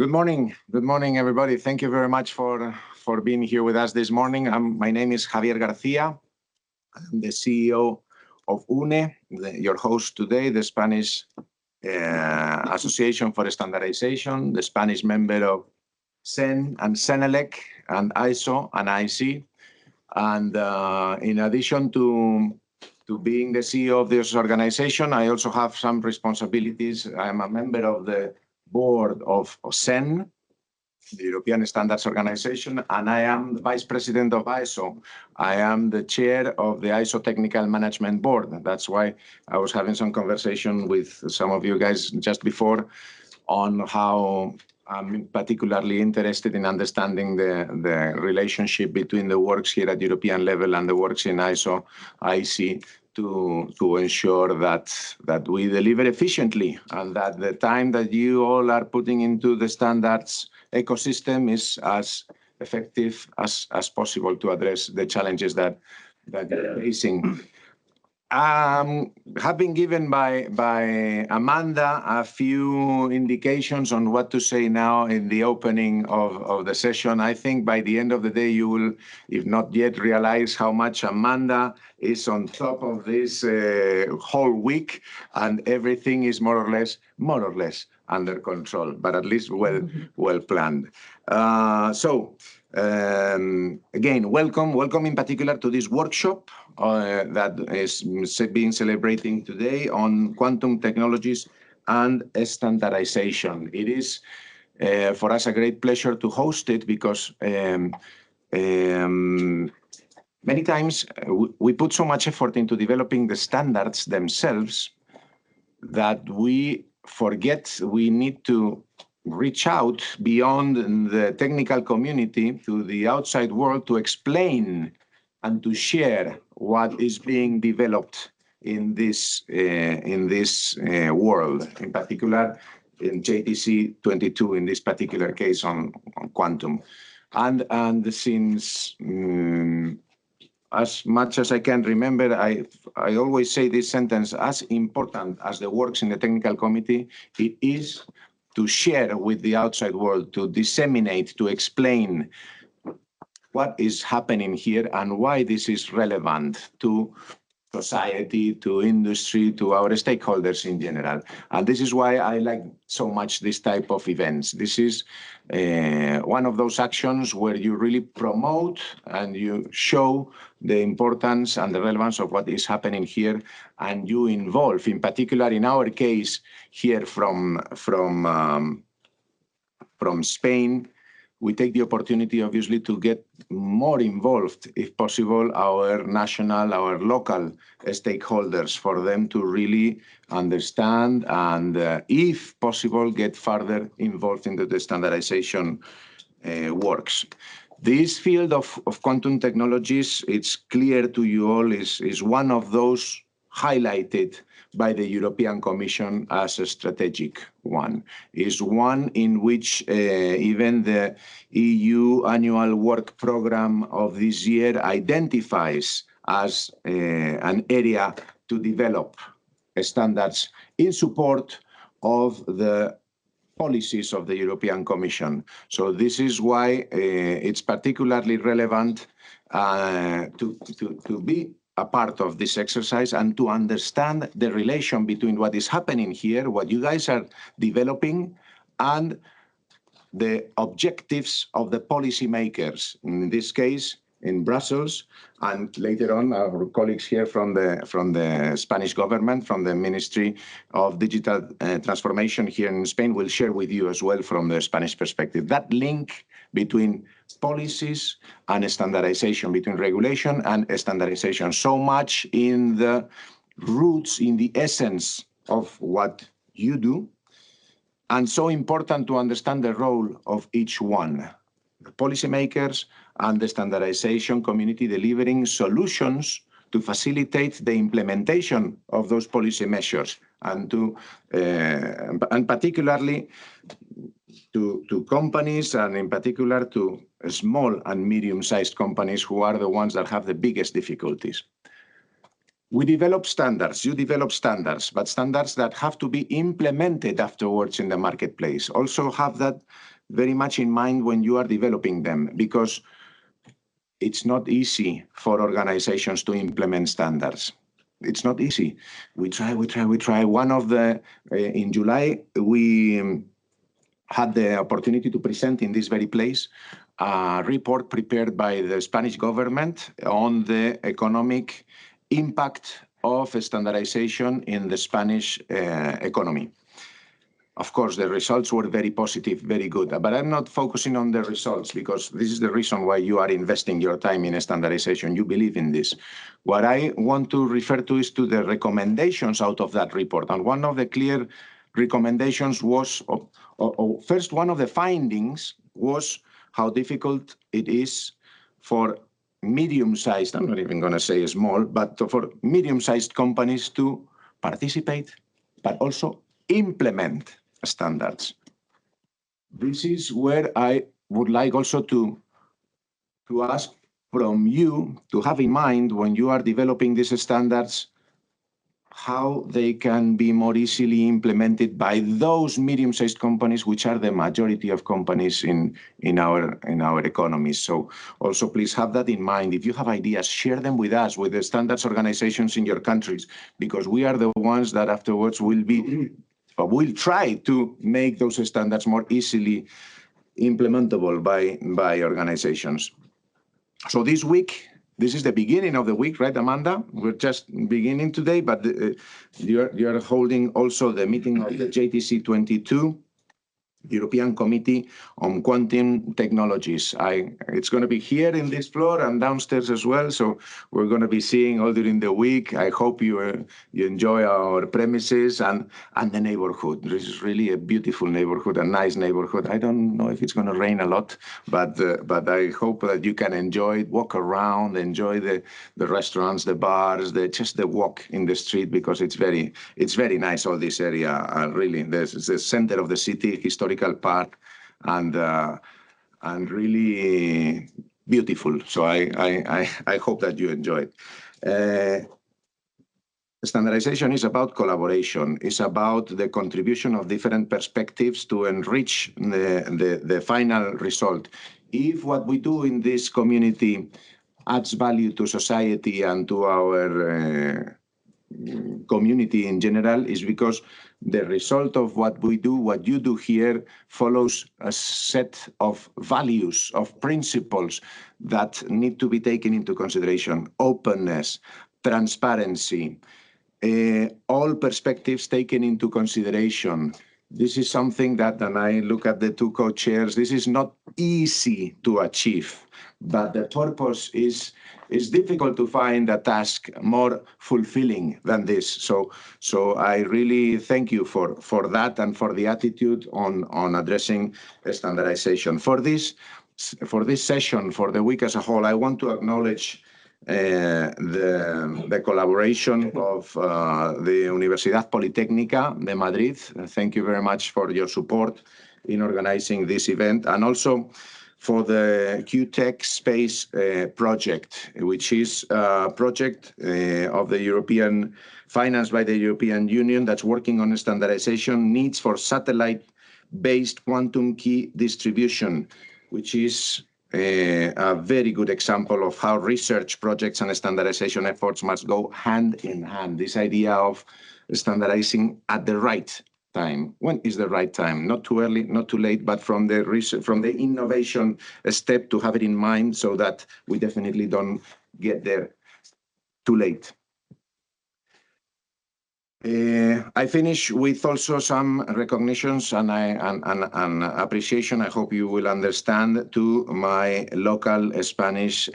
Good morning, everybody. Thank you very much for being here with us this morning. My name is Javier García. I'm the CEO of UNE, your host today, the Spanish Association for Standardization, the Spanish member of CEN and CENELEC and ISO and IC. And in addition to being the CEO of this organization, I also have some responsibilities. I'm a member of the board of CEN, the European Standards Organization, and I am the vice president of ISO. I am the chair of the ISO Technical Management Board. That's why I was having some conversation with some of you guys just before on how I'm particularly interested in understanding the relationship between the works here at European level and the works in ISO IC to ensure that we deliver efficiently and that the time that you all are putting into the standards ecosystem is as effective as possible to address the challenges that you're facing. Have been given by Amanda a few indications on what to say now in the opening of the session. I think by the end of the day, you will, if not yet, realize how much Amanda is on top of this whole week, and everything is more or less under control, but at least well planned. Again, welcome in particular to this workshop that is being celebrating today on quantum technologies and standardization. It is for us a great pleasure to host it because many times we put so much effort into developing the standards themselves that we forget we need to reach out beyond the technical community to the outside world to explain and to share what is being developed in this world, in particular in JTC 22, in this particular case on quantum. And since as much as I can remember, I always say this sentence: as important as the works in the technical committee, it is to share with the outside world, to disseminate, to explain what is happening here and why this is relevant to society, to industry, to our stakeholders in general. And this is why I like so much this type of events. This is one of those actions where you really promote and you show the importance and the relevance of what is happening here, and you involve, in particular in our case here from Spain, we take the opportunity, obviously, to get more involved, if possible, our national, our local stakeholders, for them to really understand and, if possible, get further involved into the standardization works. This field of quantum technologies, it's clear to you all, is one of those highlighted by the European Commission as a strategic one. Is one in which even the EU annual work program of this year identifies as an area to develop standards in support of the policies of the European Commission. So this is why it's particularly relevant to be a part of this exercise and to understand the relation between what is happening here, what you guys are developing, and the objectives of the policymakers, in this case, in Brussels, and later on, our colleagues here from the Spanish government, from the Ministry of Digital Transformation here in Spain, will share with you as well from the Spanish perspective. That link between policies and standardization, between regulation and standardization, so much in the roots, in the essence of what you do, and so important to understand the role of each one, the policymakers and the standardization community delivering solutions to facilitate the implementation of those policy measures, and to and particularly to companies, and in particular to small and medium-sized companies, who are the ones that have the biggest difficulties. We develop standards, you develop standards, but standards that have to be implemented afterwards in the marketplace. Also have that very much in mind when you are developing them, because it's not easy for organizations to implement standards. It's not easy. We try. One of the, in July, we had the opportunity to present in this very place a report prepared by the Spanish government on the economic impact of standardization in the Spanish economy. Of course, the results were very positive, very good, but I'm not focusing on the results because this is the reason why you are investing your time in standardization. You believe in this. What I want to refer to is to the recommendations out of that report. And one of the clear recommendations was, first, one of the findings was how difficult it is for medium-sized, I'm not even going to say small, but for medium-sized companies to participate, but also implement standards. This is where I would like also to ask from you to have in mind when you are developing these standards, how they can be more easily implemented by those medium-sized companies, which are the majority of companies in our economies. So also please have that in mind. If you have ideas, share them with us, with the standards organizations in your countries, because we are the ones that afterwards will try to make those standards more easily implementable by organizations. So this week, this is the beginning of the week, right, Amanda? We're just beginning today, but you're holding also the meeting of the JTC 22, European Committee on Quantum Technologies. It's going to be here in this floor and downstairs as well, so we're going to be seeing all during the week. I hope you enjoy our premises and the neighborhood. This is really a beautiful neighborhood, a nice neighborhood. I don't know if it's going to rain a lot, but I hope that you can enjoy it, walk around, enjoy the restaurants, the bars, just the walk in the street, because it's very nice, all this area. Really, this is the center of the city, historical park, and really beautiful. So I hope that you enjoy it. Standardization is about collaboration. It's about the contribution of different perspectives to enrich the final result. If what we do in this community adds value to society and to our community in general, is because the result of what we do, what you do here, follows a set of values, of principles that need to be taken into consideration. Openness, transparency, all perspectives taken into consideration. This is something that, and I look at the two co-chairs, this is not easy to achieve, but the purpose is difficult to find a task more fulfilling than this. So I really thank you for that and for the attitude on addressing standardization. For this session, for the week as a whole, I want to acknowledge the collaboration of the Universidad Politécnica de Madrid. Thank you very much for your support in organizing this event, and also for the QuTechSpace project, which is a project of the European, financed by the European Union, that's working on standardization needs for satellite-based quantum key distribution, which is a very good example of how research projects and standardization efforts must go hand in hand. This idea of standardizing at the right time. When is the right time? Not too early, not too late, but from the research, from the innovation step, to have it in mind so that we definitely don't get there too late. I finish with also some recognitions and appreciation. I hope you will understand, to my local Spanish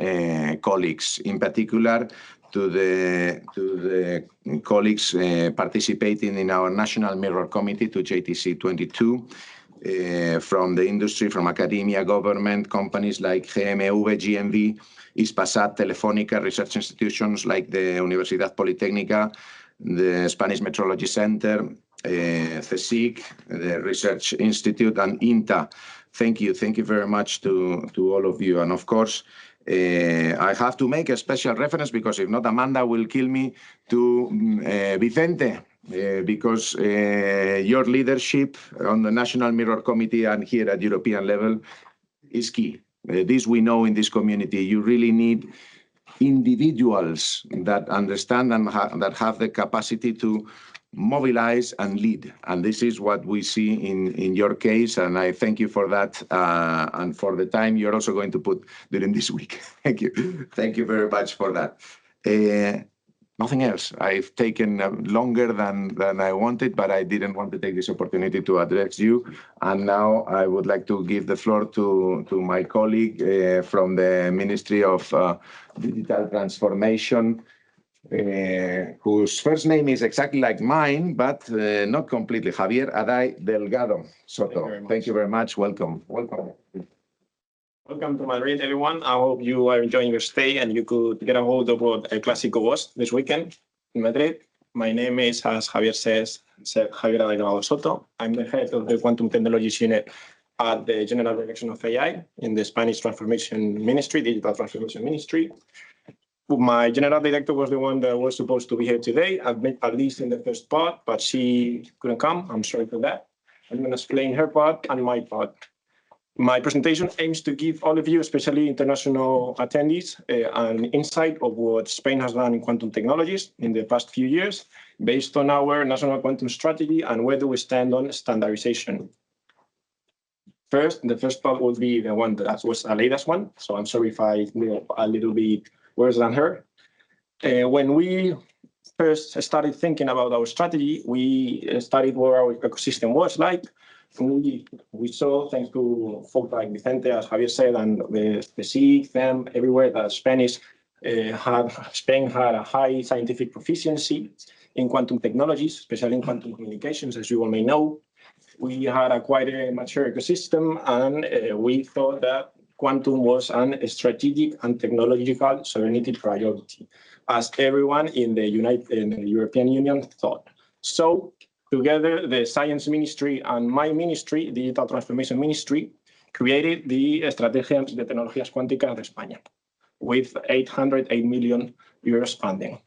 colleagues, in particular to the colleagues participating in our National Mirror Committee, to JTC 22, from the industry, from academia, government, companies like GMV, GMV, Ispasat, Telefónica, research institutions like the Universidad Politécnica, the Spanish Metrology Center, CSIC, the Research Institute, and INTA. Thank you very much to all of you. And of course, I have to make a special reference, because if not, Amanda will kill me, to Vicente, because your leadership on the National Mirror Committee and here at European level is key. This we know in this community. You really need individuals that understand and that have the capacity to mobilize and lead. And this is what we see in your case. And I thank you for that and for the time you're also going to put during this week. Thank you. Thank you very much for that. Nothing else. I've taken longer than I wanted, but I didn't want to take this opportunity to address you. And now I would like to give the floor to my colleague from the Ministry of Digital Transformation, whose first name is exactly like mine, but not completely. Javier Aday Delgado Soto. Thank you very much. Welcome. Welcome. Welcome to Madrid, everyone. I hope you are enjoying your stay and you could get a hold of what El Clásico was this weekend in Madrid. My name is, as Javier said, Javier Delgado Soto. I'm the head of the Quantum Technologies Unit at the General Direction of AI in the Spanish Transformation Ministry, Digital Transformation Ministry. My general director was the one that was supposed to be here today, at least in the first part, but she couldn't come. I'm sorry for that. I'm going to explain her part and my part. My presentation aims to give all of you, especially international attendees, an insight of what Spain has done in quantum technologies in the past few years, based on our national quantum strategy and where do we stand on standardization. First, the first part will be the one that was Aleda's one, so I'm sorry if I did a little bit worse than her. When we first started thinking about our strategy, we studied what our ecosystem was like. We saw, thanks to folks like Vicente, as Javier said, and the SIG, them, everywhere, that Spain had a high scientific proficiency in quantum technologies, especially in quantum communications, as you all may know. We had a quite a mature ecosystem, and we thought that quantum was a strategic and technological sovereignty priority, as everyone in the European Union thought. So, together, the Science Ministry and my ministry, Digital Transformation Ministry, created the Estrategia de Tecnologías Cuánticas de España with 808 million euros funding.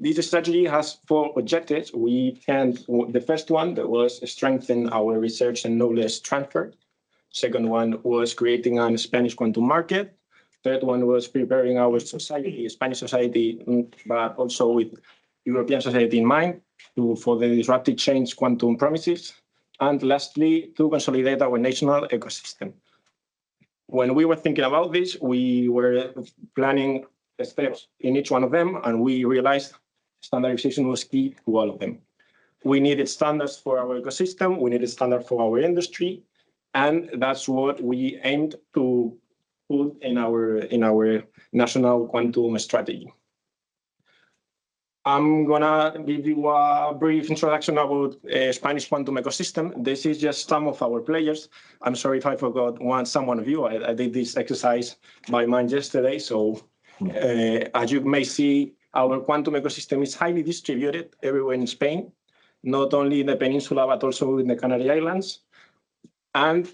This strategy has 4 objectives. The first one that was strengthen our research and knowledge transfer. Second one was creating a Spanish quantum market. Third one was preparing our society, Spanish society, but also with European society in mind, for the disruptive change quantum promises, and lastly, to consolidate our national ecosystem. When we were thinking about this, we were planning steps in each one of them, and we realized standardization was key to all of them. We needed standards for our ecosystem, we needed standards for our industry, and that's what we aimed to put in our national quantum strategy. I'm gonna give you a brief introduction about Spanish quantum ecosystem. This is just some of our players. I'm sorry if I forgot someone of you. I did this exercise by mind yesterday. So as you may see, our quantum ecosystem is highly distributed everywhere in Spain, not only in the peninsula, but also in the Canary Islands. And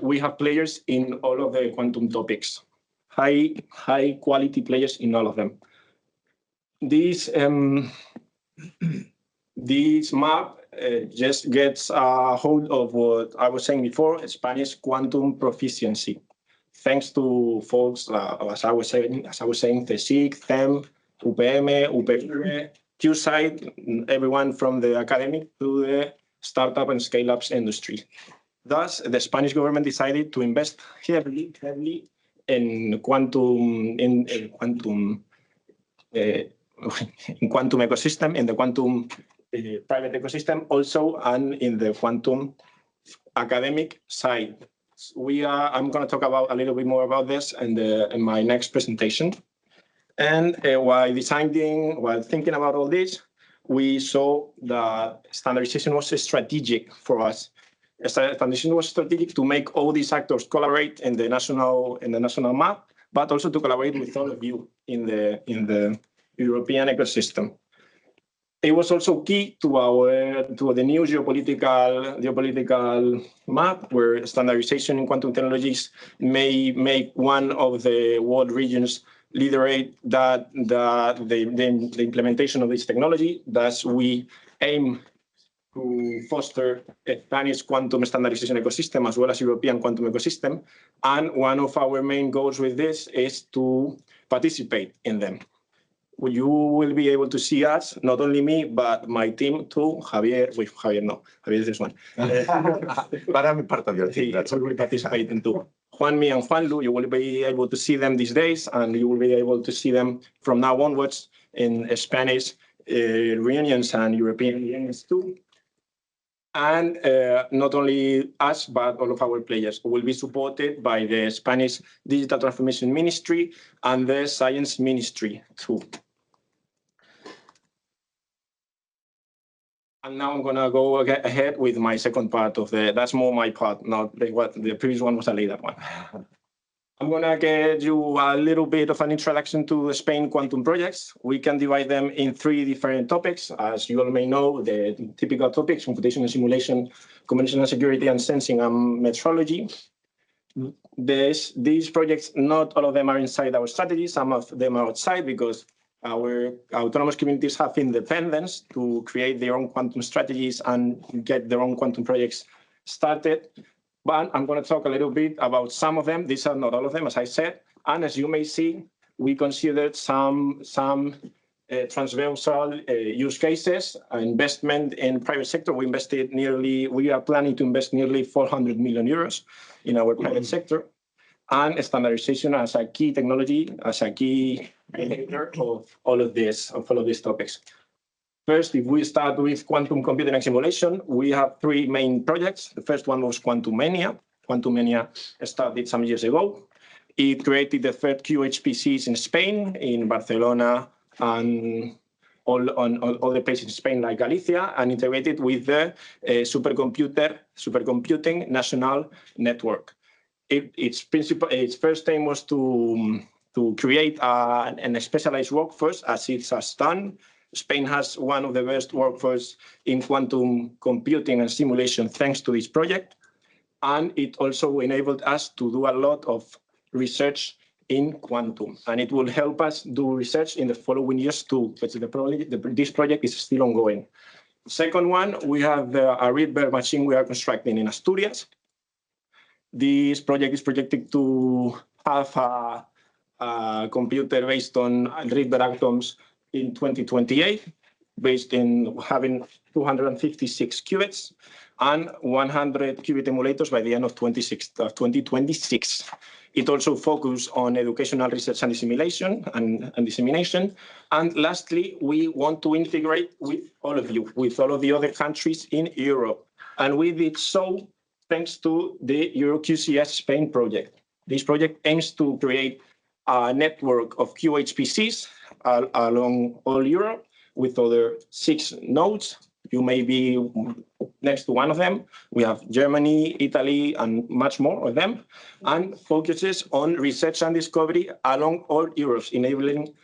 we have players in all of the quantum topics, high quality players in all of them. This map just gets a hold of what I was saying before, Spanish quantum proficiency. Thanks to folks, as I was saying, the SIG, TEM, UPM, UPV, QSide, everyone from the academic to the startup and scale-ups industry. Thus, the Spanish government decided to invest heavily in quantum ecosystem, in the quantum private ecosystem also, and in the quantum academic side. I'm going to talk about a little bit more about this in my next presentation. And while thinking about all this, we saw that standardization was strategic for us. Standardization was strategic to make all these actors collaborate in the national map, but also to collaborate with all of you in the European ecosystem. It was also key to the new geopolitical map, where standardization in quantum technologies may make one of the world regions liderate the implementation of this technology. Thus, we aim to foster a Spanish quantum standardization ecosystem as well as European quantum ecosystem. And one of our main goals with this is to participate in them. You will be able to see us, not only me, but my team too. Javier is this one. But I'm part of your team. That's what we participate in too. Juanmi and Juanlu, you will be able to see them these days, and you will be able to see them from now onwards in Spanish reunions and European reunions too. And not only us, but all of our players will be supported by the Spanish Digital Transformation Ministry and the Science Ministry too. And now I'm going to go ahead with my second part of that's more my part, not the previous one was a later one. I'm going to get you a little bit of an introduction to the Spain quantum projects. We can divide them in 3 different topics. As you all may know, the typical topics: computation and simulation, conventional security, and sensing and metrology. These projects, not all of them are inside our strategy. Some of them are outside because our autonomous communities have independence to create their own quantum strategies and get their own quantum projects started. But I'm going to talk a little bit about some of them. These are not all of them, as I said. And as you may see, we considered some transversal use cases, investment in private sector. We are planning to invest nearly 400 million euros in our private sector, and standardization as a key technology, as a key enabler of all of these topics. First, if we start with quantum computing and simulation, we have 3 main projects. The first one was Quantumania. Quantumania started some years ago. It created the third QHPCs in Spain, in Barcelona, and all the places in Spain, like Galicia, and integrated with the supercomputing national network. Its first aim was to create a specialized workforce, as it has done. Spain has one of the best workforce in quantum computing and simulation thanks to this project. And it also enabled us to do a lot of research in quantum. And it will help us do research in the following years too. But this project is still ongoing. Second one, we have a Rydberg machine we are constructing in Asturias. This project is projected to have a computer based on Rydberg atoms in 2028, based in having 256 qubits and 100 qubit emulators by the end of 2026. It also focuses on educational research and dissemination. And lastly, we want to integrate with all of you, with all of the other countries in Europe. And we did so thanks to the EuroQCS Spain project. This project aims to create a network of QHPCs along all Europe with other 6 nodes. You may be next to one of them. We have Germany, Italy, and much more of them, and focuses on research and discovery along all Europe, enabling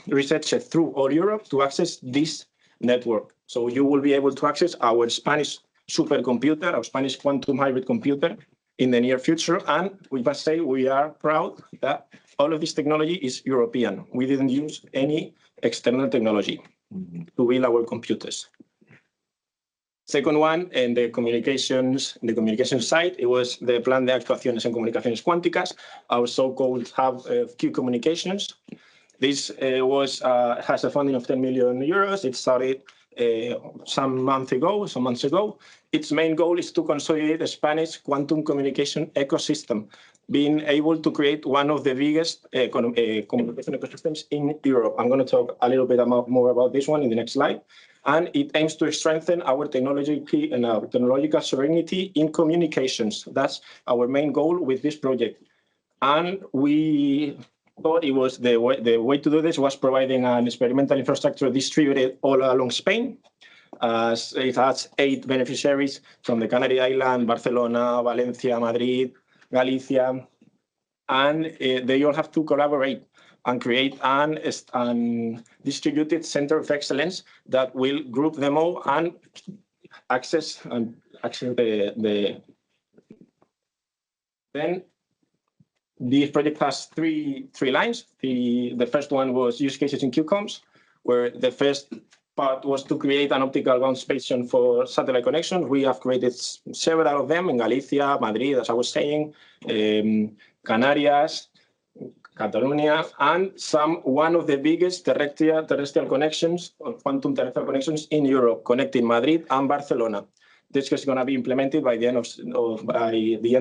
researchers through all Europe to access this network. So you will be able to access our Spanish supercomputer, our Spanish quantum hybrid computer in the near future. And we must say we are proud that all of this technology is European. We didn't use any external technology to build our computers. Second one, in the communication side, it was the Plan de Actuaciones en Comunicaciones Cuánticas, our so-called hub of Q communications. This has a funding of 10 million euros. It started some months ago. Its main goal is to consolidate the Spanish quantum communication ecosystem, being able to create one of the biggest communication ecosystems in Europe. I'm going to talk a little bit more about this one in the next slide. And it aims to strengthen our technological sovereignty in communications. That's our main goal with this project. And we thought it was the way to do this was providing an experimental infrastructure distributed all along Spain. It has 8 beneficiaries from the Canary Islands, Barcelona, Valencia, Madrid, Galicia, and they all have to collaborate and create an distributed center of excellence that will group them all and access the. Then the project has three lines. The first one was use cases in QComms, where the first part was to create an optical ground station for satellite connection. We have created several of them in Galicia, Madrid, as I was saying, Canarias, Catalonia, and one of the biggest terrestrial connections, quantum terrestrial connections in Europe, connecting Madrid and Barcelona. This is going to be implemented by the end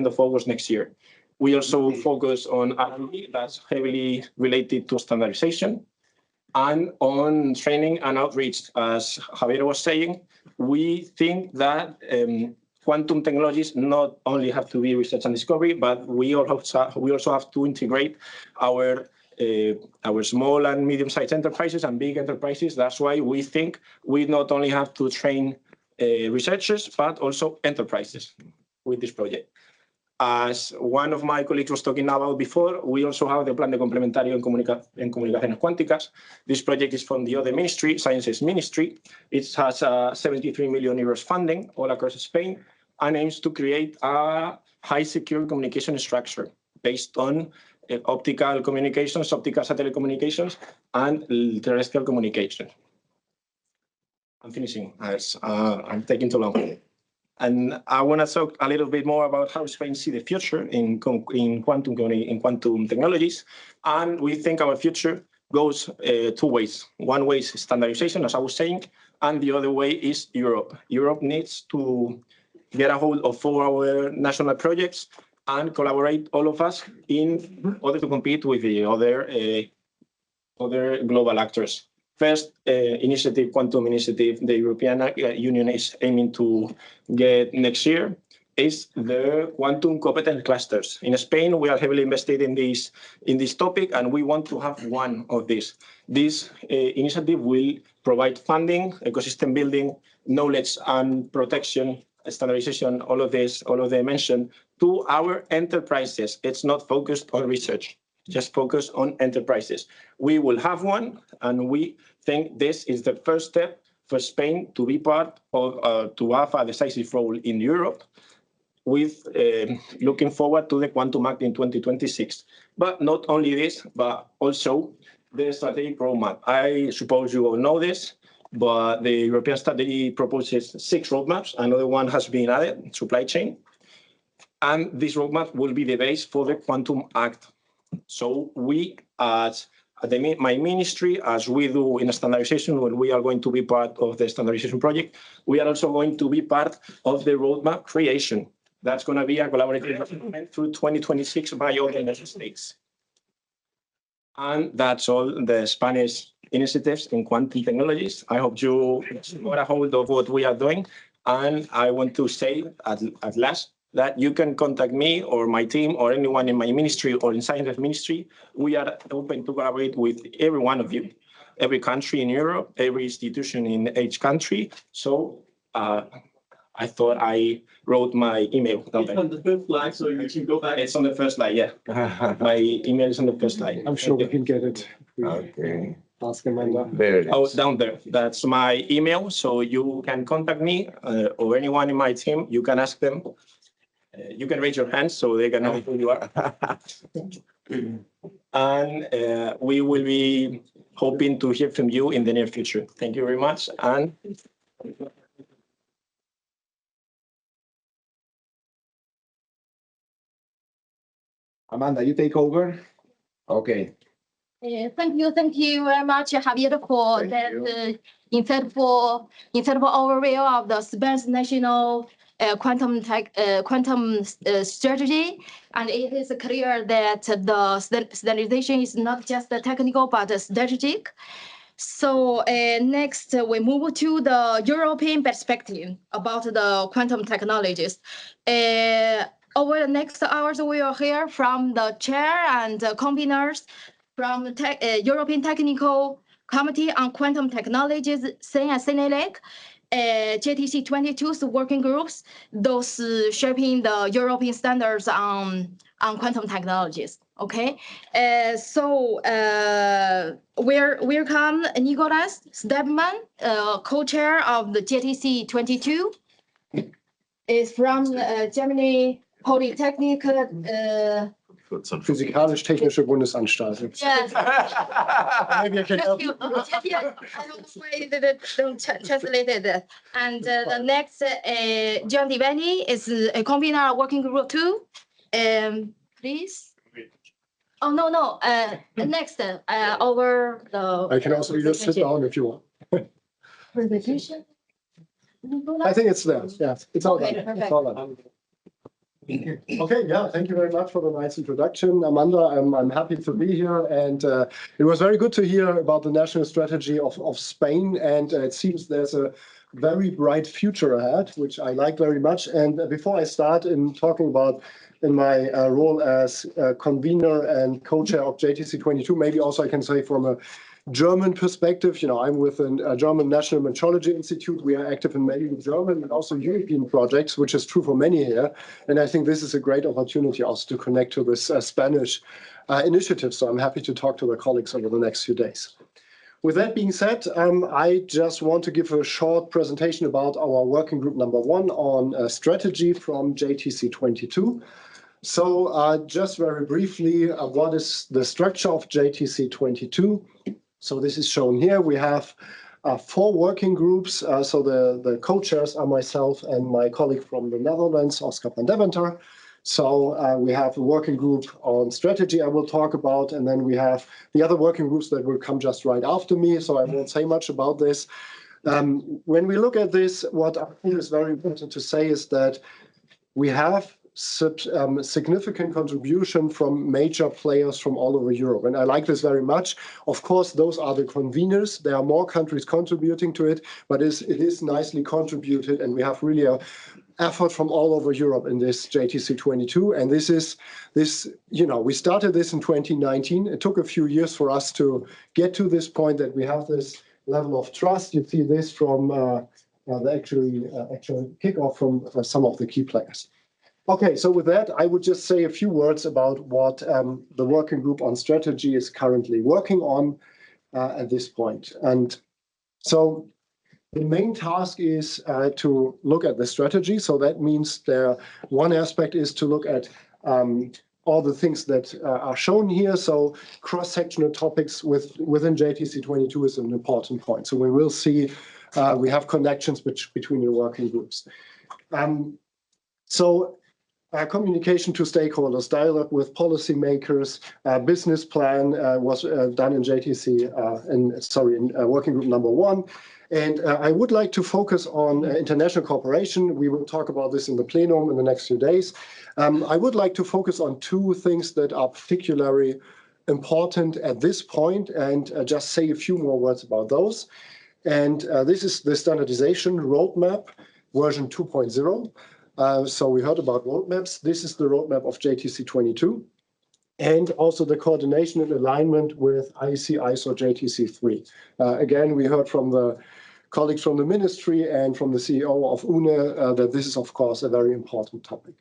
of August next year. We also focus on R&D that's heavily related to standardization and on training and outreach. As Javier was saying, we think that quantum technologies not only have to be research and discovery, but we also have to integrate our small and medium-sized enterprises and big enterprises. That's why we think we not only have to train researchers, but also enterprises with this project. As one of my colleagues was talking about before, we also have the Plan de Complementario en Comunicaciones Cuánticas. This project is from the other ministry, Sciences Ministry. It has 73 million euros funding all across Spain and aims to create a high secure communication structure based on optical communications, optical satellite communications, and terrestrial communication. I'm finishing, as I'm taking too long. And I want to talk a little bit more about how Spain sees the future in quantum technologies. And we think our future goes two ways. One way is standardization, as I was saying, and the other way is Europe. Europe needs to get a hold of all our national projects and collaborate, all of us, in order to compete with the other global actors. First quantum initiative, the European Union is aiming to get next year is the quantum competence clusters. In Spain, we are heavily invested in this topic, and we want to have one of these. This initiative will provide funding, ecosystem building, knowledge and protection, standardization, all of them mentioned, to our enterprises. It's not focused on research, just focus on enterprises. We will have one, and we think this is the first step for Spain to be part of, to have a decisive role in Europe, with looking forward to the Quantum Act in 2026. But not only this, but also the strategic roadmap. I suppose you all know this, but the European strategy proposes 6 roadmaps. Another one has been added, supply chain. And this roadmap will be the base for the Quantum Act. So we, as my ministry, as we do in standardization, when we are going to be part of the standardization project, we are also going to be part of the roadmap creation. That's going to be a collaborative document through 2026 by all the member states. And that's all the Spanish initiatives in quantum technologies. I hope you got a hold of what we are doing. And I want to say at last, that you can contact me or my team or anyone in my ministry or in science ministry. We are open to collaborate with every one of you, every country in Europe, every institution in each country. So I thought I wrote my email. It's on the first slide, so you can go back. It's on the first slide, yeah. My email is on the first slide. I'm sure we can get it. Okay. Ask Amanda. There it is. Oh, down there. That's my email. So you can contact me or anyone in my team. You can ask them. You can raise your hand so they can know who you are. And we will be hoping to hear from you in the near future. Thank you very much. And Amanda, you take over. Okay. Thank you very much, Javier, for Thank that insightful overview of the Spain's national quantum strategy. And it is clear that the standardization is not just technical but strategic. So next, we move to the European perspective about the quantum technologies. Over the next hours, we will hear from the chair and conveners from the European Technical Committee on Quantum Technologies, CENELEC, JTC 22's working groups, those shaping the European standards on quantum technologies. Okay, welcome Nicolas Stepman, co-chair of the JTC 22, is from Germany Polytechnic. Physikalisch-Technische Bundesanstalt. Yes. Maybe I can help you. I don't know why they don't translate it. And the next, John Divani is a convener of working group 2. Please. Oh, no. Next, over the. I can also just sit down if you want. Presentation. I think it's there. Yeah, it's all Okay, done. perfect. It's all done. Okay, yeah, thank you very much for the nice introduction, Amanda. I'm happy to be here, and it was very good to hear about the national strategy of Spain, and it seems there's a very bright future ahead, which I like very much. And before I start in talking about in my role as convener and co-chair of JTC 22, maybe also I can say from a German perspective, I'm with a German National Metrology Institute. We are active in many German and also European projects, which is true for many here. And I think this is a great opportunity also to connect to this Spanish initiative. So I'm happy to talk to the colleagues over the next few days. With that being said, I just want to give a short presentation about our working group number 1 on strategy from JTC 22. So just very briefly, what is the structure of JTC 22? So this is shown here. We have 4 working groups. So the co-chairs are myself and my colleague from the Netherlands, Oscar van Deventer. So we have a working group on strategy I will talk about, and then we have the other working groups that will come just right after me. So I won't say much about this. When we look at this, what I think is very important to say is that we have significant contribution from major players from all over Europe. And I like this very much. Of course, those are the conveners. There are more countries contributing to it, but it is nicely contributed. And we have really an effort from all over Europe in this JTC 22. And we started this in 2019. It took a few years for us to get to this point that we have this level of trust. You see this from the actual kickoff from some of the key players. Okay, so with that, I would just say a few words about what the working group on strategy is currently working on at this point. And so the main task is to look at the strategy. So that means one aspect is to look at all the things that are shown here. So cross-sectional topics within JTC 22 is an important point. So we will see we have connections between the working groups. Communication to stakeholders, dialogue with policymakers, business plan was done in JTC, in working group number 1. And I would like to focus on international cooperation. We will talk about this in the plenum in the next few days. I would like to focus on 2 things that are particularly important at this point and just say a few more words about those. And this is the standardization roadmap, version 2.0. So we heard about roadmaps. This is the roadmap of JTC 22, and also the coordination and alignment with IEC ISO JTC 3. Again, we heard from the colleagues from the ministry and from the CEO of UNE that this is, of course, a very important topic.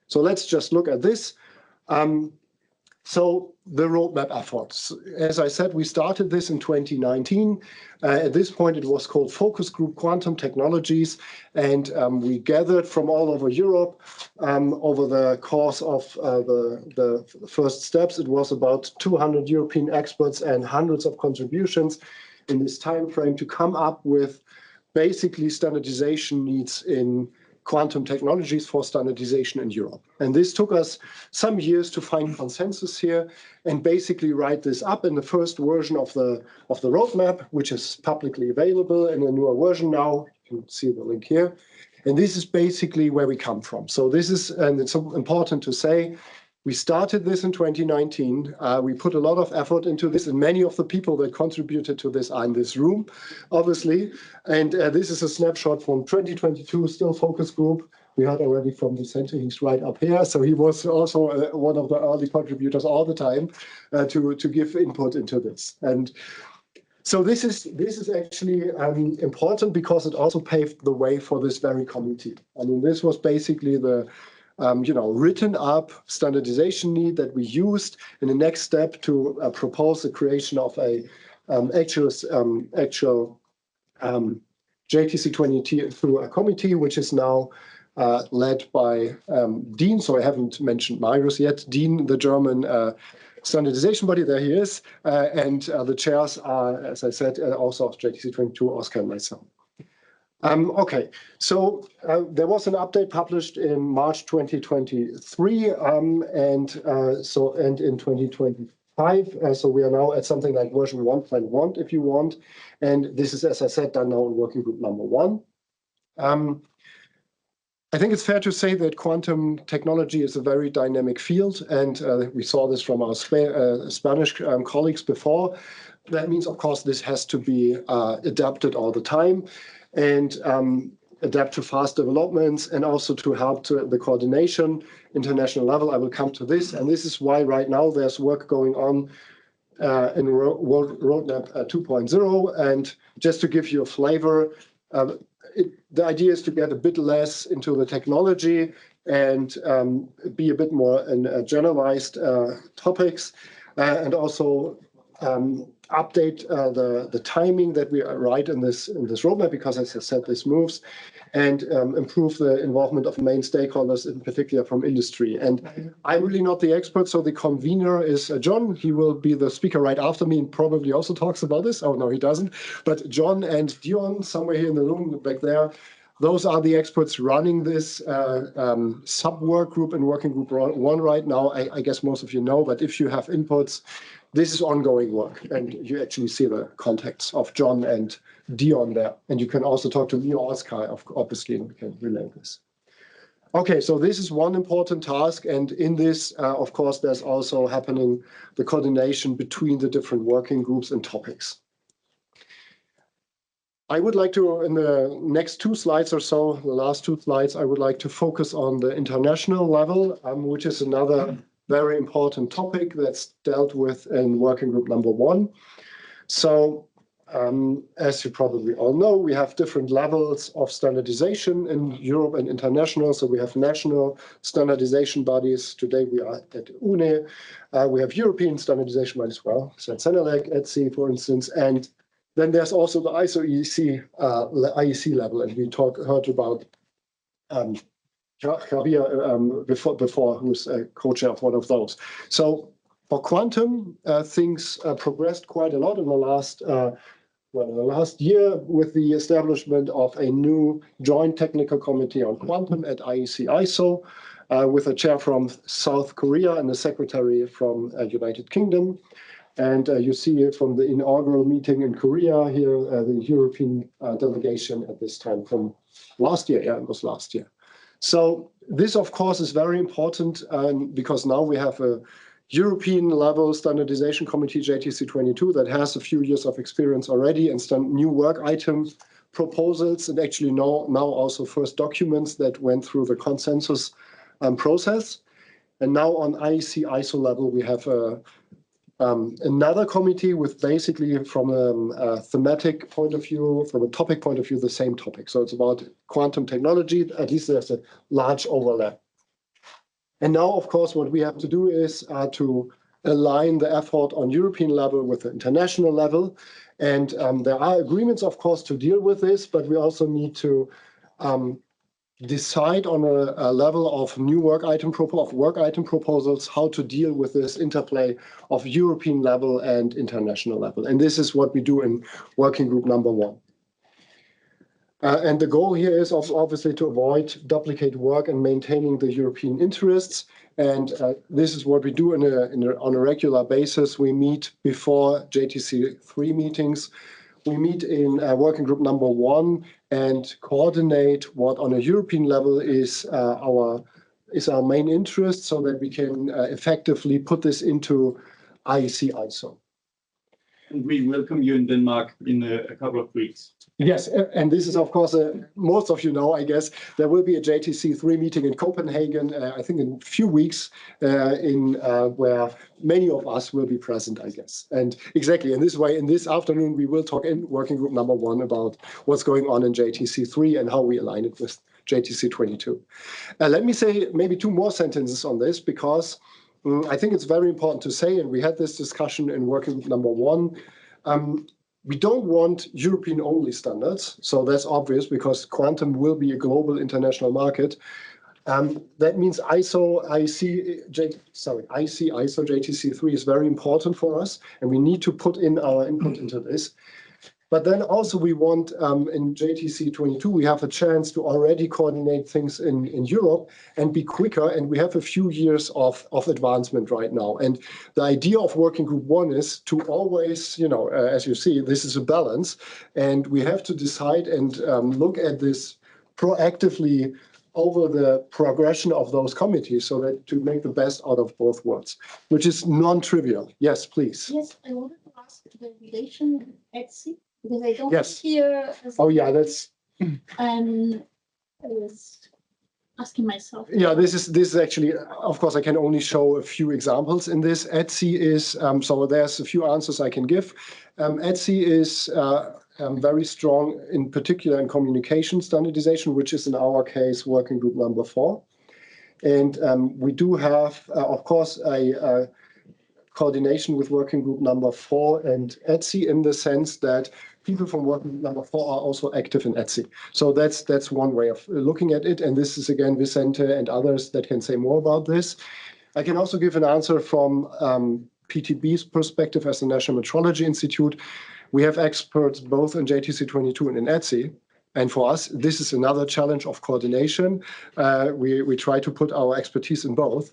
So let's just look at this. So the roadmap efforts. As I said, we started this in 2019. At this point, it was called Focus Group Quantum Technologies, and we gathered from all over Europe over the course of the first steps. It was about 200 European experts and hundreds of contributions in this time frame to come up with basically standardization needs in quantum technologies for standardization in Europe. And this took us some years to find consensus here and basically write this up in the first version of the roadmap, which is publicly available in a newer version now. You can see the link here. And this is basically where we come from. So this is, and it's important to say, we started this in 2019. We put a lot of effort into this, and many of the people that contributed to this are in this room, obviously. And this is a snapshot from 2022, still focus group. We heard already from the center, he's right up here. So he was also one of the early contributors all the time to give input into this. And so this is actually important because it also paved the way for this very committee. I mean, this was basically the written up standardization need that we used in the next step to propose the creation of a actual JTC22 committee, which is now led by Dean. So I haven't mentioned Marius yet. Dean, the German standardization body, there he is. And the chairs are, as I said, also of JTC22, Oscar and myself. Okay, so there was an update published in March 2023, and in 2025. So we are now at something like version 1.1, if you want. And this is, as I said, done now in working group number 1. I think it's fair to say that quantum technology is a very dynamic field, and we saw this from our Spanish colleagues before. That means, of course, this has to be adapted all the time, and adapt to fast developments, and also to help to the coordination international level. I will come to this, and this is why right now there's work going on in Roadmap 2.0. And just to give you a flavor, the idea is to get a bit less into the technology and be a bit more in generalized topics, and also update the timing that we write in this roadmap, because, as I said, this moves, and improve the involvement of main stakeholders, in particular from industry. And I'm really not the expert, so the convener is John. He will be the speaker right after me and probably also talks about this. Oh, no, he doesn't. But John and Dion, somewhere here in the room back there, those are the experts running this sub-work group in working group 1 right now. I guess most of you know, but if you have inputs, this is ongoing work, and you actually see the contacts of John and Dion there. And you can also talk to me or Oscar, obviously, and we can relay this. Okay, so this is one important task, and in this, of course, there's also happening the coordination between the different working groups and topics. I would like to, in the next 2 slides or so, the last 2 slides, I would like to focus on the international level, which is another very important topic that's dealt with in working group number 1. So, as you probably all know, we have different levels of standardization in Europe and international. So we have national standardization bodies. Today we are at UNE. We have European standardization bodies as well, so at Senelec, ETSI, for instance. And then there's also the IEC level, and we heard about Javier before, who's a co-chair of one of those. So for quantum, things progressed quite a lot in the last year with the establishment of a new joint technical committee on quantum at IEC-ISO, with a chair from South Korea and a secretary from United Kingdom. And you see from the inaugural meeting in Korea here, the European delegation at this time from last year. Yeah, it was last year. So this, of course, is very important, because now we have a European level standardization committee, JTC22, that has a few years of experience already and some new work item proposals, and actually now also first documents that went through the consensus process. And now on IEC-ISO level, we have another committee with basically, from a thematic point of view, from a topic point of view, the same topic. So it's about quantum technology. At least there's a large overlap. And now, of course, what we have to do is to align the effort on European level with the international level. And there are agreements, of course, to deal with this, but we also need to decide on a level of new work item proposals how to deal with this interplay of European level and international level. And this is what we do in working group number 1. And the goal here is obviously to avoid duplicate work and maintaining the European interests. And this is what we do on a regular basis. We meet before JTC3 meetings. We meet in working group number 1 and coordinate what on a European level is our main interest, so that we can effectively put this into IEC-ISO. And we welcome you in Denmark in a couple of weeks. Yes, and this is, of course, most of you know, I guess, there will be a JTC3 meeting in Copenhagen, I think in a few weeks, where many of us will be present, I guess. And exactly in this way, in this afternoon, we will talk in working group number 1 about what's going on in JTC3 and how we align it with JTC 22. Let me say maybe 2 more sentences on this, because I think it's very important to say, and we had this discussion in working group number 1, we don't want European-only standards. So that's obvious, because quantum will be a global international market. That means ISO JTC3 is very important for us, and we need to put in our input into this. But then also we want, in JTC 22, we have a chance to already coordinate things in Europe and be quicker. And we have a few years of advancement right now. And the idea of working group 1 is to always, as you see, this is a balance. And we have to decide and look at this proactively over the progression of those committees, so that to make the best out of both worlds, which is non-trivial. Yes, please. Yes, I wanted to ask the relation with ETSI, because I don't Yes. hear. Oh, yeah, that's. I was asking myself. Yeah, this is actually, of course, I can only show a few examples in this. ETSI is, so there's a few answers I can give. ETSI is very strong, in particular in communication standardization, which is in our case working group number 4. And we do have, of course, a coordination with working group number 4 and ETSI, in the sense that people from working group number 4 are also active in ETSI. So that's one way of looking at it. And this is, again, Vicente and others that can say more about this. I can also give an answer from PTB's perspective as the National Metrology Institute. We have experts both in JTC 22 and in ETSI. And for us, this is another challenge of coordination. We try to put our expertise in both.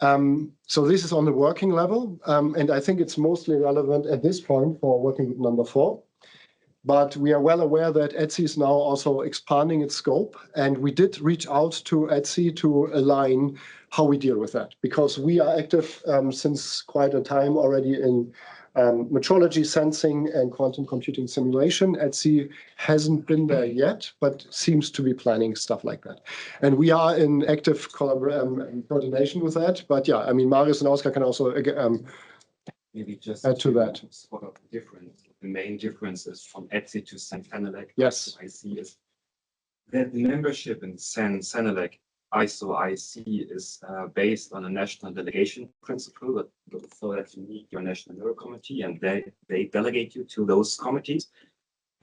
So this is on the working level. And I think it's mostly relevant at this point for working group number 4. But we are well aware that ETSI is now also expanding its scope. And we did reach out to ETSI to align how we deal with that, because we are active since quite a time already in metrology, sensing, and quantum computing simulation. ETSI hasn't been there yet, but seems to be planning stuff like that. And we are in active coordination with that. But yeah, I mean, Marius and Oscar can also maybe just add to that. Sort of different. The main difference is from ETSI to Senelec. Yes. I see is that the membership in Senelec ISO-IC is based on a national delegation principle, so that you need your national Euro committee, and they delegate you to those committees.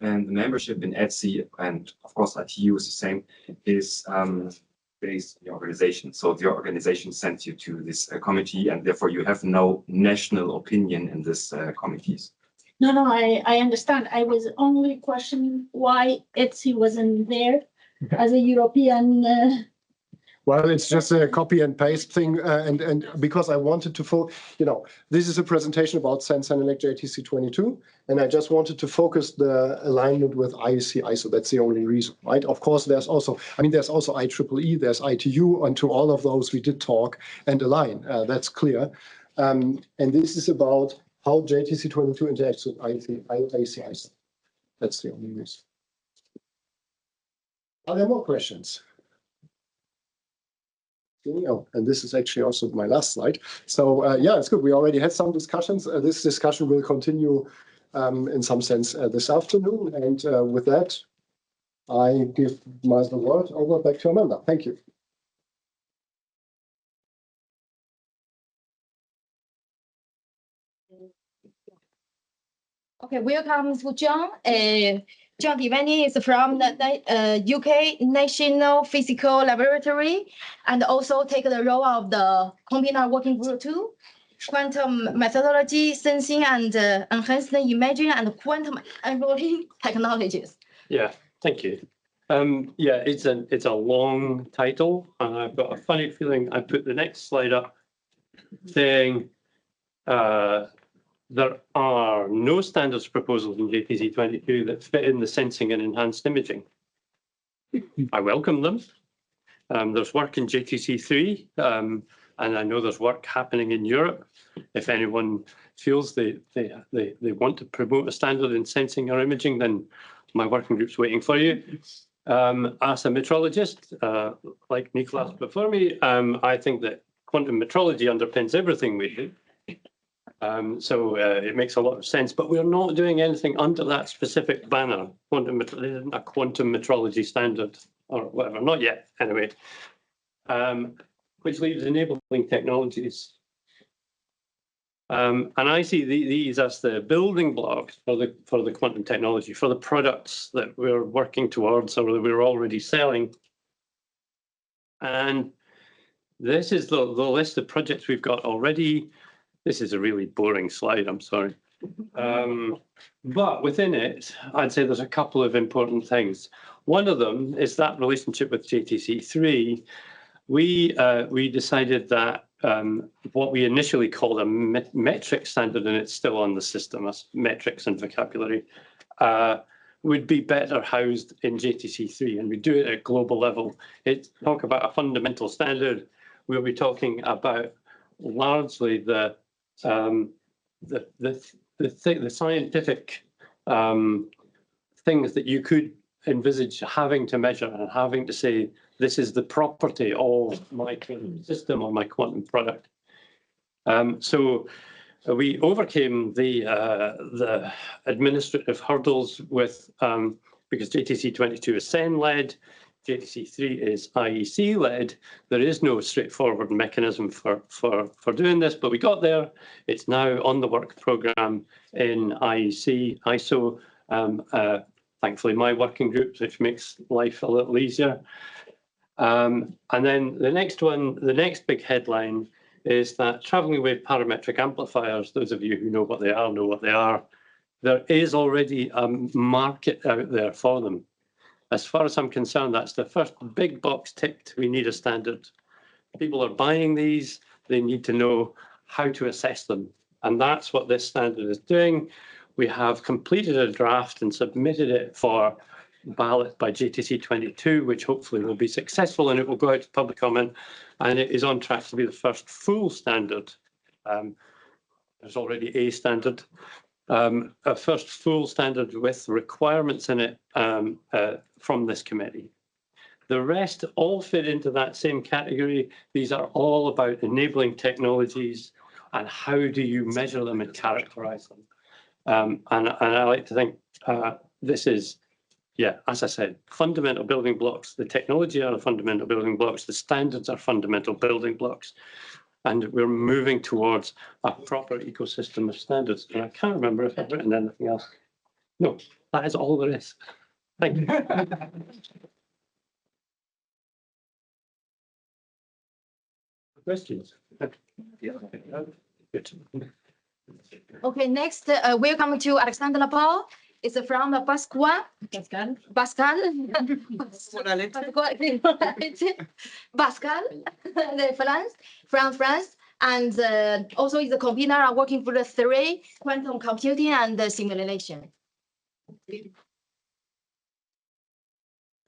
And the membership in ETSI, and of course ITU is the same, is based on the organization. So the organization sends you to this committee, and therefore you have no national opinion in this committees. No, I understand. I was only questioning why ETSI wasn't there as a European. Well, it's just a copy and paste thing, and because I wanted to this is a presentation about Senelec JTC 22, and I just wanted to focus the alignment with IEC ISO. That's the only reason, right? Of course, there's also IEEE, there's ITU, and to all of those we did talk and align. That's clear, and this is about how JTC 22 interacts with IEC ISO. That's the only reason. Are there more questions? Oh, and this is actually also my last slide. So yeah, it's good. We already had some discussions. This discussion will continue in some sense this afternoon. And with that, I give the word over back to Amanda. Thank you. Okay, welcome to John. John Devaney is from the UK National Physical Laboratory, and also take the role of the Computer Working Group 2, Quantum Methodology, Sensing and Enhanced Imaging, and Quantum Enabling Technologies. Yeah, thank you. Yeah, it's a long title, and I've got a funny feeling I put the next slide up saying there are no standards proposals in JTC 22 that fit in the sensing and enhanced imaging. I welcome them. There's work in JTC 3, and I know there's work happening in Europe. If anyone feels they want to promote a standard in sensing or imaging, then my working group's waiting for you. As a metrologist, like Nicolas before me, I think that quantum metrology underpins everything we do. So it makes a lot of sense, but we're not doing anything under that specific banner. Quantum isn't a quantum metrology standard. or whatever, not yet, anyway, which leaves enabling technologies. And I see these as the building blocks for the quantum technology, for the products that we're working towards or that we're already selling. And this is the list of projects we've got already. This is a really boring slide, I'm sorry. But within it, I'd say there's a couple of important things. One of them is that relationship with JTC3. We decided that what we initially called a metric standard, and it's still on the system as metrics and vocabulary, would be better housed in JTC3, and we do it at global level. Talk about a fundamental standard. We'll be talking about largely the scientific things that you could envisage having to measure and having to say, this is the property of my quantum system or my quantum product. So we overcame the administrative hurdles with because JTC22 is CEN-led, JTC3 is IEC-led. There is no straightforward mechanism for doing this, but we got there. It's now on the work program in IEC, ISO. Thankfully, my working group, which makes life a little easier. And then the next one, the next big headline is that traveling wave parametric amplifiers, those of you who know what they are, know what they are. There is already a market out there for them. As far as I'm concerned, that's the first big box ticked. We need a standard. People are buying these. They need to know how to assess them. And that's what this standard is doing. We have completed a draft and submitted it for ballot by JTC22, which hopefully will be successful, and it will go out to public comment, and it is on track to be the first full standard. There's already a standard, a first full standard with requirements in it from this committee. The rest all fit into that same category. These are all about enabling technologies and how do you measure them and characterize them. And I like to think this is, yeah, as I said, fundamental building blocks. The technology are the fundamental building blocks. The standards are fundamental building blocks. And we're moving towards a proper ecosystem of standards. And I can't remember if I've written anything else. No, that is all there is. Thank you. Questions? Good. Okay, next, welcome to Alexandra Paul. It's from Pascal, from France, and also is a convener working for the 3 quantum computing and simulation.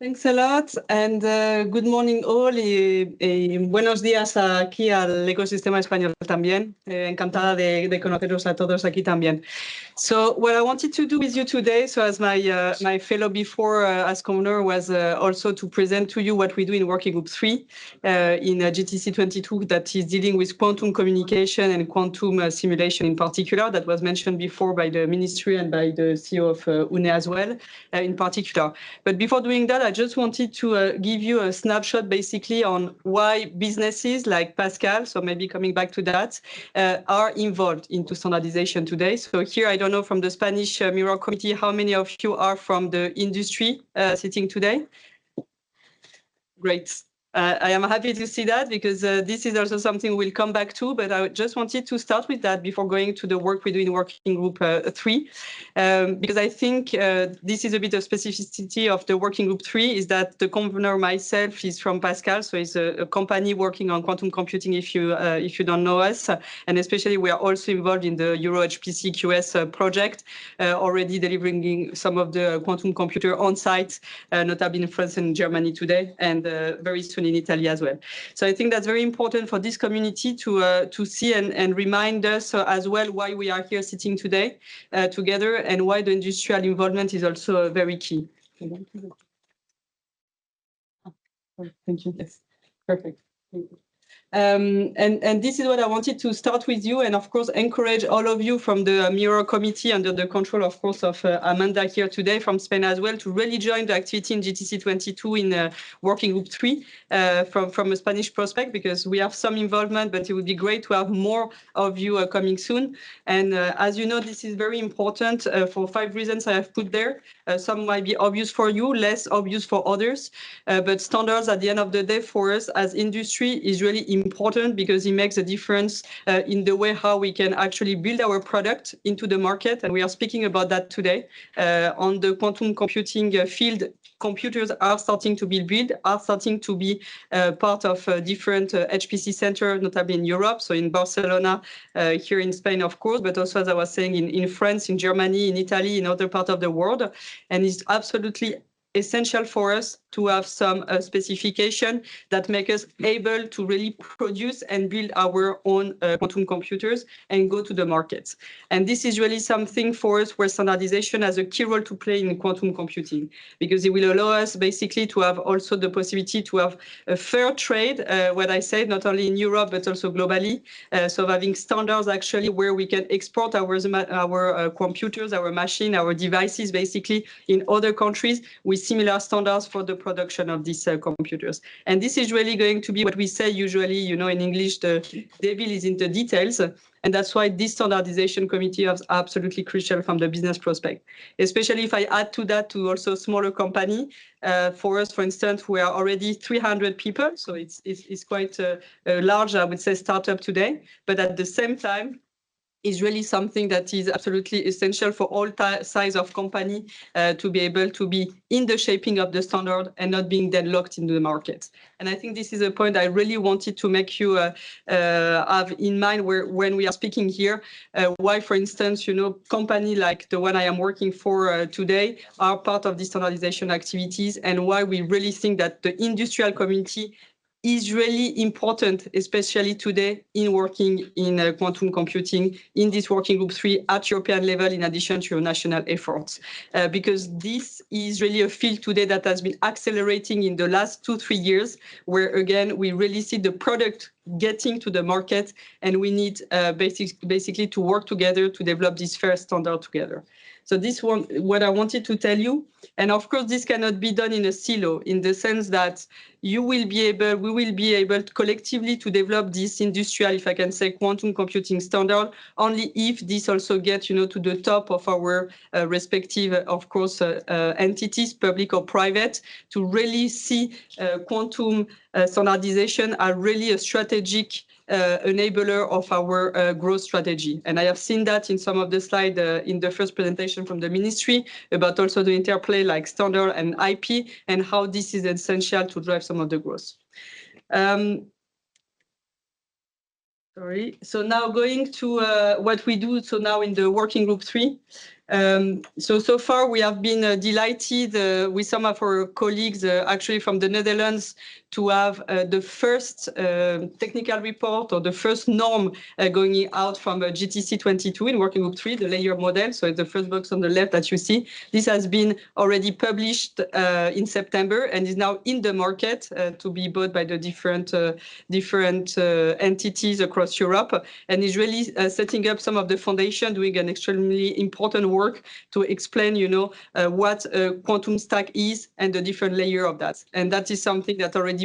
Thanks a lot, and good morning all, y buenos días aquí al ecosistema español también. Encantada de conoceros a todos aquí también. So what I wanted to do with you today, so as my fellow before as convener was also to present to you what we do in Working Group 3 in GTC 22 that is dealing with quantum communication and quantum simulation in particular, that was mentioned before by the ministry and by the CEO of UNE as well in particular. But before doing that, I just wanted to give you a snapshot basically on why businesses like Pascal, so maybe coming back to that, are involved into standardization today. So here, I don't know from the Spanish Mirror Committee, how many of you are from the industry sitting today? Great. I am happy to see that because this is also something we'll come back to, but I just wanted to start with that before going to the work we do in Working Group 3, because I think this is a bit of specificity of the Working Group 3 is that the convener myself is from Pascal, so it's a company working on quantum computing if you don't know us, and especially we are also involved in the Euro HPC QS project, already delivering some of the quantum computer on site, notably in France and Germany today, and very soon in Italy as well. So I think that's very important for this community to see and remind us as well why we are here sitting today together and why the industrial involvement is also very key. Thank you. Yes, perfect. Thank you. And this is what I wanted to start with you, and of course encourage all of you from the Mirror Committee under the control, of course, of Amanda here today from Spain as well, to really join the activity in GTC 22 in Working Group 3 from a Spanish prospect, because we have some involvement, but it would be great to have more of you coming soon. And as you know, this is very important for 5 reasons I have put there. Some might be obvious for you, less obvious for others, but standards at the end of the day for us as industry is really important, because it makes a difference in the way how we can actually build our product into the market. And we are speaking about that today. On the quantum computing field, computers are starting to be built, are starting to be part of different HPC centers, notably in Europe, so in Barcelona, here in Spain, of course, but also, as I was saying, in France, in Germany, in Italy, in other parts of the world. And it's absolutely essential for us to have some specification that make us able to really produce and build our own quantum computers and go to the market. And this is really something for us where standardization has a key role to play in quantum computing, because it will allow us basically to have also the possibility to have a fair trade, what I said, not only in Europe, but also globally. So having standards actually where we can export our computers, our machine, our devices basically in other countries with similar standards for the production of these computers. And this is really going to be what we say usually, you know, in English, the devil is in the details. And that's why this standardization committee is absolutely crucial from the business prospect, especially if I add to that to also smaller company. For us, for instance, we are already 300 people. So it's quite a large, I would say, startup today. But at the same time, is really something that is absolutely essential for all size of company to be able to be in the shaping of the standard and not being then locked into the market. And I think this is a point I really wanted to make you have in mind when we are speaking here, why, for instance, you know, company like the one I am working for today are part of the standardization activities, and why we really think that the industrial community is really important, especially today in working in quantum computing in this working group 3 at European level, in addition to your national efforts. Because this is really a field today that has been accelerating in the last 2-3 years, where again, we really see the product getting to the market, and we need basically to work together to develop this fair standard together. So this one, what I wanted to tell you, and of course, this cannot be done in a silo, in the sense that we will be able to collectively to develop this industrial, if I can say, quantum computing standard, only if this also gets, you know, to the top of our respective, of course, entities, public or private, to really see quantum standardization are really a strategic enabler of our growth strategy. And I have seen that in some of the slides in the first presentation from the ministry about also the interplay like standard and IP, and how this is essential to drive some of the growth. Sorry. So now going to what we do. So now in the working group 3. So far we have been delighted with some of our colleagues actually from the Netherlands to have the first technical report or the first norm going out from GTC 22 in working group 3, the layer model. So it's the first box on the left that you see. This has been already published in September and is now in the market to be bought by the different entities across Europe, and is really setting up some of the foundation, doing an extremely important work to explain, you know, what a quantum stack is and the different layer of that. And that is something that already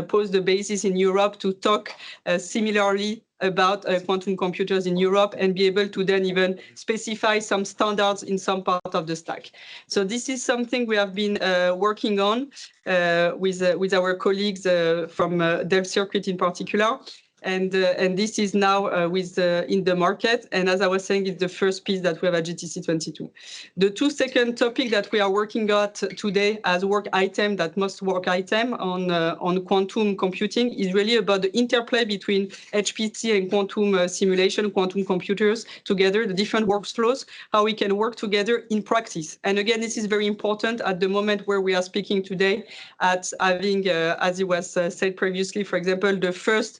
posed the basis in Europe to talk similarly about quantum computers in Europe, and be able to then even specify some standards in some part of the stack. So this is something we have been working on with our colleagues from Dev Circuit in particular. And this is now in the market. And as I was saying, it's the first piece that we have at GTC 22. The second topic that we are working on today as work item, that must work item on quantum computing, is really about the interplay between HPC and quantum simulation, quantum computers together, the different workflows, how we can work together in practice. And again, this is very important at the moment where we are speaking today at having, as it was said previously, for example, the first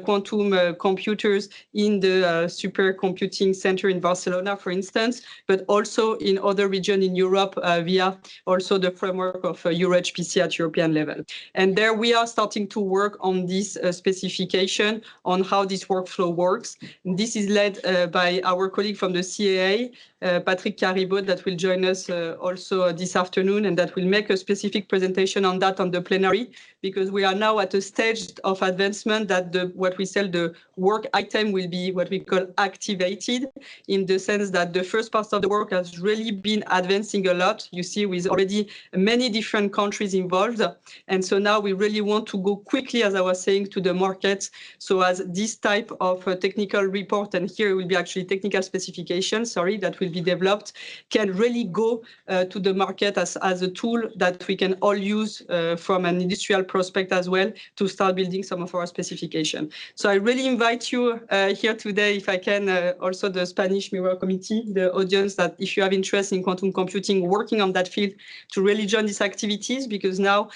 quantum computers in the supercomputing center in Barcelona, for instance, but also in other regions in Europe via also the framework of EuroHPC at European level. And there we are starting to work on this specification on how this workflow works. And this is led by our colleague from the CAA, Patrick Caribot, that will join us also this afternoon, and that will make a specific presentation on that on the plenary, because we are now at a stage of advancement that what we say the work item will be what we call activated, in the sense that the first part of the work has really been advancing a lot. You see, with already many different countries involved. And so now we really want to go quickly, as I was saying, to the market. So as this type of technical report, and here it will be actually technical specification, sorry, that will be developed, can really go to the market as a tool that we can all use from an industrial prospect as well to start building some of our specification. So I really invite you here today, if I can, also the Spanish Mirror Committee, the audience, that if you have interest in quantum computing, working on that field, to really join these activities, because now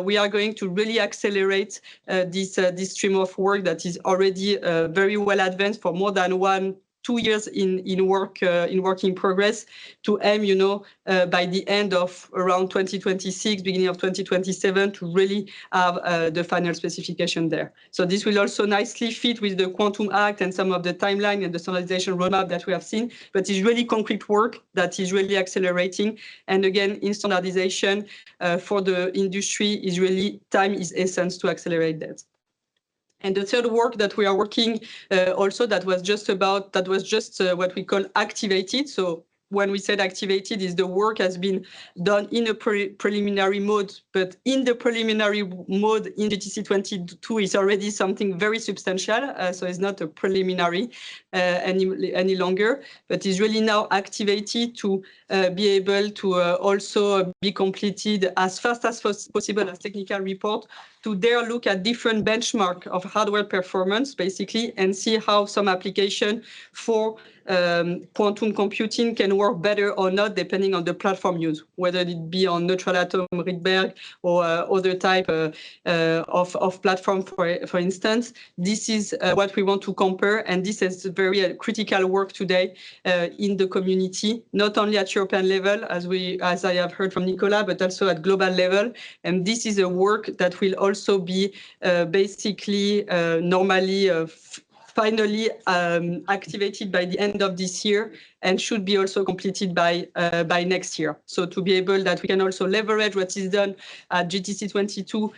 we are going to really accelerate this stream of work that is already very well advanced for more than 1-2 years in work in progress, to aim, you know, by the end of around 2026, beginning of 2027, to really have the final specification there. So this will also nicely fit with the Quantum Act and some of the timeline and the standardization roadmap that we have seen, but it's really concrete work that is really accelerating. And again, in standardization for the industry is really time is essence to accelerate that. And the third work that we are working also that was just what we call activated. So when we said activated, is the work has been done in a preliminary mode, but in the preliminary mode in GTC 22 is already something very substantial. So it's not a preliminary any longer, but is really now activated to be able to also be completed as fast as possible as technical report, to there look at different benchmark of hardware performance, basically, and see how some application for quantum computing can work better or not, depending on the platform used, whether it be on neutral atom Rydberg or other type of platform, for instance. This is what we want to compare, and this is very critical work today in the community, not only at European level, as I have heard from Nicola, but also at global level. And this is a work that will also be basically normally finally activated by the end of this year, and should be also completed by next year. So to be able that we can also leverage what is done at GTC 22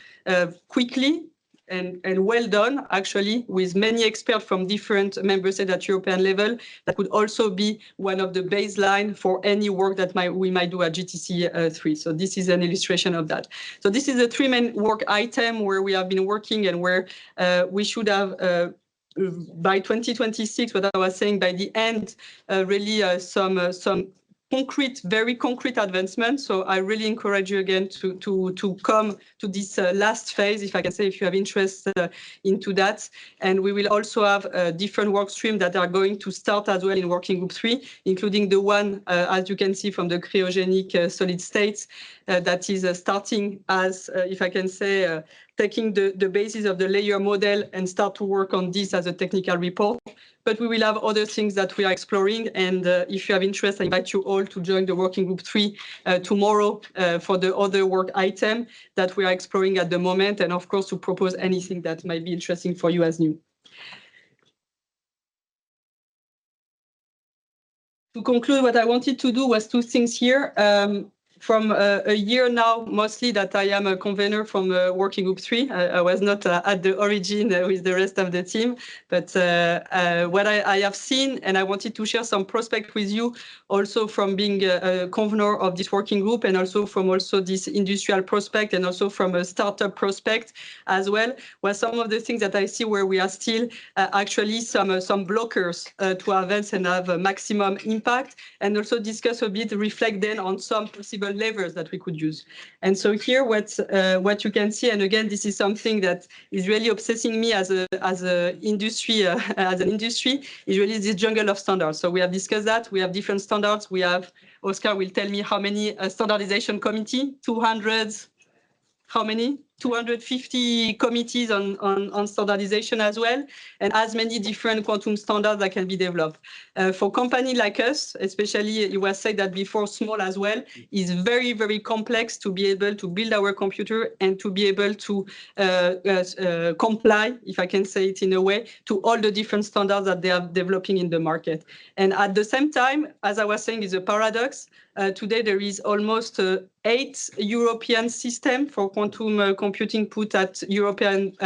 quickly and well done, actually, with many experts from different member states at European level. That could also be one of the baseline for any work that we might do at GTC 3. So this is an illustration of that. So this is the three main work item where we have been working, and where we should have by 2026, what I was saying, by the end, really some very concrete advancement. So I really encourage you again to come to this last phase, if I can say, if you have interest into that. And we will also have different work streams that are going to start as well in Working Group 3, including the one, as you can see, from the cryogenic solid states, that is starting as, if I can say, taking the basis of the layer model and start to work on this as a technical report. But we will have other things that we are exploring. And if you have interest, I invite you all to join the Working Group 3 tomorrow for the other work item that we are exploring at the moment. And of course, to propose anything that might be interesting for you as new. To conclude, what I wanted to do was two things here. From a year now, mostly, that I am a convener from Working Group 3. I was not at the origin with the rest of the team, but what I have seen, and I wanted to share some prospect with you, also from being a convener of this working group, and also from this industrial prospect, and also from a startup prospect as well, was some of the things that I see where we are still actually some blockers to advance and have a maximum impact, and also discuss a bit, reflect then on some possible levers that we could use. And so here, what you can see, and again, this is something that is really obsessing me as an industry, is really this jungle of standards. So we have discussed that. We have different standards. We have, Oscar will tell me how many standardization committee, 200, how many? 250 committees on standardization as well, and as many different quantum standards that can be developed. For company like us, especially, it was said that before, small as well, is very, very complex to be able to build our computer and to be able to comply, if I can say it in a way, to all the different standards that they are developing in the market. And at the same time, as I was saying, is a paradox. Today, there is almost 8 European systems for quantum computing put at European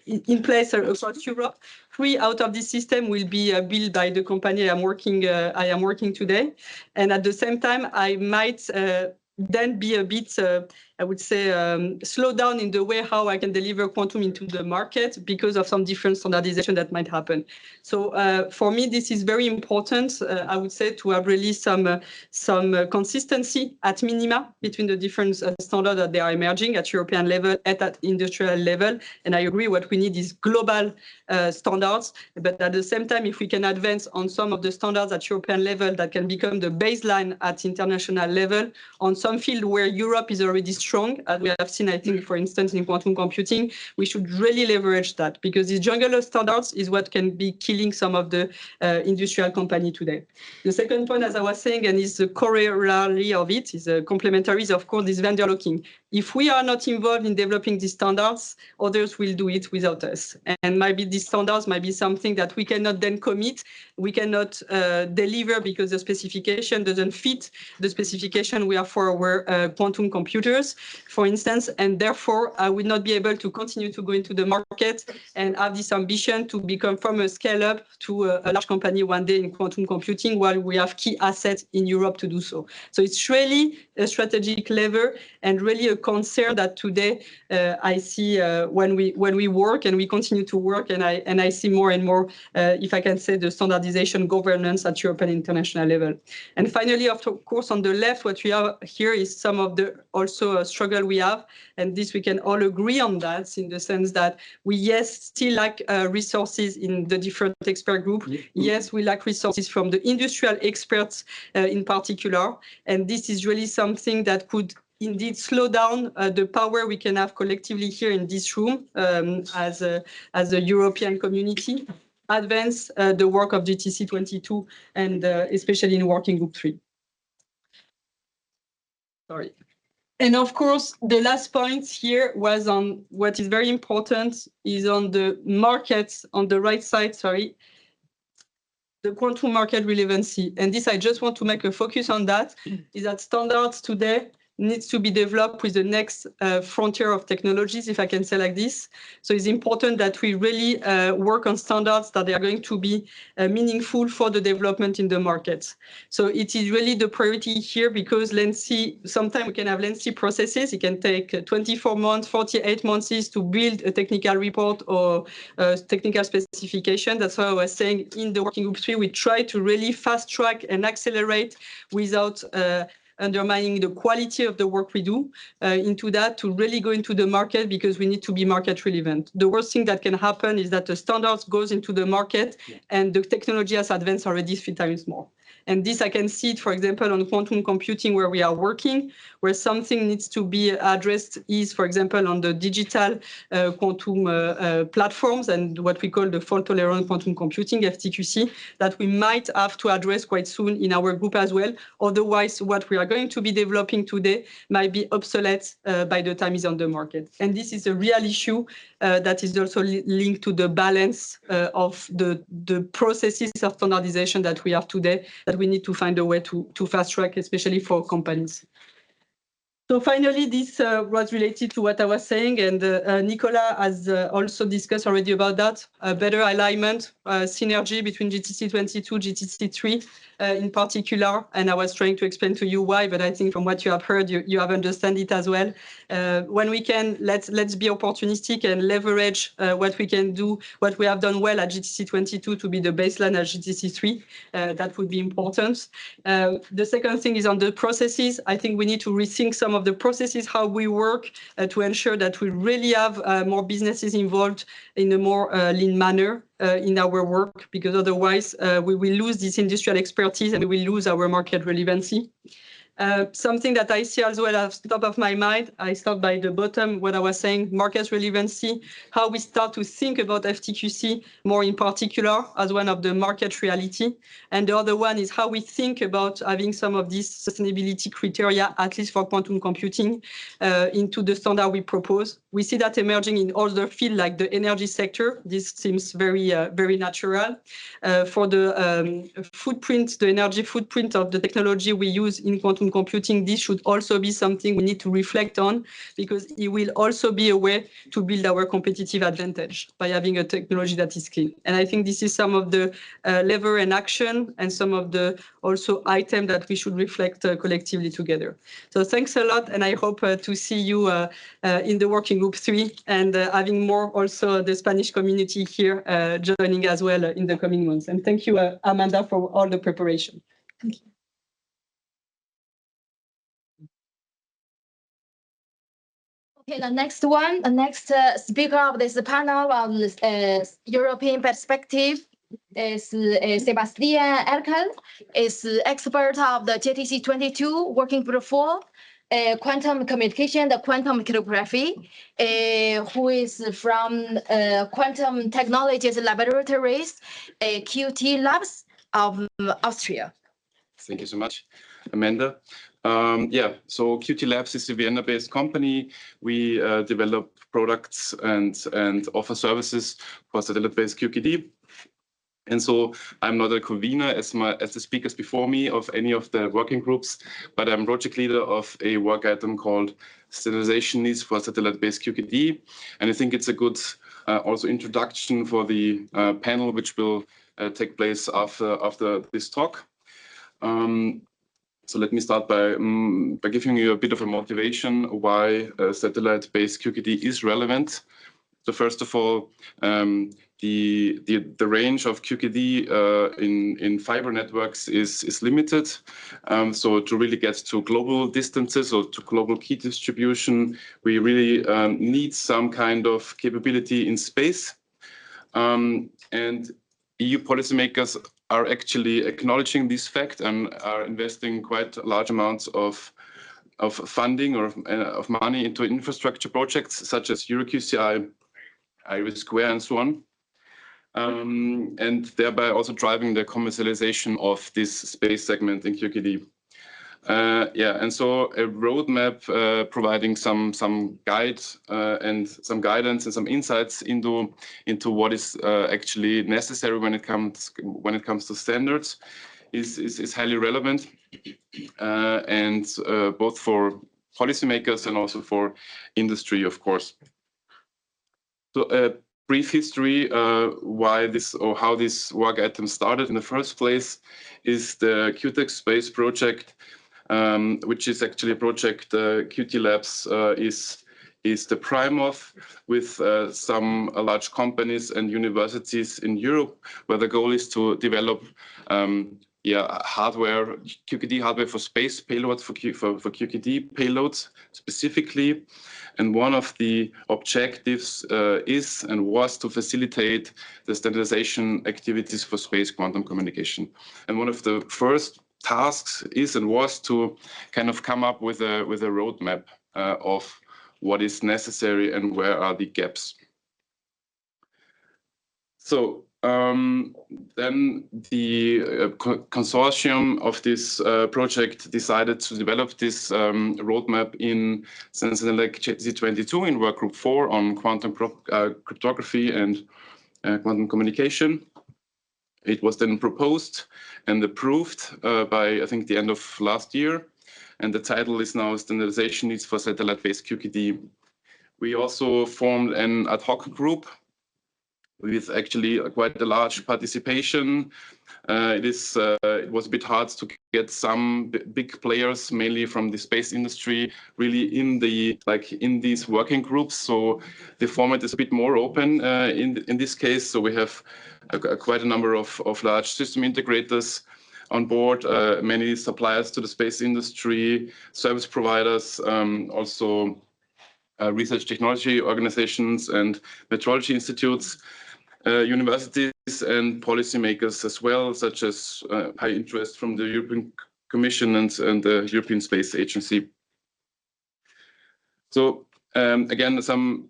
in place across Europe. 3 out of this system will be built by the company I am working today. And at the same time, I might then be a bit, I would say, slow down in the way how I can deliver quantum into the market because of some different standardization that might happen. So for me, this is very important, I would say, to have really some consistency at minima between the different standards that they are emerging at European level, at industrial level. And I agree, what we need is global standards. But at the same time, if we can advance on some of the standards at European level that can become the baseline at international level on some field where Europe is already strong, as we have seen, I think, for instance, in quantum computing, we should really leverage that, because this jungle of standards is what can be killing some of the industrial company today. The second point, as I was saying, and is the corollary of it, is complementary, is of course this vendor locking. If we are not involved in developing these standards, others will do it without us. And maybe these standards might be something that we cannot then commit, we cannot deliver because the specification doesn't fit the specification we have for our quantum computers, for instance, and therefore I will not be able to continue to go into the market and have this ambition to become from a scale-up to a large company one day in quantum computing, while we have key assets in Europe to do so. So it's really a strategic lever and really a concern that today I see when we work and we continue to work, and I see more and more, if I can say, the standardization governance at European international level. And finally, of course, on the left, what we have here is some of the also struggle we have, and this we can all agree on that, in the sense that we, yes, still lack resources in the different expert group. Yes, we lack resources from the industrial experts in particular, and this is really something that could indeed slow down the power we can have collectively here in this room as a European community, advance the work of GTC 22 and especially in working group 3. Sorry. And of course, the last point here was on what is very important is on the markets on the right side, sorry, the quantum market relevancy. And this, I just want to make a focus on that, is that standards today needs to be developed with the next frontier of technologies, if I can say like this. So it's important that we really work on standards that are going to be meaningful for the development in the market. So it is really the priority here, because lengthy, sometimes we can have lengthy processes. It can take 24 months, 48 months to build a technical report or technical specification. That's why I was saying in the working group 3, we try to really fast track and accelerate without undermining the quality of the work we do into that, to really go into the market, because we need to be market relevant. The worst thing that can happen is that the standards goes into the market and the technology has advanced already 3 times more. And this, I can see it, for example, on quantum computing, where we are working, where something needs to be addressed is, for example, on the digital quantum platforms and what we call the fault-tolerant quantum computing, FTQC, that we might have to address quite soon in our group as well. Otherwise, what we are going to be developing today might be obsolete by the time it's on the market. And this is a real issue that is also linked to the balance of the processes of standardization that we have today, that we need to find a way to fast track, especially for companies. So finally, this was related to what I was saying, and Nicola has also discussed already about that, better alignment, synergy between GTC 22, GTC 3 in particular, and I was trying to explain to you why, but I think from what you have heard, you have understood it as well. When we can, let's be opportunistic and leverage what we can do, what we have done well at GTC 22 to be the baseline at GTC 3, that would be important. The second thing is on the processes. I think we need to rethink some of the processes, how we work to ensure that we really have more businesses involved in a more lean manner in our work, because otherwise we will lose this industrial expertise and we will lose our market relevancy. Something that I see as well as top of my mind, I start by the bottom, what I was saying, market relevancy, how we start to think about FTQC more in particular as one of the market reality. And the other one is how we think about having some of these sustainability criteria, at least for quantum computing, into the standard we propose. We see that emerging in other fields like the energy sector. This seems very, very natural. For the footprint, the energy footprint of the technology we use in quantum computing, this should also be something we need to reflect on, because it will also be a way to build our competitive advantage by having a technology that is clean. And I think this is some of the lever and action and some of the also items that we should reflect collectively together. So thanks a lot, and I hope to see you in the working group 3 and having more also the Spanish community here joining as well in the coming months. And thank you, Amanda, for all the preparation. Thank you. Okay, the next speaker of this panel on European perspective is Sebastian Erkel, is expert of the JTC 22 working group 4, quantum communication, the quantum cryptography, who is from Quantum Technologies Laboratories, QT Labs of Austria. Thank you so much, Amanda. So QT Labs is a Vienna-based company. We develop products and offer services for satellite-based QKD. And so I'm not a convener as the speakers before me of any of the working groups, but I'm project leader of a work item called Standardization Needs for Satellite-Based QKD. And I think it's a good also introduction for the panel, which will take place after this talk. So let me start by giving you a bit of a motivation why satellite-based QKD is relevant. So first of all, the range of QKD in fiber networks is limited. So to really get to global distances or to global key distribution, we really need some kind of capability in space. And EU policymakers are actually acknowledging this fact and are investing quite large amounts of funding or of money into infrastructure projects such as EuroQCI, Iris Square, and so on, and thereby also driving the commercialization of this space segment in QKD. And so a roadmap providing some guide and some guidance and some insights into what is actually necessary when it comes to standards is highly relevant, and both for policymakers and also for industry, of course. So a brief history why this or how this work item started in the first place is the QuTechSpace project, which is actually a project QT Labs is the prime of, with some large companies and universities in Europe, where the goal is to develop hardware, QKD hardware for space payloads, for QKD payloads specifically. And one of the objectives is and was to facilitate the standardization activities for space quantum communication. And one of the first tasks is and was to kind of come up with a roadmap of what is necessary and where are the gaps. So then the consortium of this project decided to develop this roadmap in Sensenelec JTC22 in work group 4 on quantum cryptography and quantum communication. It was then proposed and approved by, I think, the end of last year. And the title is now Standardization Needs for Satellite-Based QKD. We also formed an ad hoc group with actually quite a large participation. It was a bit hard to get some big players, mainly from the space industry, really in these working groups. So the format is a bit more open in this case. So we have quite a number of large system integrators on board, many suppliers to the space industry, service providers, also research technology organizations and metrology institutes, universities and policymakers as well, such as high interest from the European Commission and the European Space Agency. So again,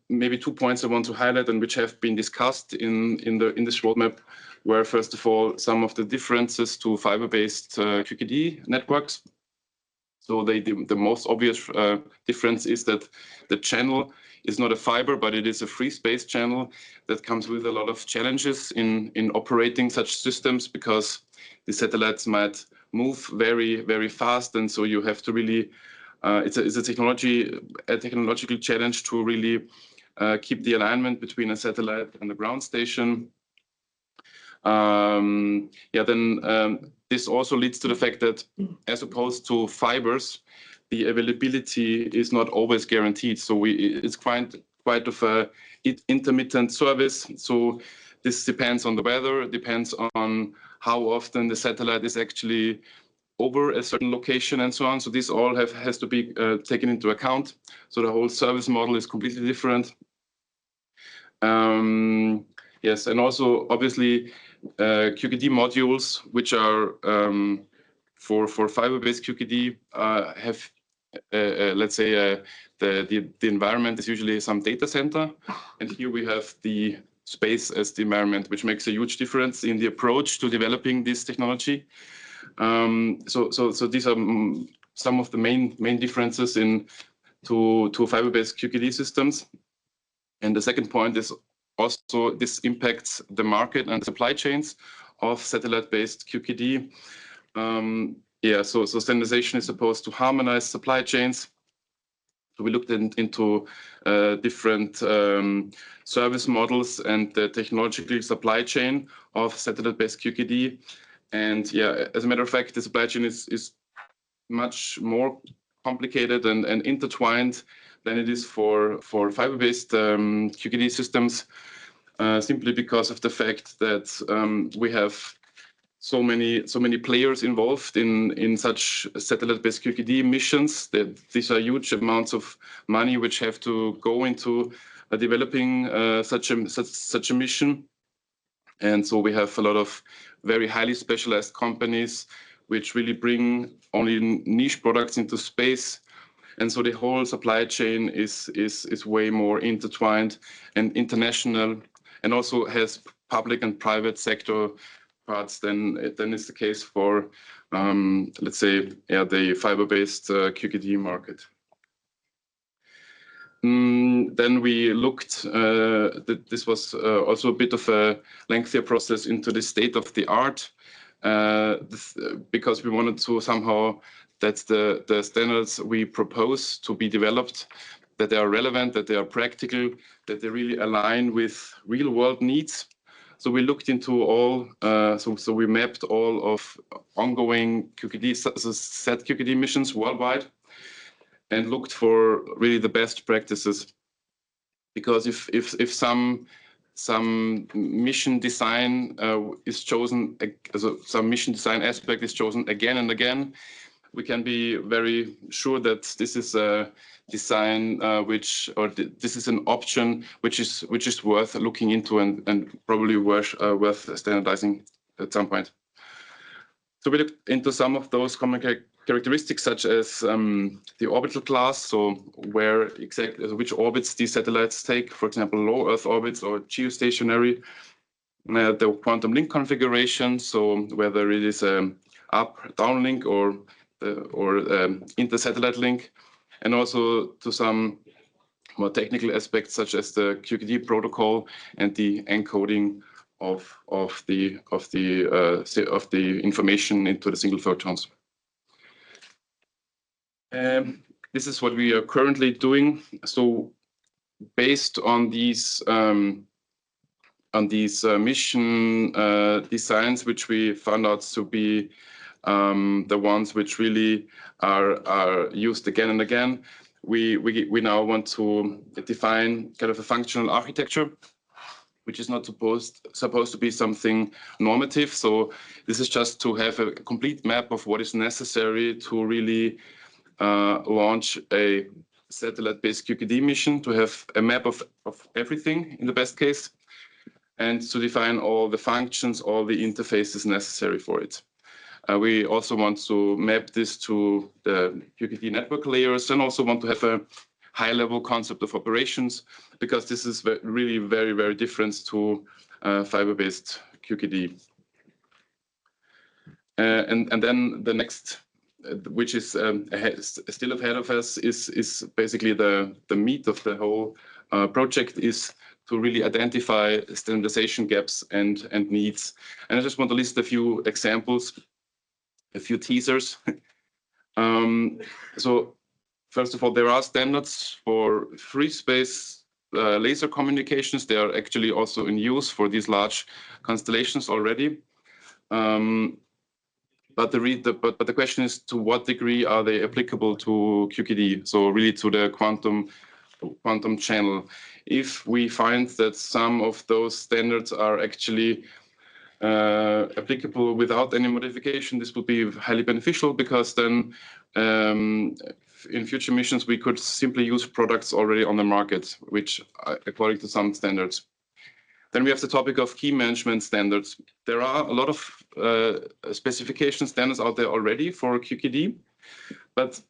maybe 2 points I want to highlight and which have been discussed in this roadmap were, first of all, some of the differences to fiber-based QKD networks. So the most obvious difference is that the channel is not a fiber, but it is a free space channel that comes with a lot of challenges in operating such systems, because the satellites might move very, very fast, and so you have to really it's a technological challenge to really keep the alignment between a satellite and the ground station. This also leads to the fact that, as opposed to fibers, the availability is not always guaranteed. So it's quite of a intermittent service. So this depends on the weather, it depends on how often the satellite is actually over a certain location and so on. So this all has to be taken into account. So the whole service model is completely different. Yes, and also obviously QKD modules, which are for fiber-based QKD, have let's say the environment is usually some data center, and here we have the space as the environment, which makes a huge difference in the approach to developing this technology. So these are some of the main differences to fiber-based QKD systems. And the second point is also this impacts the market and supply chains of satellite-based QKD. So standardization is supposed to harmonize supply chains. So we looked into different service models and the technological supply chain of satellite-based QKD. And yeah, as a matter of fact, the supply chain is much more complicated and intertwined than it is for fiber-based QKD systems, simply because of the fact that we have so many players involved in such satellite-based QKD missions, that these are huge amounts of money which have to go into developing such a mission. And so we have a lot of very highly specialized companies which really bring only niche products into space. And so the whole supply chain is way more intertwined and international, and also has public and private sector parts than is the case for, let's say, the fiber-based QKD market. Then we looked, this was also a bit of a lengthier process into the state of the art, because we wanted to somehow that the standards we propose to be developed, that they are relevant, that they are practical, that they really align with real world needs. So we looked into all, so we mapped all of ongoing QKD, set QKD missions worldwide, and looked for really the best practices. Because if some mission design is chosen, some mission design aspect is chosen again and again, we can be very sure that this is a design this is an option which is worth looking into and probably worth standardizing at some point. So we looked into some of those common characteristics, such as the orbital class, so which orbits these satellites take, for example, low Earth orbits or geostationary, the quantum link configuration, so whether it is up-down link or inter-satellite link, and also to some more technical aspects, such as the QKD protocol and the encoding of the information into the single photons. This is what we are currently doing. So, based on these mission designs, which we found out to be the ones which really are used again and again, we now want to define kind of a functional architecture, which is not supposed to be something normative. So this is just to have a complete map of what is necessary to really launch a satellite-based QKD mission, to have a map of everything in the best case, and to define all the functions, all the interfaces necessary for it. We also want to map this to the QKD network layers, and also want to have a high-level concept of operations, because this is really very, very different to fiber-based QKD. And then the next, which is still ahead of us, is basically the meat of the whole project, is to really identify standardization gaps and needs. And I just want to list a few examples, a few teasers. So first of all, there are standards for free space laser communications. They are actually also in use for these large constellations already. But the question is, to what degree are they applicable to QKD? So really to the quantum channel. If we find that some of those standards are actually applicable without any modification, this would be highly beneficial, because then in future missions we could simply use products already on the market, which are according to some standards. Then we have the topic of key management standards. There are a lot of specification standards out there already for QKD, but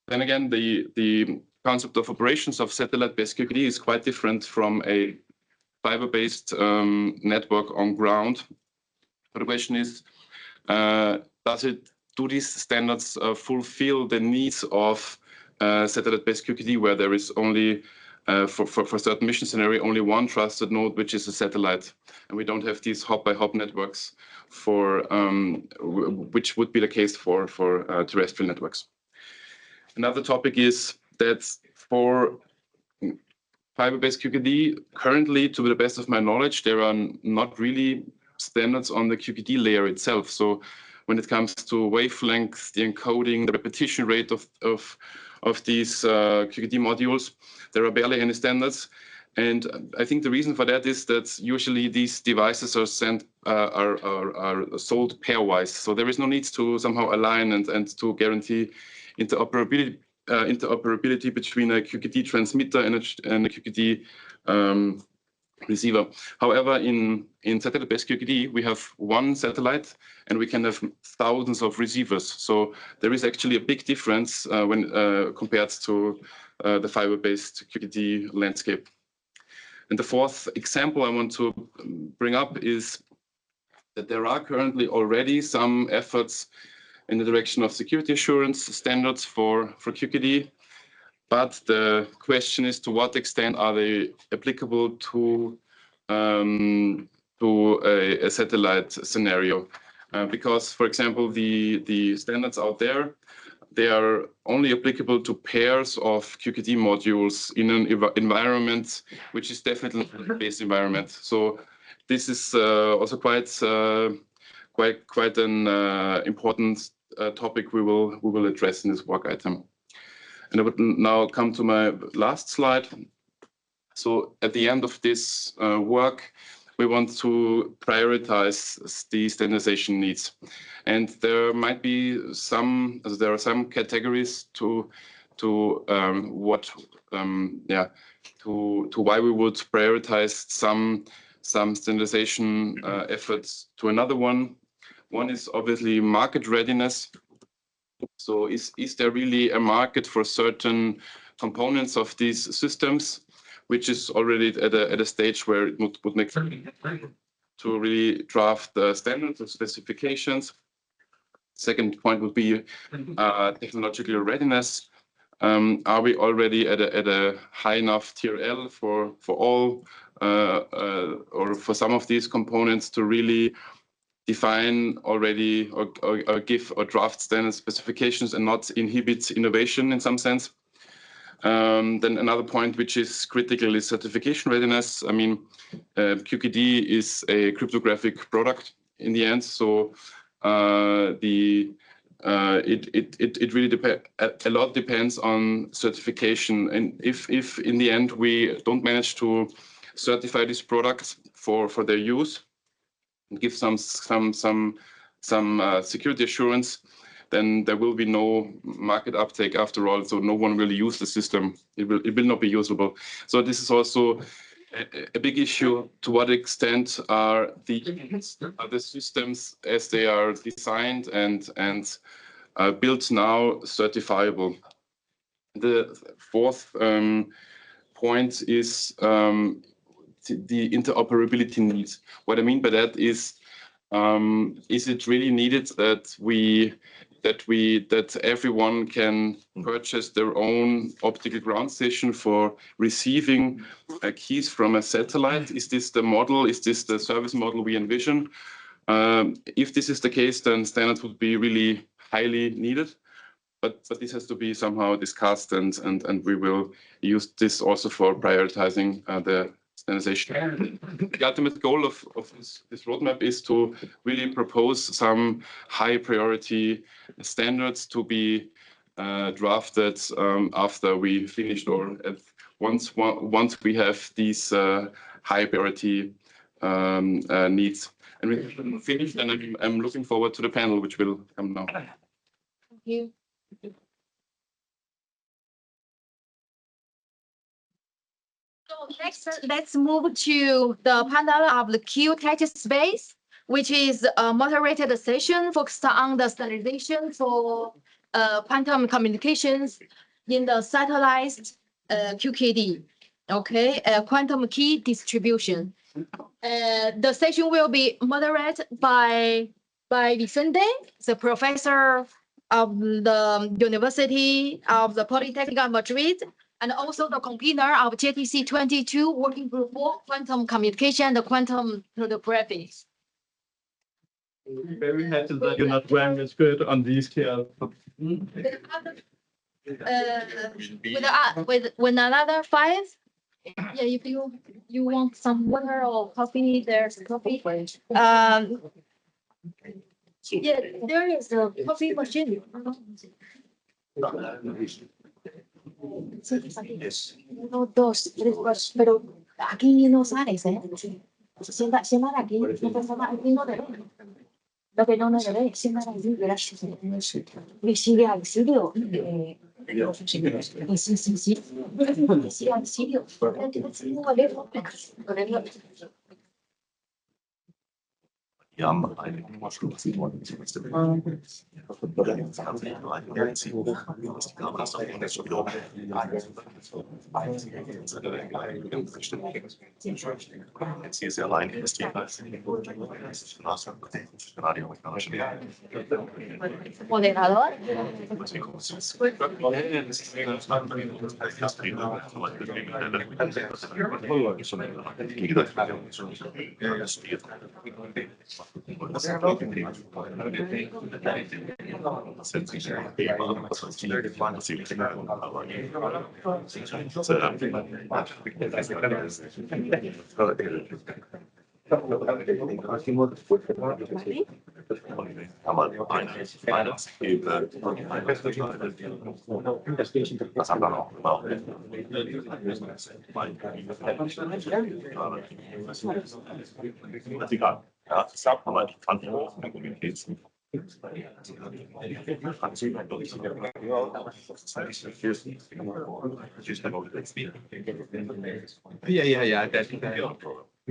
then again, the concept of operations of satellite-based QKD is quite different from a fiber-based network on ground. But the question is, do these standards fulfill the needs of satellite-based QKD, where there is only for certain mission scenario, only one trusted node, which is a satellite, and we don't have these hop-by-hop networks for which would be the case for terrestrial networks. Another topic is that for fiber-based QKD, currently, to the best of my knowledge, there are not really standards on the QKD layer itself. So when it comes to wavelength, the encoding, the repetition rate of these QKD modules, there are barely any standards. And I think the reason for that is that usually these devices are sold pairwise. So there is no need to somehow align and to guarantee interoperability between a QKD transmitter and a QKD receiver. However, in satellite-based QKD, we have one satellite and we can have thousands of receivers. So there is actually a big difference when compared to the fiber-based QKD landscape. And the fourth example I want to bring up is that there are currently already some efforts in the direction of security assurance standards for QKD. But the question is, to what extent are they applicable to a satellite scenario? Because, for example, the standards out there, they are only applicable to pairs of QKD modules in an environment which is definitely a base environment. So this is also quite an important topic we will address in this work item. And I would now come to my last slide. So at the end of this work, we want to prioritize the standardization needs. And there might be there are some categories to why we would prioritize some standardization efforts to another one. One is obviously market readiness. So is there really a market for certain components of these systems, which is already at a stage where it would make sense to really draft the standards or specifications? Second point would be technological readiness. Are we already at a high enough TRL for all or for some of these components to really define already or give or draft standard specifications and not inhibit innovation in some sense? Then another point which is critical is certification readiness. I mean, QKD is a cryptographic product in the end, so it really depends. A lot depends on certification, and if in the end we don't manage to certify these products for their use and give some security assurance, then there will be no market uptake after all. So no one will use the system. It will not be usable. So this is also a big issue. To what extent are the systems as they are designed and built now certifiable? The fourth point is the interoperability needs. What I mean by that is it really needed that everyone can purchase their own optical ground station for receiving keys from a satellite? Is this the model? Is this the service model we envision? If this is the case, then standards would be really highly needed. But this has to be somehow discussed, and we will use this also for prioritizing the standardization. The ultimate goal of this roadmap is to really propose some high priority standards to be drafted after we finished, or once we have these high priority needs. And we finished, and I'm looking forward to the panel, which will come now. Thank you. So next, let's move to the panel of the QuTechSpace, which is a moderated session focused on the standardization for quantum communications in the satellite QKD, okay, quantum key distribution. The session will be moderated by Vicente, the professor of the University of the Politécnica de Madrid, and also the convener of JTC 22 Working Group for Quantum Communication and Quantum Cryptography. Very happy that you're not wearing a skirt on these here. With another 5, yeah, if you want some water or coffee, there's coffee. Yeah, there is a coffee machine. Uno, dos, tres, cuatro, pero aquí no sales, ¿eh? Sienta aquí, aquí no te ve. Lo que no te ve, siéntate aquí, gracias. Y sigue al sitio. Sí. Sigue al sitio. Moderador. Yeah.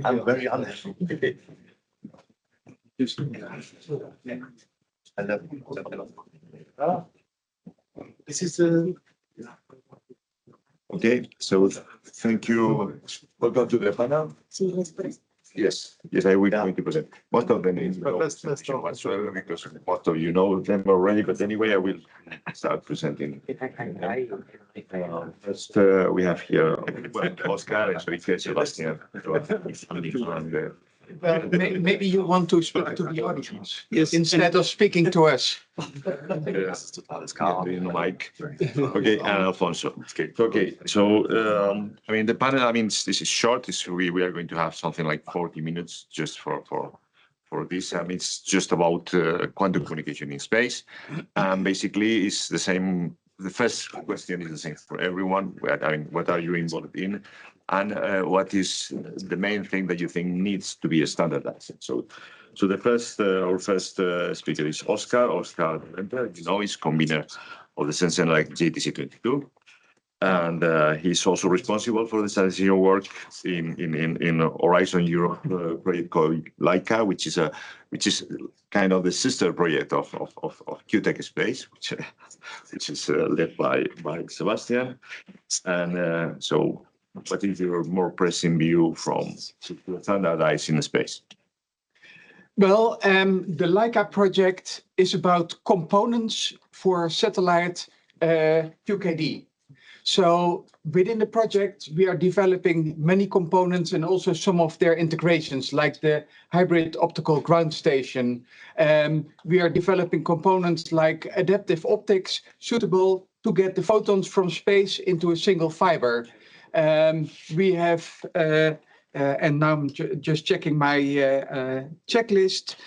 I'm very honest. This is Okay, so thank you. Welcome to the panel. Yes, I will going to present. Most of the names whatsoever, because most of you know them already, but anyway, I will start presenting. First, we have here Oscar, Enrique, Sebastian. Well, maybe you want to speak to the audience instead of speaking to us. Mike. Okay, and Alfonso. Okay, so I mean the panel. I mean this is short. We are going to have something like 40 minutes just for this. I mean it's just about quantum communication in space. Basically, it's the same. The first question is the same for everyone. I mean, what are you involved in? And what is the main thing that you think needs to be standardized? So the first, our first speaker is Oscar. Oscar, you know, is convener of the Sense like JTC 22. And he's also responsible for the standardization work in Horizon Europe project called Laika, which is kind of the sister project of QuTechSpace, which is led by Sebastian. And so, what is your more pressing view from standardizing the space? Well, the Laika project is about components for satellite QKD. So within the project, we are developing many components and also some of their integrations, like the hybrid optical ground station. We are developing components like adaptive optics suitable to get the photons from space into a single fiber. We have, and now I'm just checking my checklist,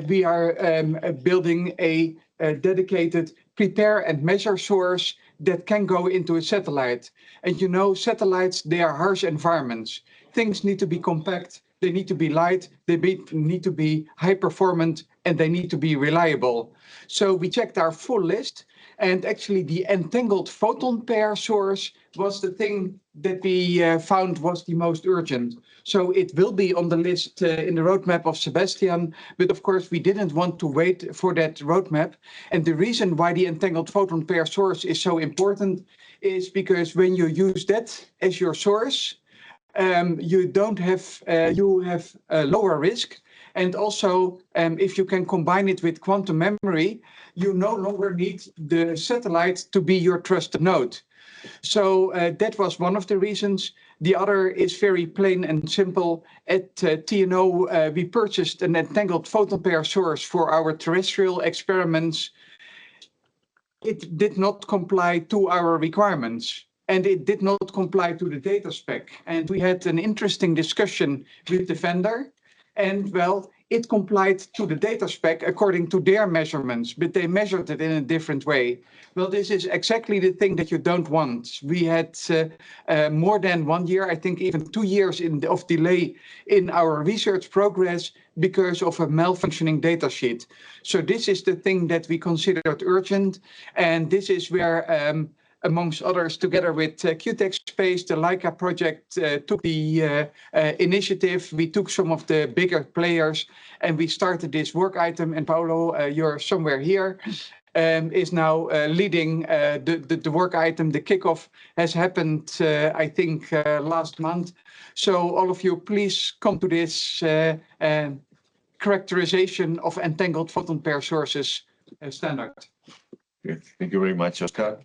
we are building a dedicated prepare and measure source that can go into a satellite. And you know, satellites, they are harsh environments. Things need to be compact, they need to be light, they need to be high performant, and they need to be reliable. So we checked our full list, and actually the entangled photon pair source was the thing that we found was the most urgent. So it will be on the list in the roadmap of Sebastian, but of course we didn't want to wait for that roadmap. And the reason why the entangled photon pair source is so important is because when you use that as your source, you have a lower risk. And also, if you can combine it with quantum memory, you no longer need the satellite to be your trusted node. So that was one of the reasons. The other is very plain and simple. At TNO, we purchased an entangled photon pair source for our terrestrial experiments. It did not comply to our requirements, and it did not comply to the data spec. And we had an interesting discussion with the vendor. And well, it complied to the data spec according to their measurements, but they measured it in a different way. Well, this is exactly the thing that you don't want. We had more than 1 year, I think even 2 years of delay in our research progress because of a malfunctioning data sheet. So this is the thing that we considered urgent. And this is where, amongst others, together with QuTechSpace, the Laika project took the initiative. We took some of the bigger players and we started this work item. And Paolo, you're somewhere here, is now leading the work item. The kickoff has happened, I think, last month. So all of you, please come to this characterization of entangled photon pair sources standard. Okay. Thank you very much, Oscar.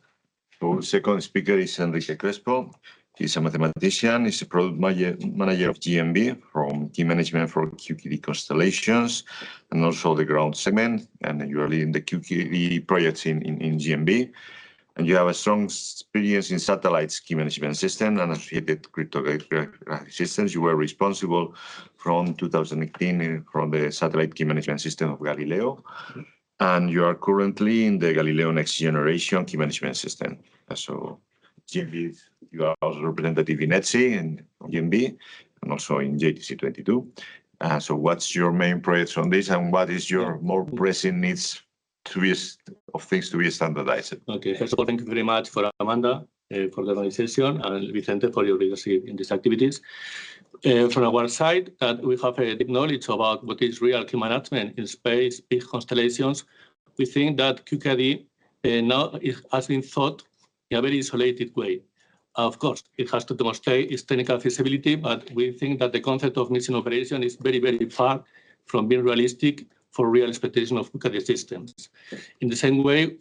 So second speaker is Enrique Crespo. He's a mathematician. He's a product manager of GMB from key management for QKD constellations and also the ground segment. And you are leading the QKD projects in GMB. And you have a strong experience in satellites, key management system and associated cryptographic systems. You were responsible from 2018 from the satellite key management system of Galileo. And you are currently in the Galileo next generation key management system. So GMB, you are also representative in ETSI and GMB and also in JTC22. So what's your main projects on this and what is your more pressing needs of things to be standardized? Okay, first of all, thank you very much for Amanda for the organization and Vicente for your leadership in these activities. From our side, we have a deep knowledge about what is real key management in space, big constellations. We think that QKD now it has been thought in a very isolated way. Of course, it has to demonstrate its technical feasibility, but we think that the concept of mission operation is very, very far from being realistic for real expectation of QKD systems. In the same way,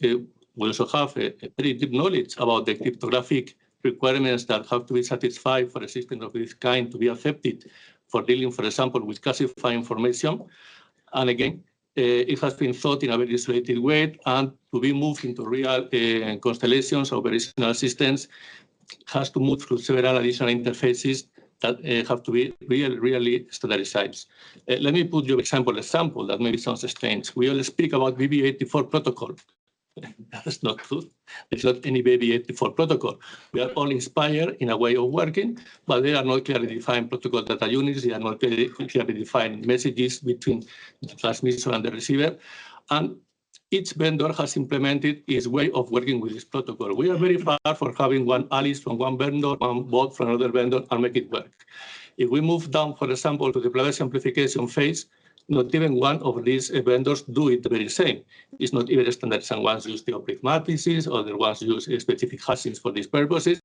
we also have a very deep knowledge about the cryptographic requirements that have to be satisfied for a system of this kind to be accepted for dealing, for example, with classified information. And again, it has been thought in a very isolated way, and to be moved into real constellations, operational systems, has to move through several additional interfaces that have to be really standardized. Let me put you an example that maybe sounds strange. We all speak about BB84 protocol. That's not true. There's not any BB84 protocol. We are all inspired in a way of working, but they are not clearly defined protocol data units. They are not clearly defined messages between the transmission and the receiver. And each vendor has implemented its way of working with this protocol. We are very far from having one Alice from one vendor, one bot from another vendor, and make it work. If we move down, for example, to the product simplification phase, not even one of these vendors do it the very same. It's not even standard. Some ones use the object matrices, other ones use specific hashings for these purposes,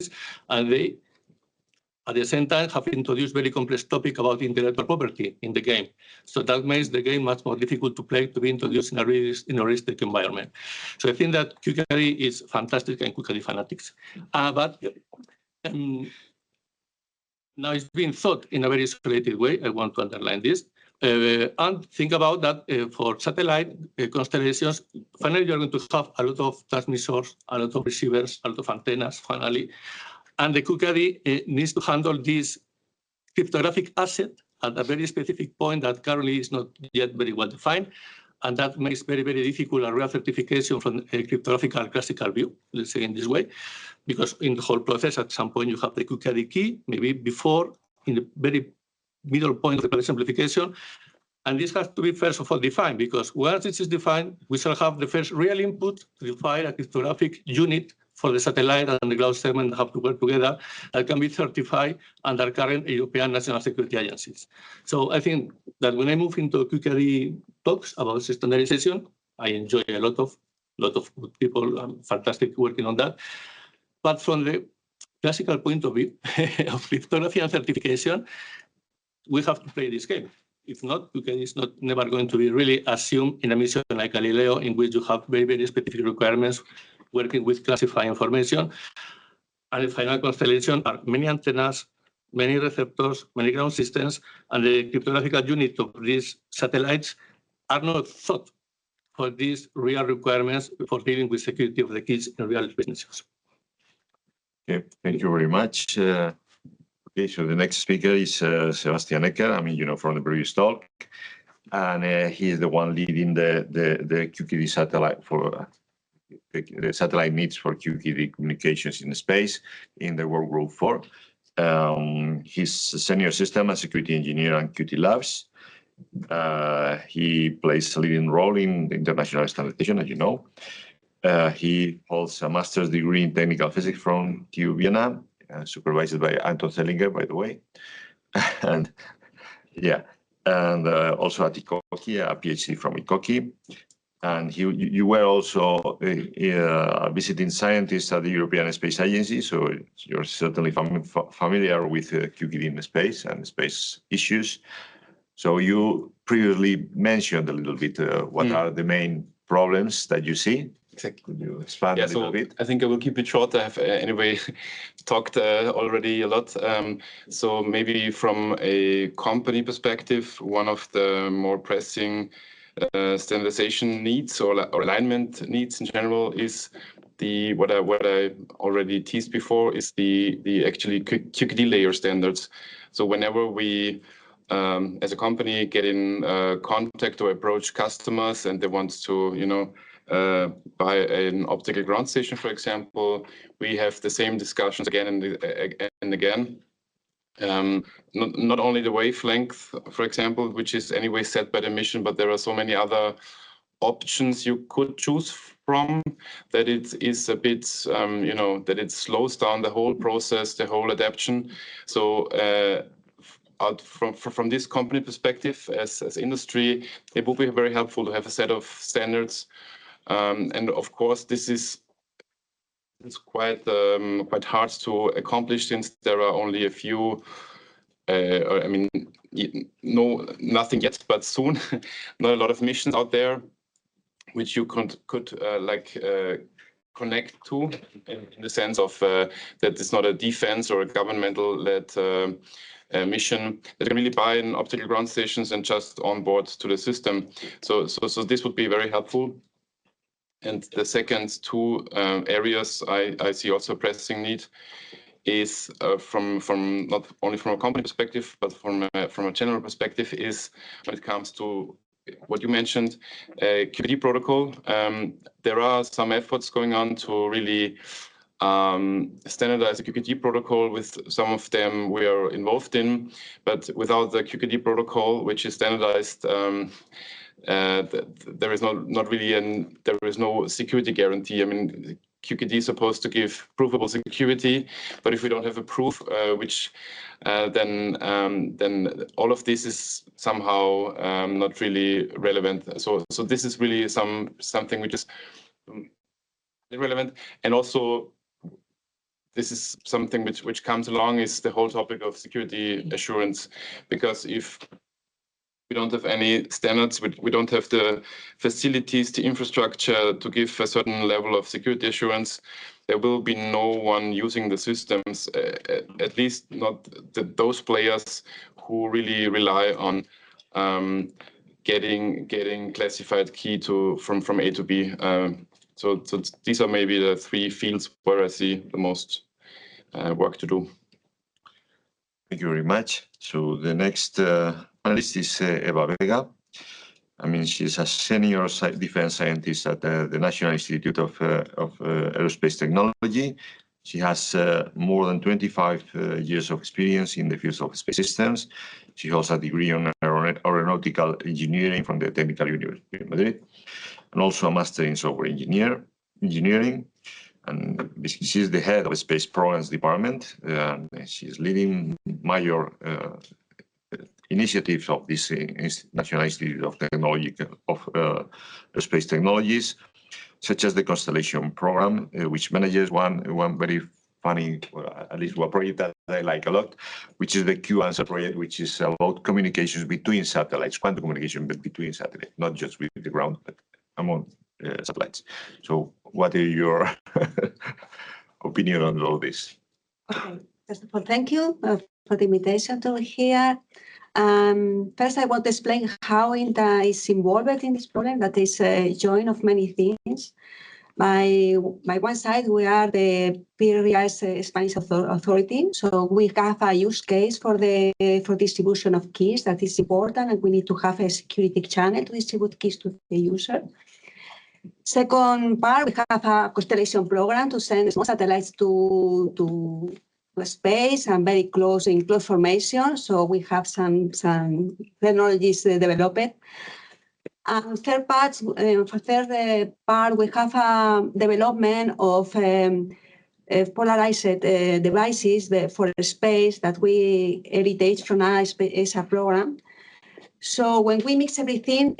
and they, at the same time, have introduced very complex topic about intellectual property in the game. So that makes the game much more difficult to play, to be introduced in a realistic environment. So I think that QKD is fantastic and QKD fanatics. But now it's being thought in a very isolated way. I want to underline this. And think about that for satellite constellations, finally you're going to have a lot of transmitters, a lot of receivers, a lot of antennas, finally. And the QKD needs to handle this cryptographic asset at a very specific point that currently is not yet very well defined. And that makes very, very difficult a real certification from a cryptographic classical view, let's say in this way, because in the whole process, at some point you have the QKD key, maybe before, in the very middle point of the product simplification. And this has to be first of all defined, because once this is defined, we shall have the first real input to define a cryptographic unit for the satellite and the cloud segment that have to work together that can be certified under current European national security agencies. So I think that when I move into QKD talks about standardization, I enjoy a lot of good people, fantastic working on that. But from the classical point of view of cryptography and certification, we have to play this game. If not, QKD is never going to be really assumed in a mission like Galileo, in which you have very, very specific requirements working with classified information. And the final constellation are many antennas, many receptors, many ground systems, and the cryptographic unit of these satellites are not thought for these real requirements for dealing with security of the keys in real businesses. Okay, thank you very much. Okay, so the next speaker is Sebastian Ecker, I mean, you know, from the previous talk. And he is the one leading the QKD satellite for the satellite needs for QKD communications in space in the World Group 4. He's a senior system and security engineer at QT Labs. He plays a leading role in international standardization, as you know. He holds a master's degree in technical physics from TU Vienna, supervised by Anton Zellinger, by the way. And yeah, and also at Ikoki, a PhD from Ikoki. And you were also a visiting scientist at the European Space Agency, so you're certainly familiar with QKD in space and space issues. So you previously mentioned a little bit what are the main problems that you see. Exactly. Could you expand a little bit? I think I will keep it short. I have anyway talked already a lot. So maybe from a company perspective, one of the more pressing standardization needs or alignment needs in general is the what I already teased before is the actually QKD layer standards. So whenever we as a company get in contact or approach customers and they want to buy an optical ground station, for example, we have the same discussions again and again. Not only the wavelength, for example, which is anyway set by the mission, but there are so many other options you could choose from that it is a bit, that it slows down the whole process, the whole adaptation. So from this company perspective, as industry, it would be very helpful to have a set of standards. And of course, it's quite hard to accomplish since there are only a few. Nothing yet, but soon. Not a lot of missions out there, which you could connect to, in the sense of that it's not a defense or a governmental-led mission that can really buy an optical ground stations and just onboard to the system. So this would be very helpful. And the second two areas I see also a pressing need is from not only from a company perspective, but from a general perspective is when it comes to what you mentioned, QKD protocol. There are some efforts going on to really standardize the QKD protocol. With some of them we are involved in, but without the QKD protocol, which is standardized, there is not really there is no security guarantee. I mean, QKD is supposed to give provable security, but if we don't have a proof, then all of this is somehow not really relevant. So this is really something which is irrelevant, and also this is something which comes along is the whole topic of security assurance, because if we don't have any standards, we don't have the facilities, the infrastructure to give a certain level of security assurance, there will be no one using the systems, at least not those players who really rely on getting classified key from A to B. So these are maybe the three fields where I see the most work to do. Thank you very much. So the next panelist is Eva Vega. I mean, she's a senior defense scientist at the National Institute of Aerospace Technology. She has more than 25 years of experience in the field of space systems. She holds a degree in aeronautical engineering from the Technical University of Madrid, and also a master in software engineering. And basically, she's the head of the Space Programs Department. She's leading major initiatives of this National Institute of Technology of Space Technologies, such as the Constellation Program, which manages one very funny, at least one project that I like a lot, which is the QAnswer project, which is about communications between satellites, quantum communication, but between satellites, not just with the ground, but among satellites. So what are your opinion on all this? Okay, first of all, thank you for the invitation to here. First, I want to explain how INTA is involved in this problem that is a joint of many things. By one side, we are the peer-reviewed Spanish authority, so we have a use case for distribution of keys that is important, and we need to have a security channel to distribute keys to the user. Second part, we have a constellation program to send small satellites to space and very close in close formation. So we have some technologies developed. And third part, we have a development of polarized devices for space that we heritage from our ESA program. So when we mix everything,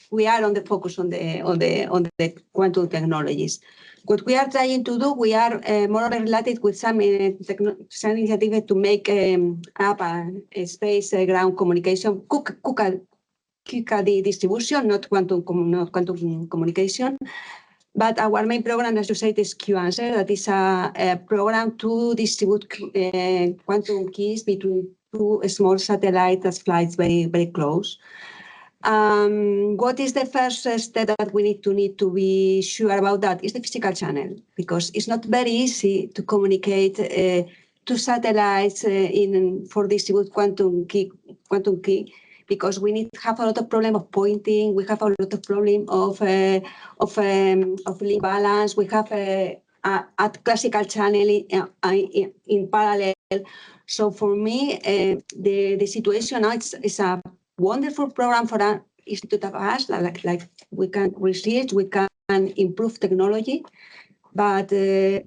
we are on the focus on the quantum technologies. What we are trying to do, we are more or less related with some initiative to make up a space ground communication, QKD distribution, not quantum communication. But our main program, as you said, is QAnswer. That is a program to distribute quantum keys between two small satellites that flies very, very close. What is the first step that we need to be sure about that? Is the physical channel, because it's not very easy to communicate two satellites for distribute quantum key, because we need to have a lot of problem of pointing. We have a lot of problem of link balance. We have a classical channel in parallel. So for me, the situation now is a wonderful program for an institute of us. Like we can research, we can improve technology. But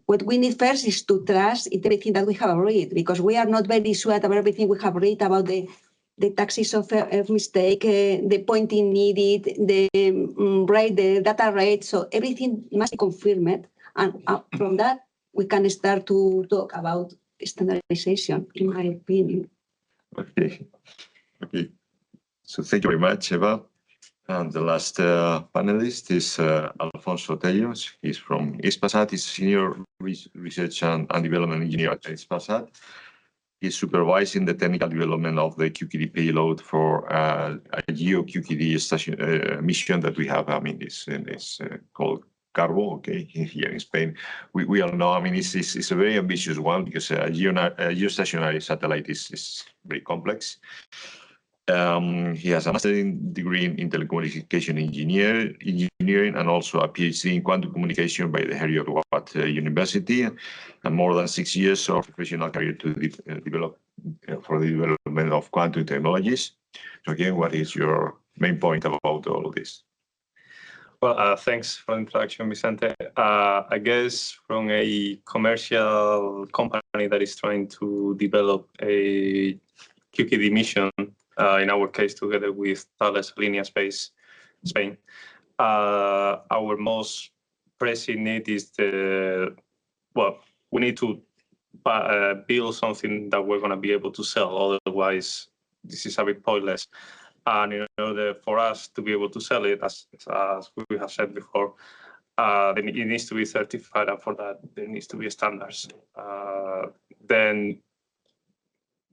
what we need first is to trust in everything that we have read, because we are not very sure about everything we have read about the taxes of mistake, the pointing needed, the rate, the data rate. So everything must be confirmed. And from that, we can start to talk about standardization, in my opinion. Okay. So thank you very much, Eva. And the last panelist is Alfonso Tellos. He's from Hispasat. He's senior research and development engineer at Hispasat. He's supervising the technical development of the QKD payload for a GeoQKD mission that we have. I mean, it's called Carbo, okay, here in Spain. We all know, I mean, it's a very ambitious one, because a geostationary satellite is very complex. He has a master's degree in telecommunication engineering, and also a PhD in quantum communication by the Heriot-Watt University, and more than 6 years of professional career to develop for the development of quantum technologies. So again, what is your main point about all of this? Well, thanks for the introduction, Vicente. I guess from a commercial company that is trying to develop a QKD mission, in our case, together with Thales Alenia Space, Spain, our most pressing need is we need to build something that we're going to be able to sell. Otherwise, this is a bit pointless. And in order for us to be able to sell it, as we have said before, then it needs to be certified, and for that, there needs to be standards. Then,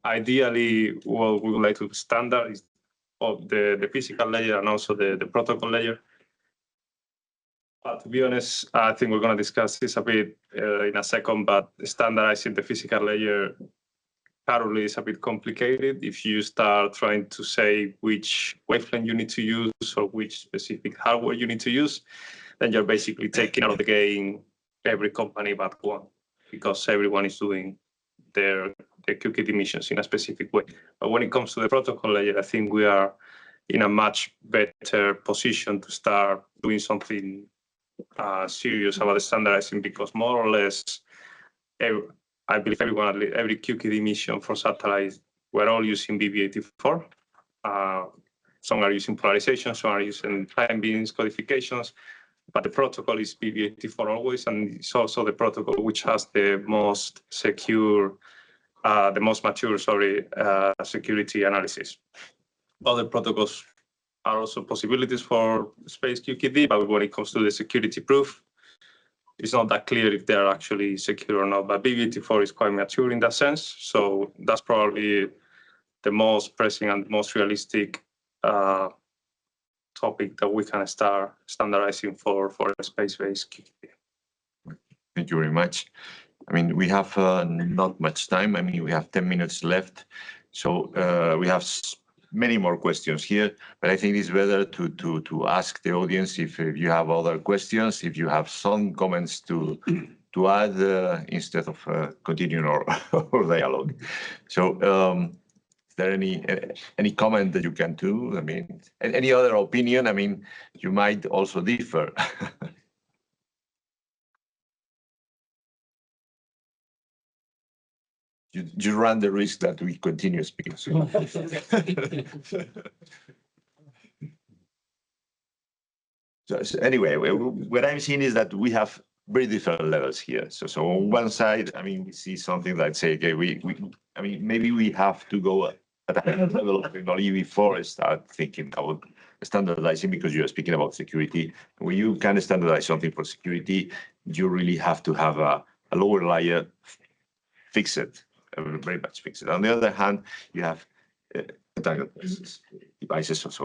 ideally, what we would like to standard is of the physical layer and also the protocol layer. To be honest, I think we're going to discuss this a bit in a second, but standardizing the physical layer currently is a bit complicated. If you start trying to say which wavelength you need to use or which specific hardware you need to use, then you're basically taking out of the game every company but one, because everyone is doing their QKD missions in a specific way. But when it comes to the protocol layer, I think we are in a much better position to start doing something serious about the standardizing, because more or less, I believe every QKD mission for satellites, we're all using BB84. Some are using polarization, some are using time beams codifications, but the protocol is BB84 always, and it's also the protocol which has the most secure, the most mature, security analysis. Other protocols are also possibilities for space QKD, but when it comes to the security proof, it's not that clear if they're actually secure or not. But BB84 is quite mature in that sense, so that's probably the most pressing and most realistic topic that we can start standardizing for a space-based QKD. Thank you very much. I mean, we have not much time. I mean, we have 10 minutes left, so we have many more questions here, but I think it's better to ask the audience if you have other questions, if you have some comments to add instead of continuing our dialogue. So is there any comment that you can do? I mean, any other opinion? I mean, you might also differ. You run the risk that we continue speaking. So anyway, what I'm seeing is that we have very different levels here. So on one side, I mean, we see something like say, okay, I mean, maybe we have to go at a higher level of technology before start thinking about standardizing, because you are speaking about security. When you can standardize something for security, you really have to have a lower layer fixed. Very much fixed. On the other hand, you have devices,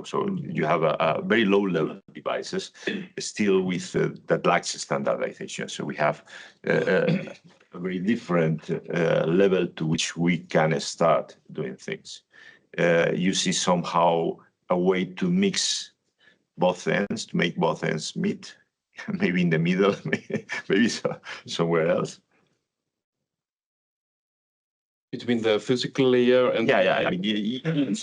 so you have a very low level devices still with that lacks standardization. So we have a very different level to which we can start doing things. You see somehow a way to mix both ends, to make both ends meet, maybe in the middle, maybe somewhere else. Between the physical layer and I mean, in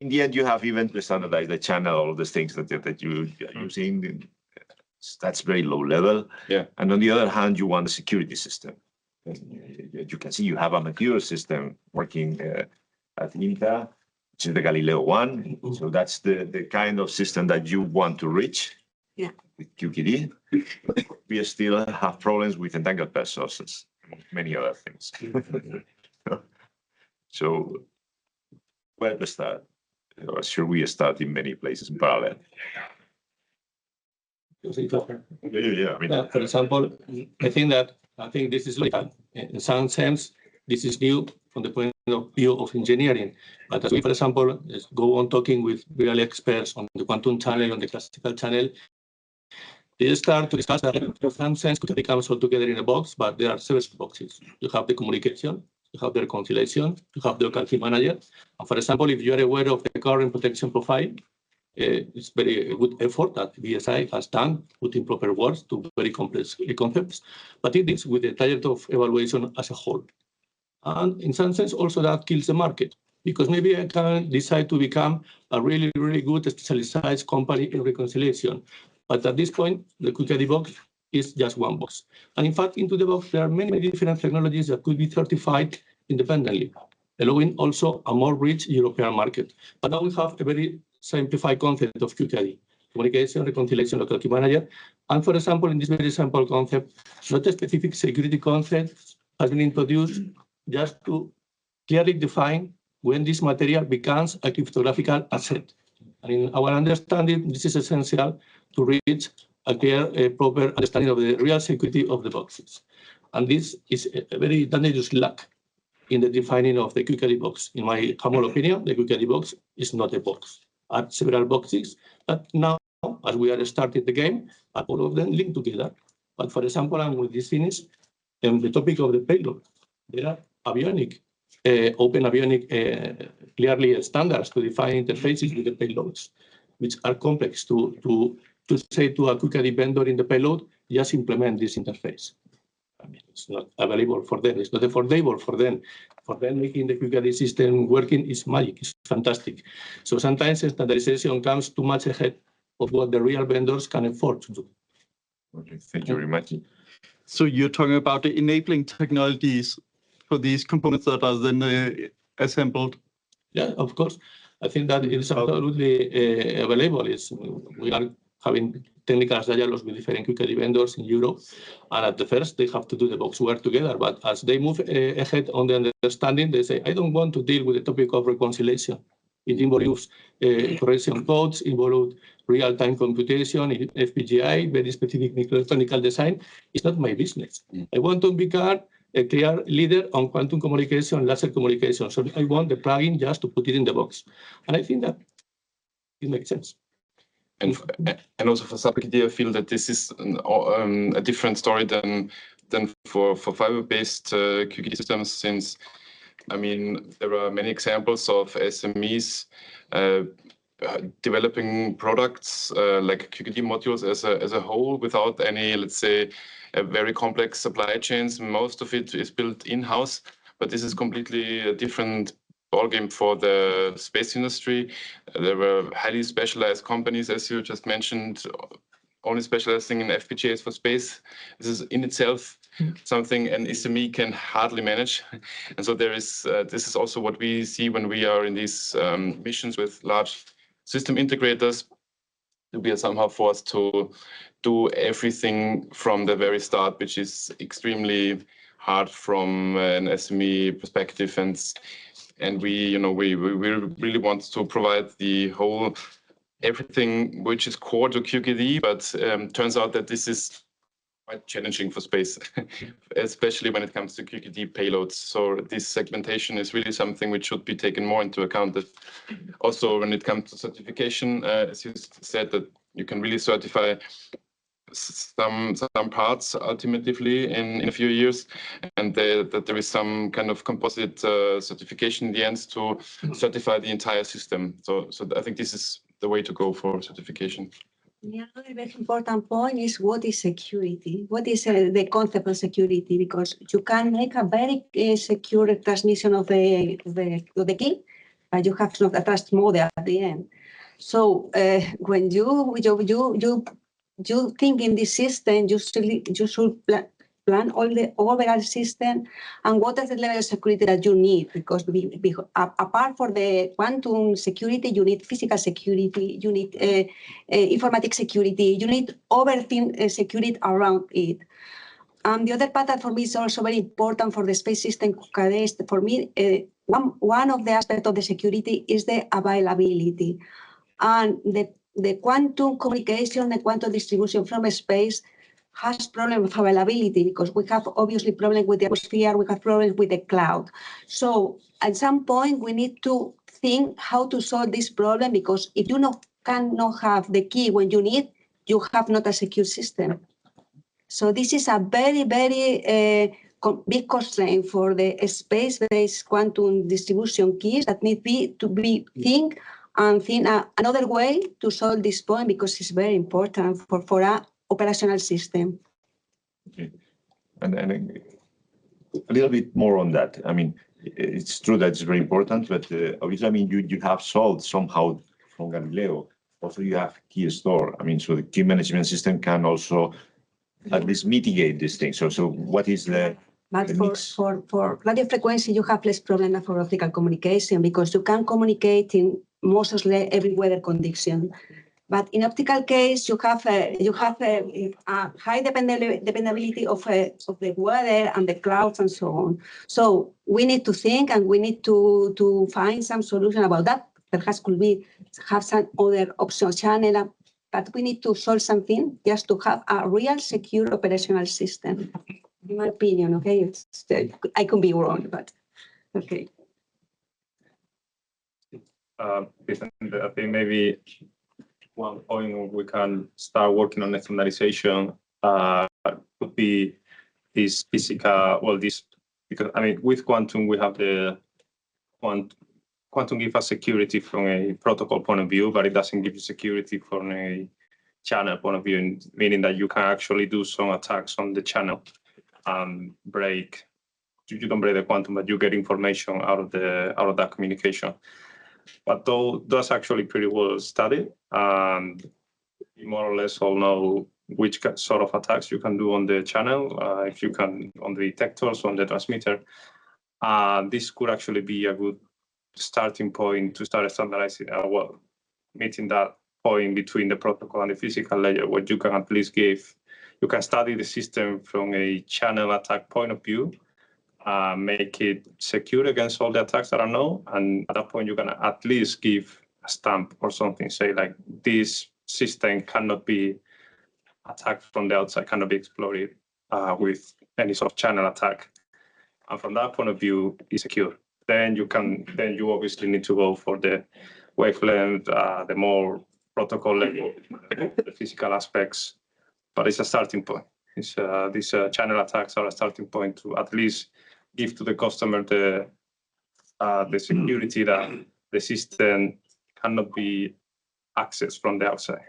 the end, you have even to standardize the channel, all these things that you're using. That's very low level. Yeah. And on the other hand, you want a security system. You can see you have a mature system working at INTA, which is the Galileo one. So that's the kind of system that you want to reach. Yeah. With QKD. We still have problems with entangled pair sources. Many other things. So where to start? Or should we start in many places in parallel? Yeah. I mean, for example, I think this is logical. In some sense, this is new from the point of view of engineering. But as we, for example, go on talking with real experts on the quantum channel, on the classical channel, they start to discuss that in some sense QKD comes all together in a box, but there are several boxes. You have the communication, you have the reconciliation, you have the local key manager. And for example, if you are aware of the current protection profile, it's very good effort that BSI has done, putting proper words to very complex concepts, but it deals with the target of evaluation as a whole. And in some sense, also that kills the market, because maybe I can decide to become a really, really good specialized company in reconciliation. But at this point, the QuickID box is just one box. And in fact, into the box, there are many different technologies that could be certified independently, allowing also a more rich European market. But now we have a very simplified concept of QuickID: communication, reconciliation, local key manager. And for example, in this very simple concept, not a specific security concept has been introduced just to clearly define when this material becomes a cryptographic asset. And in our understanding, this is essential to reach a clear, proper understanding of the real security of the boxes. And this is a very dangerous lack in the defining of the QuickID box. In my humble opinion, the QuickID box is not a box. Are several boxes that now, as we are starting the game, are all of them linked together. But for example, and with this finish, the topic of the payload, there are avionic, open avionic, clearly standards to define interfaces with the payloads, which are complex to say to a QuickID vendor in the payload, just implement this interface. I mean, it's not available for them. It's not affordable for them. For them, making the QuickID system working is magic. It's fantastic. So sometimes standardization comes too much ahead of what the real vendors can afford to do. Okay, thank you very much. So you're talking about the enabling technologies for these components that are then assembled? Yeah, of course. I think that it is absolutely available. We are having technical dialogues with different QuickID vendors in Europe, and at the first they have to do the box work together. But as they move ahead on the understanding, they say, I don't want to deal with the topic of reconciliation. It involves correction codes, involves real-time computation, FPGA, very specific microelectronic design. It's not my business. I want to become a clear leader on quantum communication, laser communication. So I want the plugin just to put it in the box. And I think that it makes sense. And also for sub-QuickID, I feel that this is a different story than for fiber-based QuickID systems, since I mean there are many examples of SMEs developing products like QuickID modules as a whole without any, let's say, very complex supply chains. Most of it is built in-house, but this is completely a different ballgame for the space industry. There were highly specialized companies, as you just mentioned, only specializing in FPGAs for space. This is in itself something an SME can hardly manage. And so there is this is also what we see when we are in these missions with large system integrators. We are somehow forced to do everything from the very start, which is extremely hard from an SME perspective. And we really want to provide the whole everything which is core to QuickID, but turns out that this is quite challenging for space, especially when it comes to QuickID payloads. So this segmentation is really something which should be taken more into account. That also when it comes to certification, as you said, that you can really certify some parts ultimately in a few years, and that there is some kind of composite certification in the end to certify the entire system. So I think this is the way to go for certification. Yeah, another very important point is what is security? What is the concept of security? Because you can make a very secure transmission of the key, but you have not a trust model at the end. So when you think in this system, you should plan all the overall system and what is the level of security that you need, because apart from the quantum security, you need physical security, you need informatic security, you need everything security around it. And the other part that for me is also very important for the space system, for me, one of the aspects of the security is the availability. And the quantum communication, the quantum distribution from space has problems with availability, because we have obviously problems with the atmosphere, we have problems with the cloud. So at some point we need to think how to solve this problem, because if you cannot have the key when you need, you have not a secure system. So this is a very, very big constraint for the space-based quantum distribution keys that need to be think another way to solve this point, because it's very important for our operational system. Okay. And a little bit more on that. I mean, it's true that it's very important, but obviously, I mean, you have solved somehow from Galileo. Also, you have key store. I mean, so the key management system can also at least mitigate these things. So what is the But for radio frequency, you have less problem for optical communication because you can communicate in mostly every weather condition. But in optical case, you have a high dependability of the weather and the clouds and so on. So we need to think and we need to find some solution about that. Perhaps could be have some other option channel, but we need to solve something just to have a real secure operational system. In my opinion, okay, I could be wrong, but okay. I think maybe one point we can start working on standardization could be this physical, well, this, because I mean, with quantum, we have the quantum gives us security from a protocol point of view, but it doesn't give you security from a channel point of view, meaning that you can actually do some attacks on the channel and break. You don't break the quantum, but you get information out of that communication. But those actually pretty well studied, and you more or less all know which sort of attacks you can do on the channel, if you can on the detectors, on the transmitter. This could actually be a good starting point to start standardizing, meeting that point between the protocol and the physical layer, where you can at least you can study the system from a channel attack point of view, make it secure against all the attacks that are known, and at that point you can at least give a stamp or something, say like this system cannot be attacked from the outside, cannot be exploited with any sort of channel attack, and from that point of view, it's secure. Then you obviously need to go for the wavelength, the more protocol level, the physical aspects, but it's a starting point. These channel attacks are a starting point to at least give to the customer the security that the system cannot be accessed from the outside.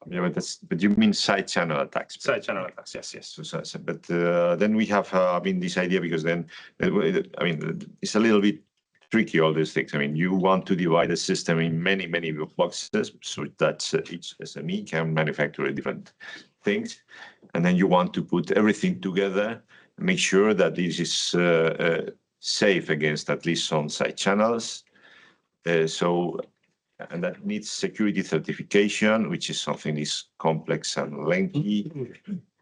Yeah, but you mean side channel attacks? Side channel attacks, yes. So, but then we have, I mean, this idea, because then, I mean, it's a little bit tricky, all these things. I mean, you want to divide the system in many, many boxes so that each SME can manufacture different things. And then you want to put everything together, make sure that this is safe against at least some side channels. And that needs security certification, which is something is complex and lengthy.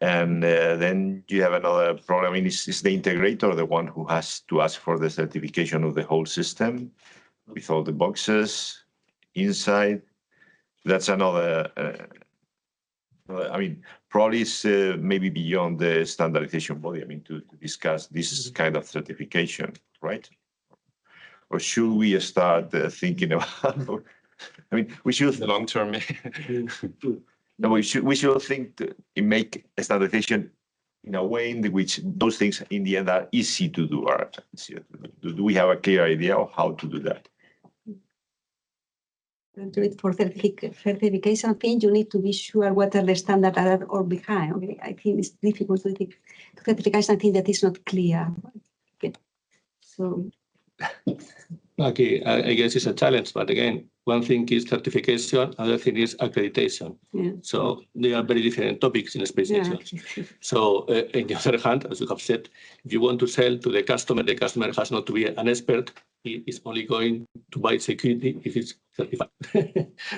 And then you have another problem. I mean, is the integrator the one who has to ask for the certification of the whole system with all the boxes inside? That's another, I mean, probably it's maybe beyond the standardization body, I mean, to discuss this kind of certification, right? Or should we start thinking about, I mean, we should long term. No, we should think to make a standardization in a way in which those things in the end are easy to do. Do we have a clear idea of how to do that? For certification thing, you need to be sure what are the standards are all behind. Okay, I think it's difficult to certify something that is not clear. Okay. So. Okay, I guess it's a challenge, but again, one thing is certification, other thing is accreditation. Yeah. So they are very different topics in space missions. So on the other hand, as you have said, if you want to sell to the customer has not to be an expert. He is only going to buy security if it's certified,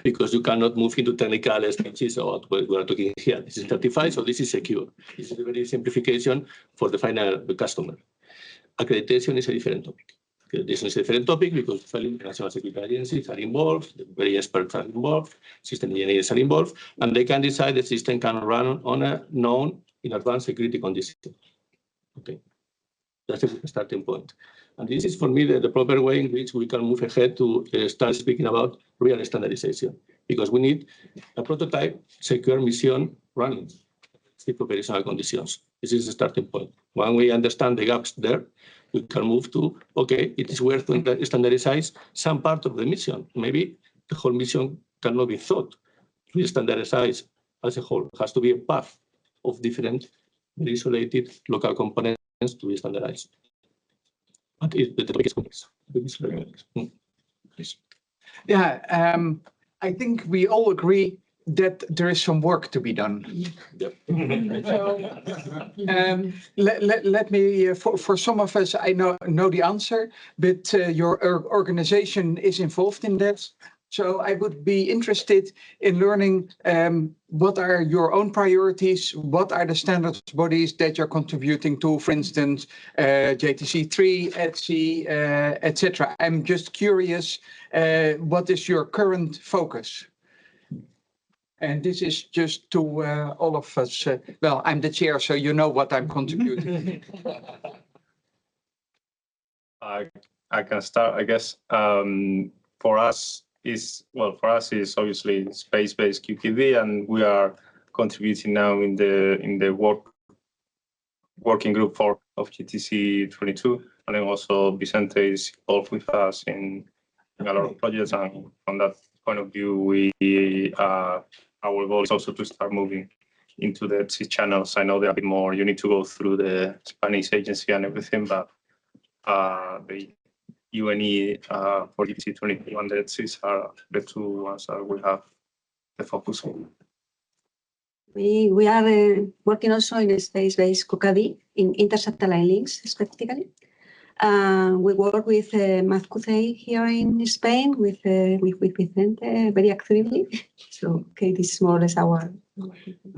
because you cannot move into technical stages or what we are talking here. This is certified, so this is secure. This is a very simplification for the final customer. Accreditation is a different topic. This is a different topic because national security agencies are involved, the very experts are involved, system engineers are involved, and they can decide the system can run on a known in advance security condition. Okay, that's a starting point. And this is for me the proper way in which we can move ahead to start speaking about real standardization, because we need a prototype secure mission running in operational conditions. This is the starting point. When we understand the gaps there, we can move to, okay, it is worth to standardize some part of the mission. Maybe the whole mission cannot be thought to be standardized as a whole. It has to be a path of different, very isolated local components to be standardized. But the topic is complex. Please. Yeah, I think we all agree that there is some work to be done. Yep. So, let me, for some of us, I know the answer, but your organization is involved in that. So I would be interested in learning what are your own priorities, what are the standards bodies that you're contributing to, for instance, JTC3, ETSI, etc. I'm just curious, what is your current focus? And this is just to all of us. Well, I'm the chair, so you know what I'm contributing. I can start, I guess. For us is obviously space-based QKD, and we are contributing now in the working group of GTC 22, and then also Vicente is involved with us in a lot of projects, and from that point of view, our goal is also to start moving into the ETSI channels. I know there are a bit more, you need to go through the Spanish agency and everything, but the UNE for GTC 22 and the ETSIs are the two ones that we have the focus on. We are working also in space-based QKD, in intersatellite links specifically. We work with MazQC here in Spain with Vicente very actively. So, okay, this is more or less our.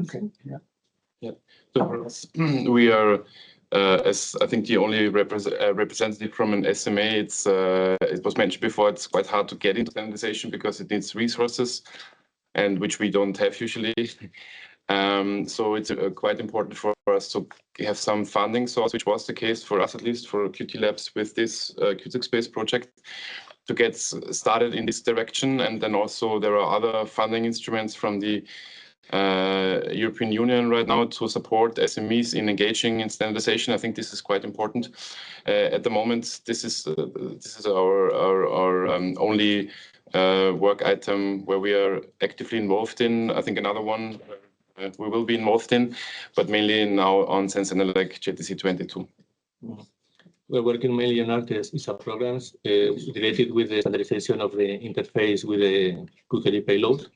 Okay. Yeah. Yeah. So for us, we are, as I think the only representative from an SMA. It was mentioned before. It's quite hard to get into standardization because it needs resources, and which we don't have usually. So it's quite important for us to have some funding source, which was the case for us, at least for QT Labs with this QuTechSpace project, to get started in this direction. And then also there are other funding instruments from the European Union right now to support SMEs in engaging in standardization. I think this is quite important. At the moment, this is our only work item where we are actively involved in. I think another one we will be involved in, but mainly now on Sentinel like JTC 22. We're working mainly on ARTES programs related with the standardization of the interface with the QKD payload.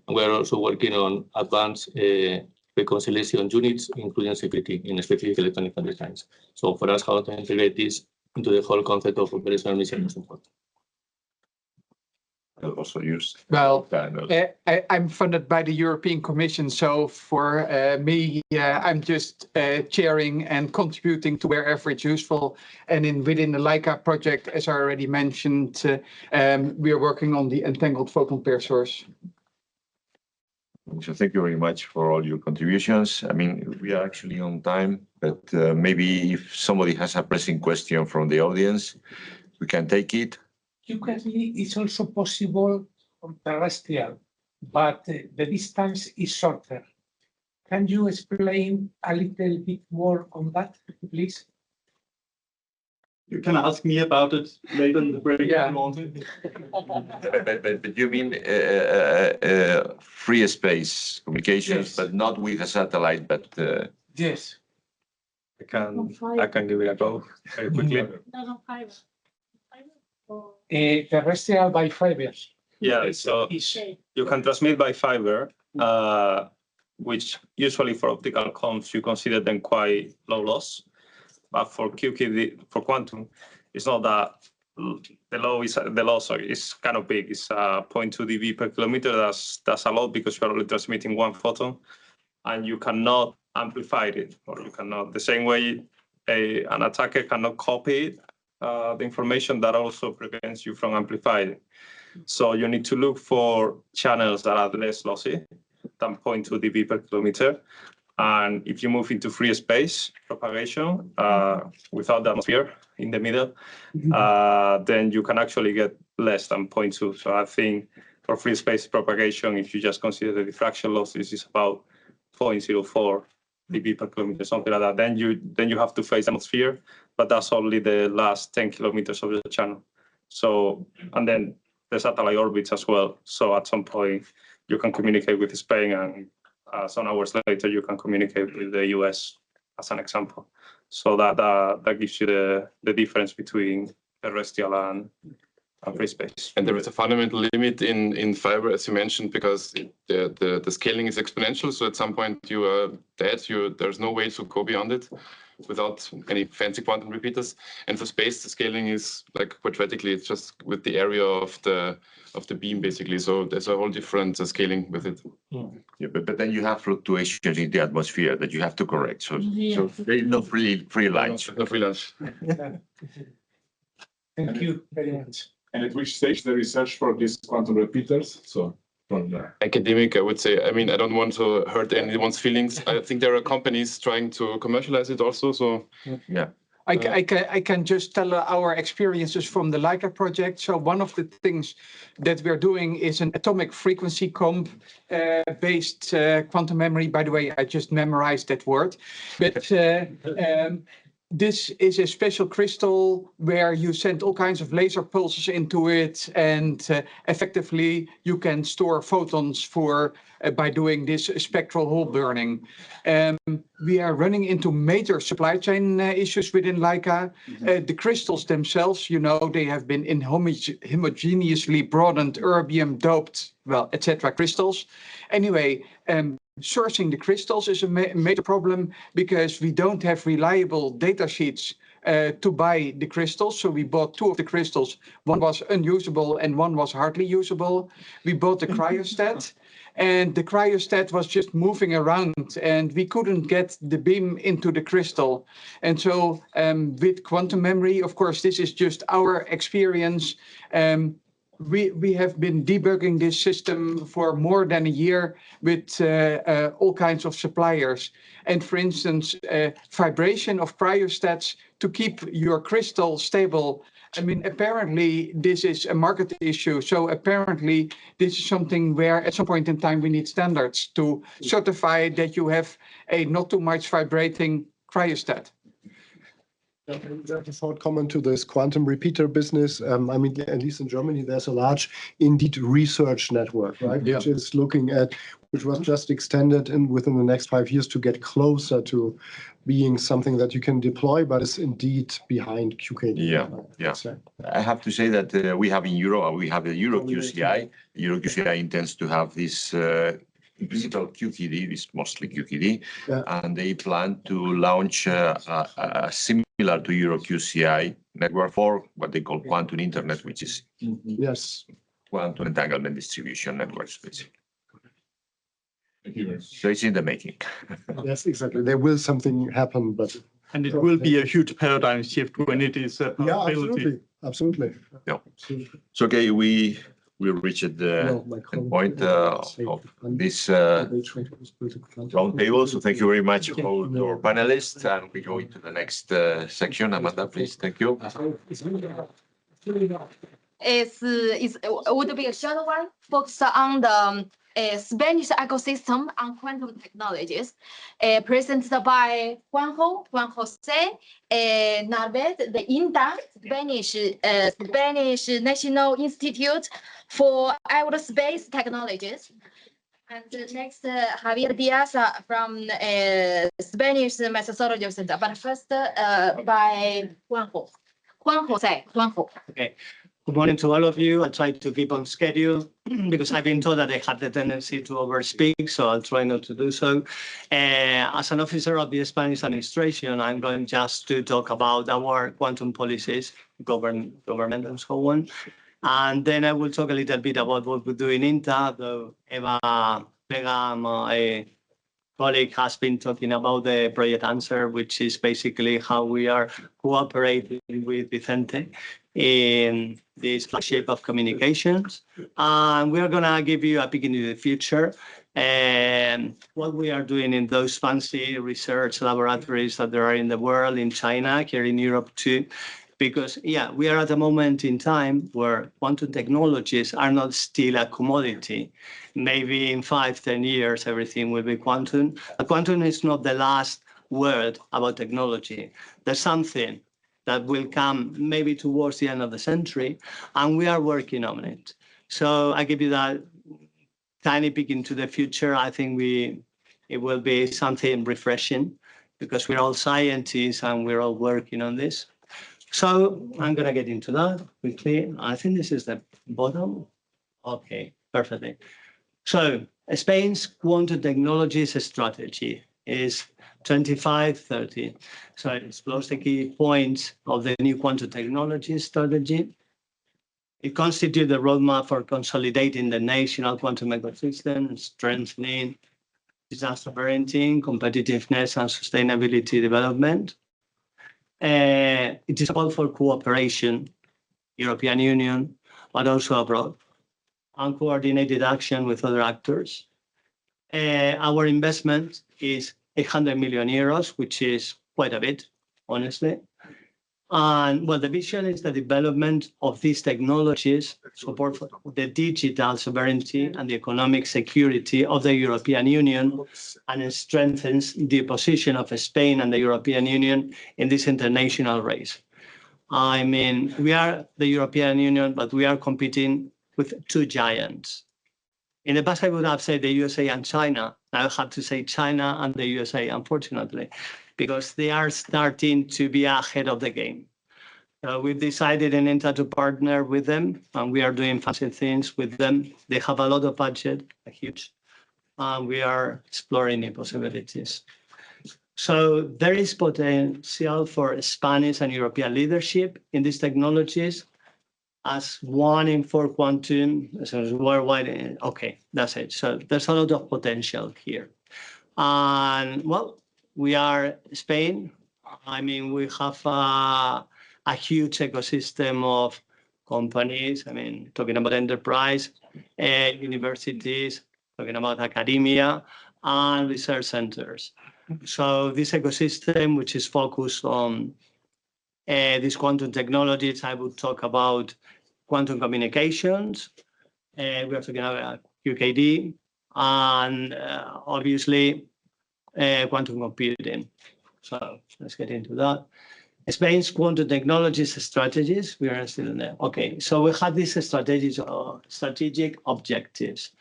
And we're also working on advanced reconciliation units, including security in specific electronic designs. So for us, how to integrate this into the whole concept of operational mission is important. Also use. Well, I'm funded by the European Commission, so for me, I'm just chairing and contributing to wherever it's useful. And within the LICA project, as I already mentioned, we are working on the entangled photon pair source. So thank you very much for all your contributions. I mean, we are actually on time, but maybe if somebody has a pressing question from the audience, we can take it. QKD is also possible on terrestrial, but the distance is shorter. Can you explain a little bit more on that, please? You can ask me about it later in the break. Yeah. But you mean free space communications, yes, but not with a satellite, but yes. I can give it a go very quickly. Terrestrial by fiber. Yeah, so you can transmit by fiber, which usually for optical comms you consider them quite low loss. But for QKD, for quantum, it's not that the loss is kind of big. It's 0.2 dB per kilometer. That's a lot because you're only transmitting one photon, and you cannot amplify it, or you cannot the same way an attacker cannot copy the information. That also prevents you from amplifying. So you need to look for channels that are less lossy than 0.2 dB per kilometer. And if you move into free space propagation without the atmosphere in the middle, then you can actually get less than 0.2. So I think for free space propagation, if you just consider the diffraction losses is about 0.04 dB per kilometer, something like that. Then you have to face the atmosphere, but that's only the last 10 kilometers of the channel. So, and then the satellite orbits as well. So at some point you can communicate with Spain, and some hours later you can communicate with the US, as an example. So that gives you the difference between terrestrial and free space. And there is a fundamental limit in fiber, as you mentioned, because the scaling is exponential. So at some point you are dead. There's no way to go beyond it without any fancy quantum repeaters. And for space, the scaling is like quadratically. It's just with the area of the beam, basically. So there's a whole different scaling with it. Yeah, but then you have fluctuations in the atmosphere that you have to correct. So, Yeah. so there is no free lunch. No free lunch. Thank you very much. And at which stage the research for these quantum repeaters? So from the Academic, I would say. I mean, I don't want to hurt anyone's feelings. I think there are companies trying to commercialize it also. So yeah. I can just tell our experiences from the Leica project. So one of the things that we're doing is an atomic frequency comp based quantum memory. By the way, I just memorized that word. But this is a special crystal where you send all kinds of laser pulses into it, and effectively you can store photons for by doing this spectral hole burning. We are running into major supply chain issues within Leica. The crystals themselves, you know, they have been in homogeneously broadened, erbium doped, well, etc. crystals. Anyway, sourcing the crystals is a major problem because we don't have reliable data sheets to buy the crystals. So we bought two of the crystals. One was unusable and one was hardly usable. We bought the cryostat, and the cryostat was just moving around and we couldn't get the beam into the crystal. And so with quantum memory, of course, this is just our experience. We have been debugging this system for more than a year with all kinds of suppliers. And for instance, vibration of cryostats to keep your crystal stable. I mean, apparently this is a market issue. So apparently this is something where at some point in time we need standards to certify that you have a not too much vibrating cryostat. Just a short comment to this quantum repeater business. I mean, at least in Germany, there's a large, indeed, research network, right? Yeah. Which is looking at, which was just extended within the next 5 years to get closer to being something that you can deploy, but is indeed behind QKD. Yeah, yeah. I have to say that we have in Europe, we have the EuroQCI. EuroQCI intends to have this digital QKD, this mostly QKD, and they plan to launch a similar to EuroQCI network for what they call quantum internet, which is quantum entanglement distribution networks, basically. Thank you. So it's in the making. Yes, exactly. There will something happen, but and it will be a huge paradigm shift when it is a possibility. Absolutely. Yeah. So okay, we reached the point of this roundtable. So thank you very much for your panelists, and we go into the next section. Amanda, please. Thank you. It would be a short one, focused on the Spanish ecosystem on quantum technologies, presented by Juan José Narváez, the INTA, Spanish National Institute for Aerospace Technologies. And next, Javier Diaz from Spanish Methodology Center. But first, by Juan José. Okay. Good morning to all of you. I'll try to keep on schedule because I've been told that I have the tendency to overspeak, so I'll try not to do so. As an officer of the Spanish administration, I'm going just to talk about our quantum policies, government and so on. And then I will talk a little bit about what we do in INTA, though Eva Vega, my colleague, has been talking about the project answer, which is basically how we are cooperating with Vicente in this flagship of communications. And we are going to give you a peek into the future and what we are doing in those fancy research laboratories that there are in the world, in China, here in Europe too. Because, yeah, we are at a moment in time where quantum technologies are not still a commodity. Maybe in 5-10 years, everything will be quantum. But quantum is not the last word about technology. There's something that will come maybe towards the end of the century, and we are working on it. So I give you that tiny peek into the future. I think it will be something refreshing because we're all scientists and we're all working on this. So I'm going to get into that quickly. I think this is the bottom. Okay, perfectly. So Spain's quantum technologies strategy is 25-30. So it explores the key points of the new quantum technology strategy. It constitutes the roadmap for consolidating the national quantum ecosystem and strengthening disaster parenting, competitiveness, and sustainability development. It is a call for cooperation, European Union, but also abroad, and coordinated action with other actors. Our investment is 800 million euros, which is quite a bit, honestly. And well, the vision is the development of these technologies, support for the digital sovereignty and the economic security of the European Union, and it strengthens the position of Spain and the European Union in this international race. I mean, we are the European Union, but we are competing with two giants. In the past, I would have said the USA and China. Now I have to say China and the USA, unfortunately, because they are starting to be ahead of the game. We've decided in INTA to partner with them, and we are doing fancy things with them. They have a lot of budget, a huge, and we are exploring new possibilities. So there is potential for Spanish and European leadership in these technologies, as 1 in 4 quantum, so worldwide. Okay, that's it. So there's a lot of potential here. And well, we are Spain. I mean, we have a huge ecosystem of companies. I mean, talking about enterprise, universities, talking about academia, and research centers. So this ecosystem, which is focused on these quantum technologies, I would talk about quantum communications. We are talking about QKD, and obviously quantum computing. So let's get into that. Spain's quantum technologies strategies, we are still in there. Okay, so we have these strategic objectives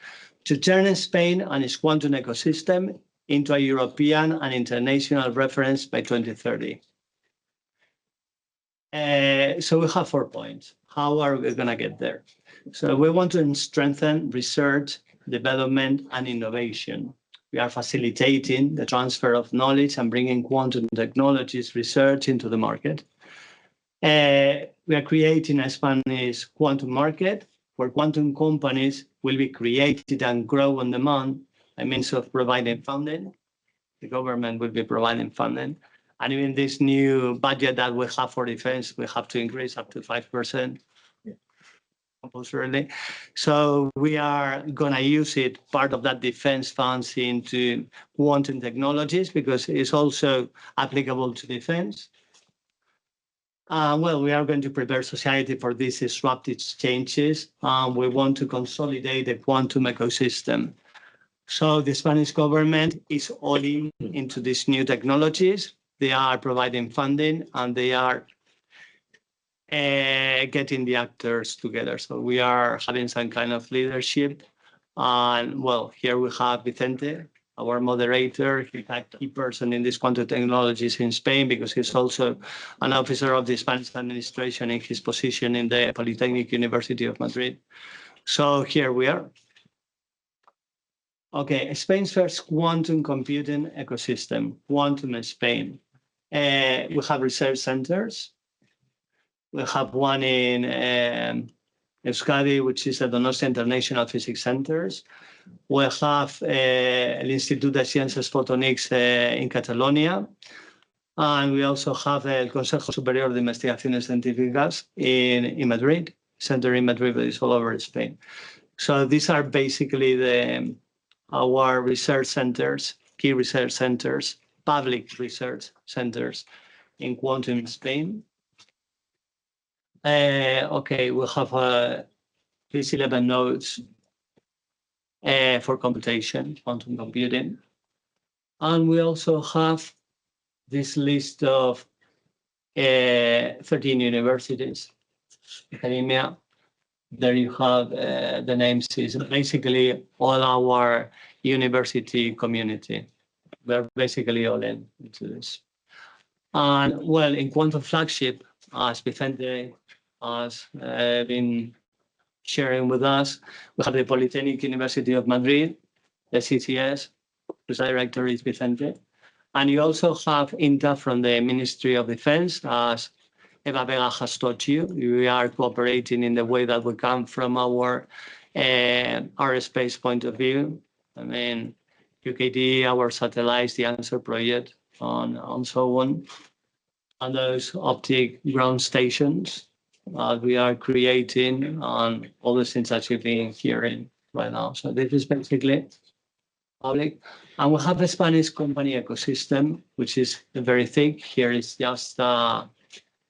to turn Spain and its quantum ecosystem into a European and international reference by 2030. So we have 4 points. How are we going to get there? So we want to strengthen research, development, and innovation. We are facilitating the transfer of knowledge and bringing quantum technologies research into the market. We are creating a Spanish quantum market where quantum companies will be created and grow on demand by means of providing funding. The government will be providing funding. And even this new budget that we have for defense, we have to increase up to 5%. Compulsorily. So we are going to use it, part of that defense funds, into quantum technologies because it's also applicable to defense. Well, we are going to prepare society for these disruptive changes. We want to consolidate the quantum ecosystem. So the Spanish government is all in into these new technologies. They are providing funding and they are getting the actors together. So we are having some kind of leadership. And well, here we have Vicente, our moderator. He's a key person in these quantum technologies in Spain because he's also an officer of the Spanish administration in his position in the Polytechnic University of Madrid. So here we are. Okay, Spain's first quantum computing ecosystem, Quantum Spain. We have research centers. We have one in Euskadi, which is the Donostia International Physics Centers. We have the Institut de Ciencias Fotonics in Catalonia. And we also have el Consejo Superior de Investigaciones Científicas in Madrid, center in Madrid, but it's all over Spain. So these are basically our research centers, key research centers, public research centers in quantum Spain. Okay, we have these 11 nodes for computation, quantum computing. And we also have this list of 13 universities, academia. There you have the names, is basically all our university community. we're basically all in into this. And well, in quantum flagship, as Vicente has been sharing with us, we have the Polytechnic University of Madrid, the CCS, whose director is Vicente. And you also have INTA from the Ministry of Defense, as Eva Vega has taught you. We are cooperating in the way that we come from our aerospace point of view. I mean, QKD, our satellites, the ANSWER project, and so on. And those optic ground stations we are creating and all the things that you've been hearing right now. So this is basically public. And we have a Spanish company ecosystem, which is very thick. Here is just a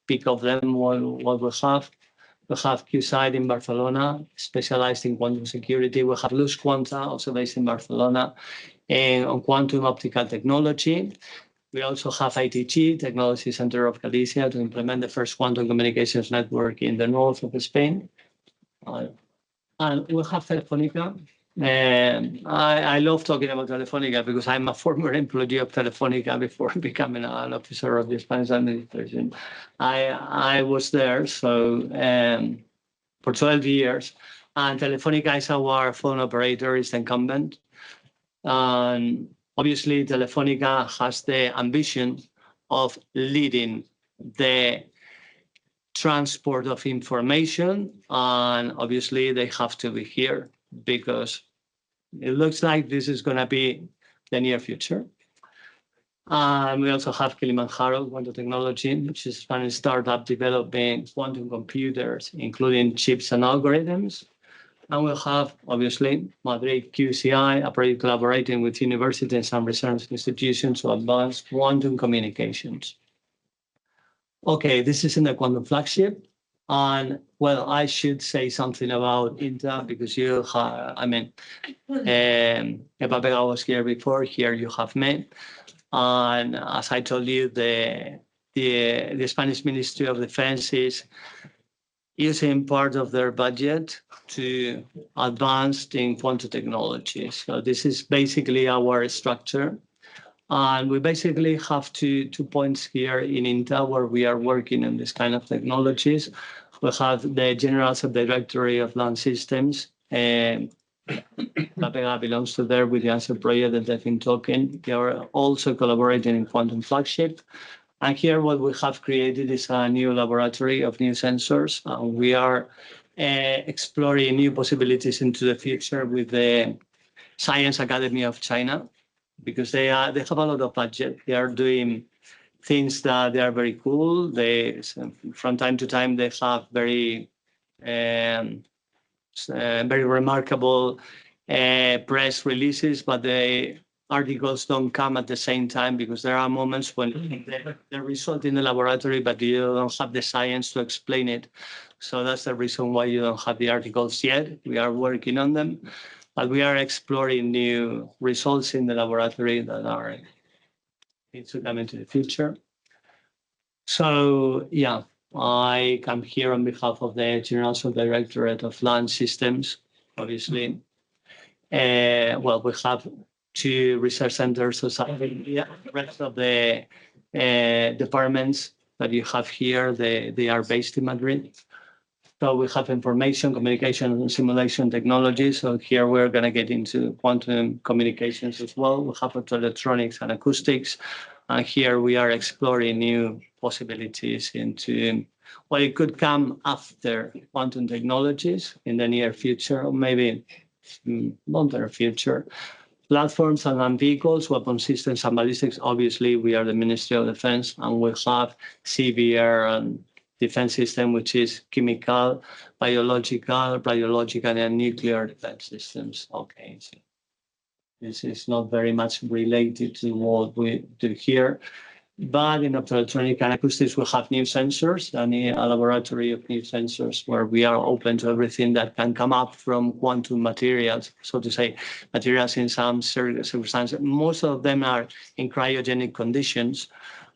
peek of them, what we have. We have QSite in Barcelona, specialized in quantum security. We have Luz Quanta, also based in Barcelona, and on quantum optical technology. We also have ITG, Technology Center of Galicia, to implement the first quantum communications network in the north of Spain. And we have Telefónica. I love talking about Telefónica because I'm a former employee of Telefónica before becoming an officer of the Spanish administration. I was there for 12 years, and Telefónica is our phone operator, is the incumbent. And obviously, Telefónica has the ambition of leading the transport of information, and obviously they have to be here because it looks like this is going to be the near future. And we also have Kilimanjaro Quantum Technology, which is a Spanish startup developing quantum computers, including chips and algorithms. And we'll have, obviously, Madrid QCI, a project collaborating with universities and research institutions to advance quantum communications. Okay, this is in the quantum flagship. And, well, I should say something about INTA because you have, I mean, Eva Vega was here before, here you have me. And as I told you, the Spanish Ministry of Defense is using part of their budget to advance in quantum technology. So this is basically our structure. And we basically have two points here in INTA where we are working on this kind of technologies. We have the General Subdirectory of Land Systems. La Vega belongs to there with the ANSWER project that they've been talking. They are also collaborating in quantum flagship. And here what we have created is a new laboratory of new sensors. We are exploring new possibilities into the future with the Science Academy of China, because they have a lot of budget. They are doing things that they are very cool. From time to time, they have very remarkable press releases, but the articles don't come at the same time because there are moments when they result in the laboratory, but you don't have the science to explain it. So that's the reason why you don't have the articles yet. We are working on them, but we are exploring new results in the laboratory that are need to come into the future. So yeah, I come here on behalf of the General Subdirectorate of Land Systems, obviously. Well, we have 2 research centers, society, the rest of the departments that you have here, they are based in Madrid. So we have information, communication, and simulation technology. So here we're going to get into quantum communications as well. We have electronics and acoustics. And here we are exploring new possibilities into what it could come after quantum technologies in the near future, or maybe long-term future. Platforms and land vehicles, weapon systems and ballistics. Obviously, we are the Ministry of Defense, and we have CBR and defense system, which is chemical, biological, radiological, and nuclear defense systems. Okay, so this is not very much related to what we do here. But in optoelectronic and acoustics, we have new sensors, a laboratory of new sensors where we are open to everything that can come up from quantum materials, so to say, materials in some circumstances. Most of them are in cryogenic conditions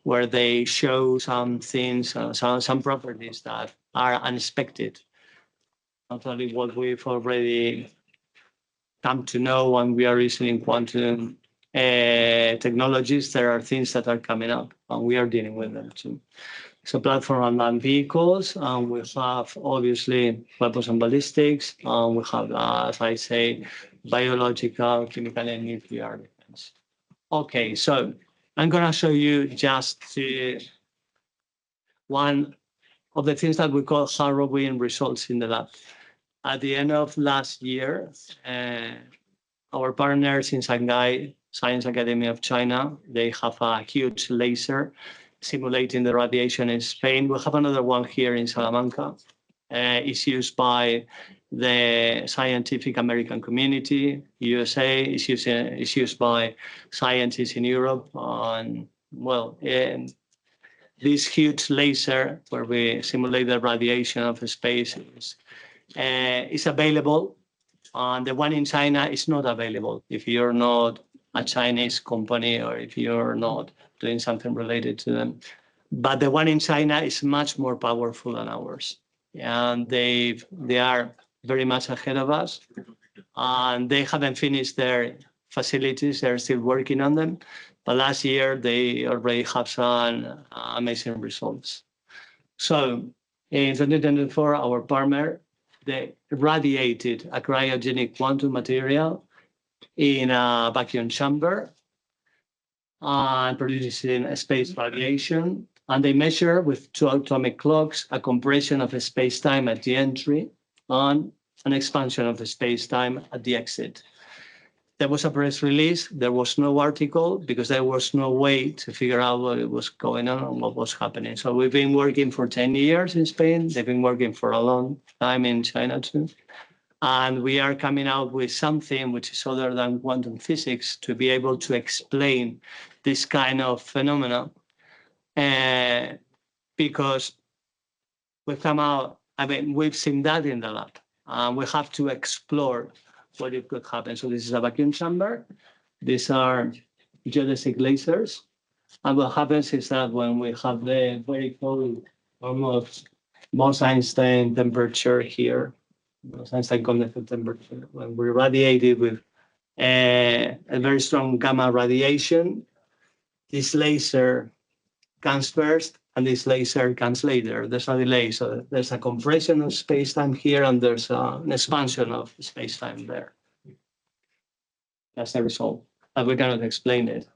where they show some things, some properties that are unexpected. Not only what we've already come to know when we are reasoning quantum technologies, there are things that are coming up, and we are dealing with them too. It's a platform on land vehicles, and we have obviously weapons and ballistics, and we have, as I say, biological, chemical, and nuclear defense. Okay, so I'm going to show you just one of the things that we call harrowing results in the lab. At the end of last year, our partners in Shanghai Science Academy of China, they have a huge laser simulating the radiation in Spain. We have another one here in Salamanca. It's used by the scientific American community, USA. It's used by scientists in Europe. And well, this huge laser where we simulate the radiation of space is available. And the one in China is not available if you're not a Chinese company or if you're not doing something related to them. But the one in China is much more powerful than ours. And they are very much ahead of us. And they haven't finished their facilities. They're still working on them. But last year, they already have some amazing results. So in 2024, our partner, they radiated a cryogenic quantum material in a vacuum chamber and producing space radiation. And they measure with 2 atomic clocks a compression of space-time at the entry and an expansion of the space-time at the exit. There was a press release. There was no article because there was no way to figure out what was going on and what was happening. So we've been working for 10 years in Spain. They've been working for a long time in China too. And we are coming out with something which is other than quantum physics to be able to explain this kind of phenomena. Because we've come out, I mean, we've seen that in the lab. We have to explore what it could happen. So this is a vacuum chamber. These are geodesic lasers. And what happens is that when we have the very cold, almost Bose-Einstein temperature here, Bose-Einstein condensate temperature, when we radiate it with a very strong gamma radiation, this laser comes first and this laser comes later. There's a delay. So there's a compression of space-time here and there's an expansion of space-time there. That's the result. And we cannot explain it.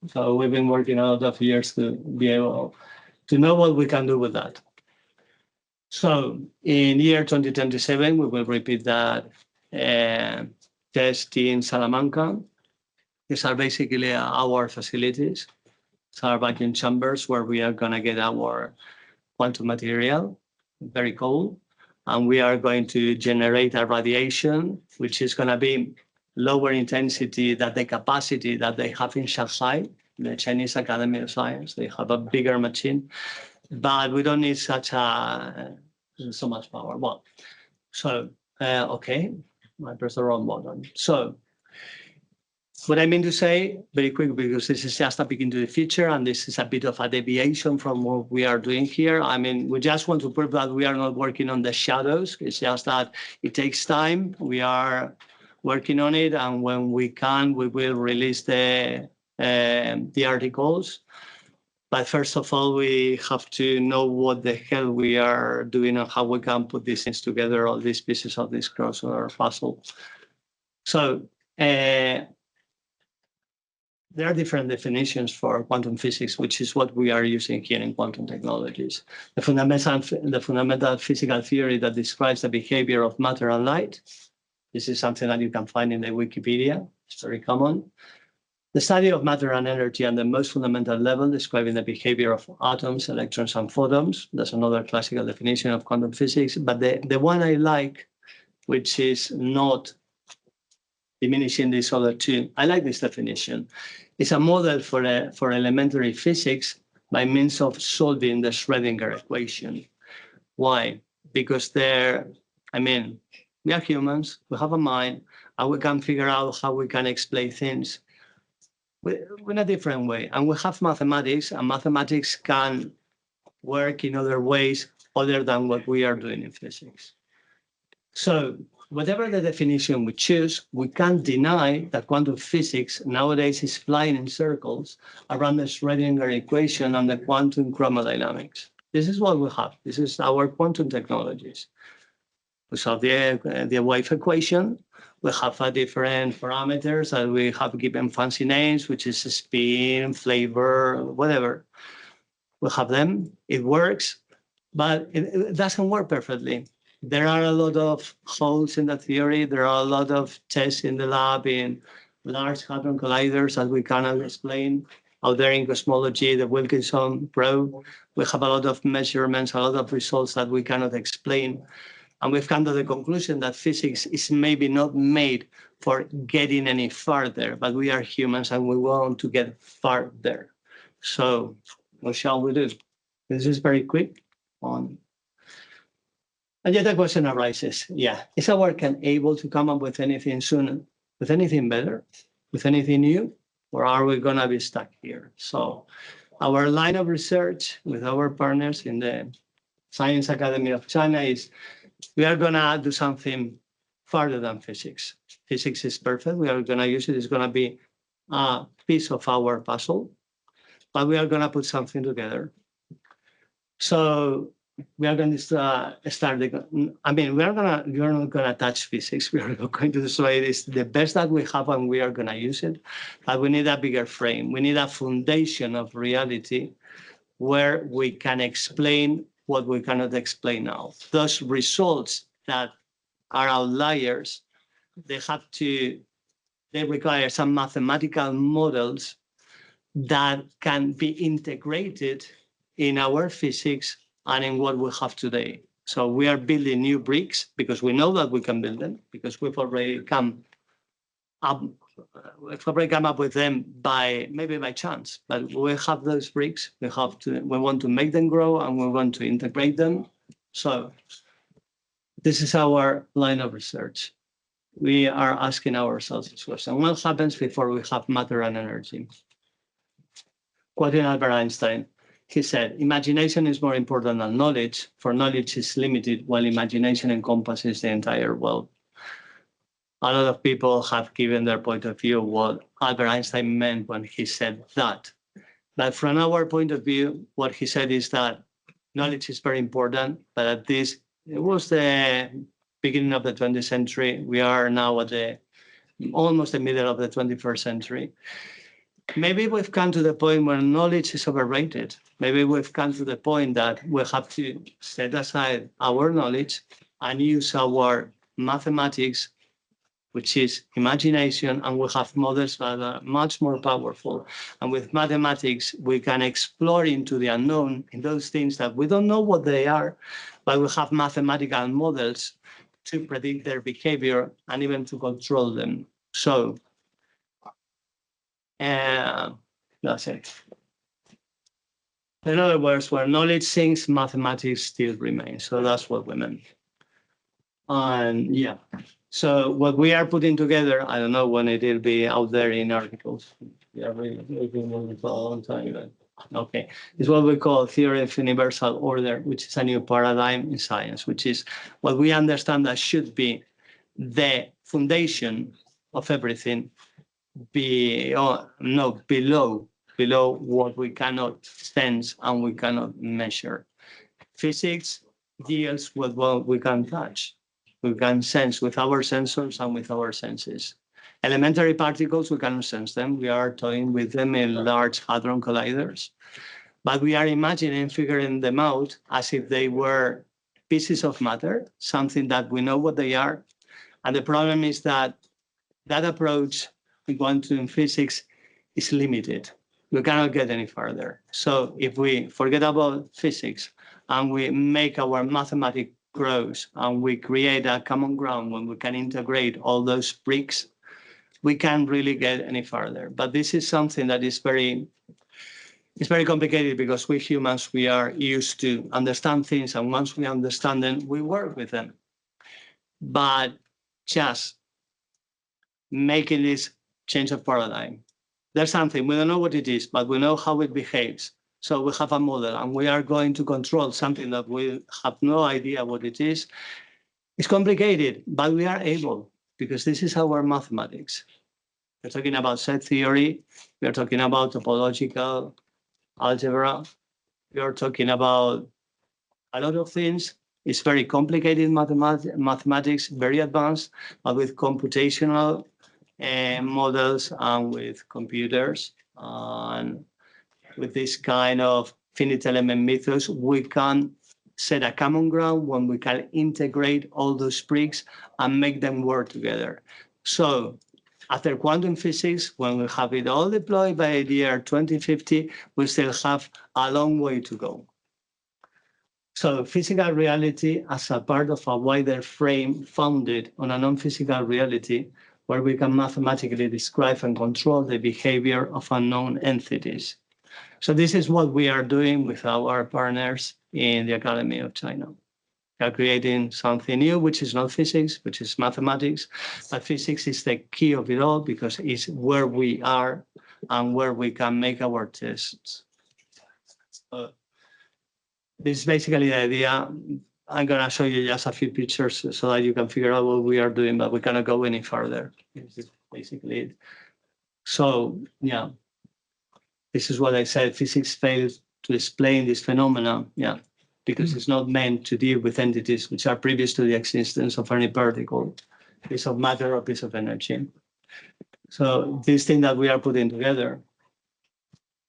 So we've been working a lot of years to be able to know what we can do with that. So in year 2027, we will repeat that test in Salamanca. These are basically our facilities. It's our vacuum chambers where we are going to get our quantum material, very cold. And we are going to generate a radiation, which is going to be lower intensity than the capacity that they have in Shanghai, the Chinese Academy of Science. They have a bigger machine, but we don't need so much power. Well, so, okay, I pressed the wrong button. So, what I mean to say, very quick, because this is just a peek into the future, and this is a bit of a deviation from what we are doing here. I mean, we just want to prove that we are not working on the shadows. It's just that it takes time. We are working on it, and when we can, we will release the articles. But first of all, we have to know what the hell we are doing and how we can put these things together, all these pieces of this crossover puzzle. So, there are different definitions for quantum physics, which is what we are using here in quantum technologies. The fundamental physical theory that describes the behavior of matter and light. This is something that you can find in the Wikipedia. It's very common. The study of matter and energy at the most fundamental level, describing the behavior of atoms, electrons, and photons. That's another classical definition of quantum physics. But the one I like, which is not diminishing these other two, I like this definition. It's a model for elementary physics by means of solving the Schrödinger equation. Why? Because we are humans, we have a mind, and we can figure out how we can explain things in a different way. And we have mathematics, and mathematics can work in other ways other than what we are doing in physics. So whatever the definition we choose, we can't deny that quantum physics nowadays is flying in circles around the Schrödinger equation and the quantum chromodynamics. This is what we have. This is our quantum technologies. We solve the wave equation. We have different parameters that we have given fancy names, which is spin, flavor, whatever. We have them. It works, but it doesn't work perfectly. There are a lot of holes in the theory. There are a lot of tests in the lab in large hadron colliders that we cannot explain. Out there in cosmology, the Wilkinson probe, we have a lot of measurements, a lot of results that we cannot explain. And we've come to the conclusion that physics is maybe not made for getting any farther, but we are humans and we want to get farther. So what shall we do? This is very quick on. And yet the question arises, is our work able to come up with anything soon, with anything better, with anything new, or are we gonna be stuck here? So our line of research with our partners in the Science Academy of China is we are gonna do something farther than physics. Physics is perfect, we are gonna use it, it's gonna be a piece of our puzzle, but we are gonna put something together. So we are going to start you're not going to touch physics. We are going to destroy this, the best that we have, and we are going to use it. But we need a bigger frame. We need a foundation of reality where we can explain what we cannot explain now. Those results that are outliers, they require some mathematical models that can be integrated in our physics and in what we have today. So we are building new bricks because we know that we can build them, because we've already come up with them maybe by chance. But we have those bricks. We want to make them grow and we want to integrate them. So this is our line of research. We are asking ourselves this question: what happens before we have matter and energy? Quoting Albert Einstein, he said, imagination is more important than knowledge, for knowledge is limited while imagination encompasses the entire world. A lot of people have given their point of view what Albert Einstein meant when he said that. But from our point of view, what he said is that knowledge is very important, but it was the beginning of the 20th century. We are now at almost the middle of the 21st century. Maybe we've come to the point where knowledge is overrated. Maybe we've come to the point that we have to set aside our knowledge and use our mathematics, which is imagination, and we have models that are much more powerful. And with mathematics, we can explore into the unknown, in those things that we don't know what they are, but we have mathematical models to predict their behavior and even to control them. So, that's it. In other words, where knowledge sinks, mathematics still remains. So that's what we meant. And so what we are putting together, I don't know when it will be out there in articles. We've been working for a long time. Okay, it's what we call theory of universal order, which is a new paradigm in science, which is what we understand that should be the foundation of everything. Below what we cannot sense and we cannot measure. Physics deals with what we can touch. We can sense with our sensors and with our senses. Elementary particles, we cannot sense them. We are toying with them in large hadron colliders. But we are imagining figuring them out as if they were pieces of matter, something that we know what they are. And the problem is that that approach in quantum physics is limited. We cannot get any further. So if we forget about physics and we make our mathematics grows and we create a common ground when we can integrate all those bricks, we can't really get any further. But this is something that is very complicated because we humans, we are used to understand things, and once we understand them, we work with them. But just making this change of paradigm, there's something, we don't know what it is, but we know how it behaves. So we have a model and we are going to control something that we have no idea what it is. It's complicated, but we are able, because this is our mathematics. We're talking about set theory. We are talking about topological algebra. We are talking about a lot of things. It's very complicated mathematics, very advanced, but with computational models and with computers. And with this kind of finite element methods, we can set a common ground when we can integrate all those bricks and make them work together. So after quantum physics, when we have it all deployed by the year 2050, we still have a long way to go. So physical reality as a part of a wider frame founded on a non-physical reality where we can mathematically describe and control the behavior of unknown entities. So this is what we are doing with our partners in the Academy of China. We are creating something new, which is not physics, which is mathematics, but physics is the key of it all because it's where we are and where we can make our tests. This is basically the idea. I'm going to show you just a few pictures so that you can figure out what we are doing, but we cannot go any further. This is basically it. So, yeah, this is what I said. Physics fails to explain this phenomenon, because it's not meant to deal with entities which are previous to the existence of any particle, piece of matter or piece of energy. So this thing that we are putting together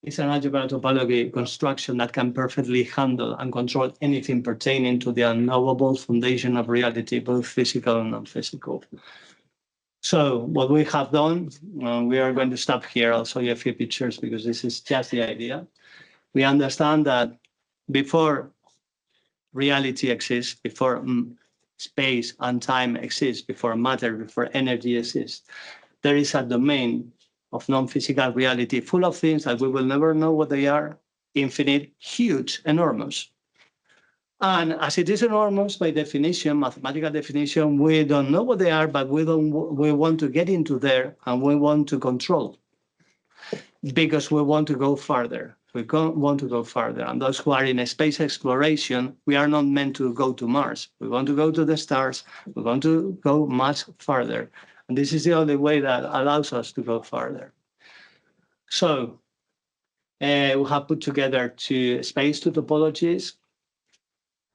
is an algebra topology construction that can perfectly handle and control anything pertaining to the unknowable foundation of reality, both physical and non-physical. So what we have done, we are going to stop here. I'll show you a few pictures because this is just the idea. We understand that before reality exists, before space and time exist, before matter, before energy exists, there is a domain of non-physical reality full of things that we will never know what they are, infinite, huge, enormous. And as it is enormous, by definition, mathematical definition, we don't know what they are, but we want to get into there and we want to control because we want to go farther. We want to go farther. And those who are in a space exploration, we are not meant to go to Mars. We want to go to the stars. We want to go much farther. And this is the only way that allows us to go farther. So we have put together two topologies,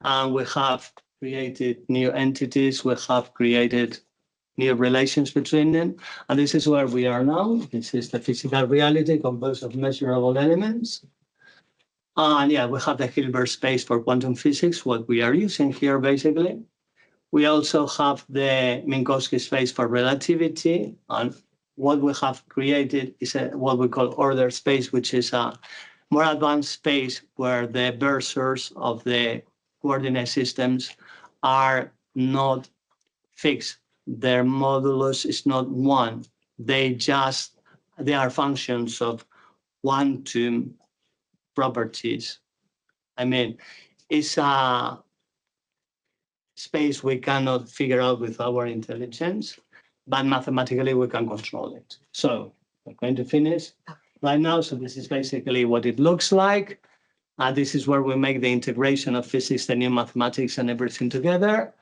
and we have created new entities. We have created new relations between them. And this is where we are now. This is the physical reality composed of measurable elements. And yeah, we have the Hilbert space for quantum physics, what we are using here, basically. We also have the Minkowski space for relativity. And what we have created is what we call ordered space, which is a more advanced space where the versors of the coordinate systems are not fixed. Their modulus is not one. They are functions of quantum properties. I mean, it's a space we cannot figure out with our intelligence, but mathematically we can control it. So we're going to finish right now. So this is basically what it looks like. And this is where we make the integration of physics, the new mathematics and everything together.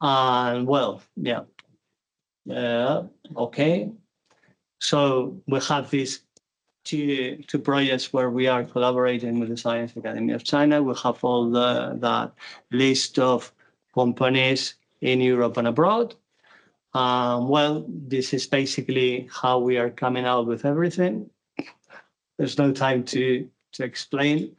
And well, yeah. Okay. So we have these two projects where we are collaborating with the Science Academy of China. We have all that list of companies in Europe and abroad. Well, this is basically how we are coming out with everything. There's no time to explain,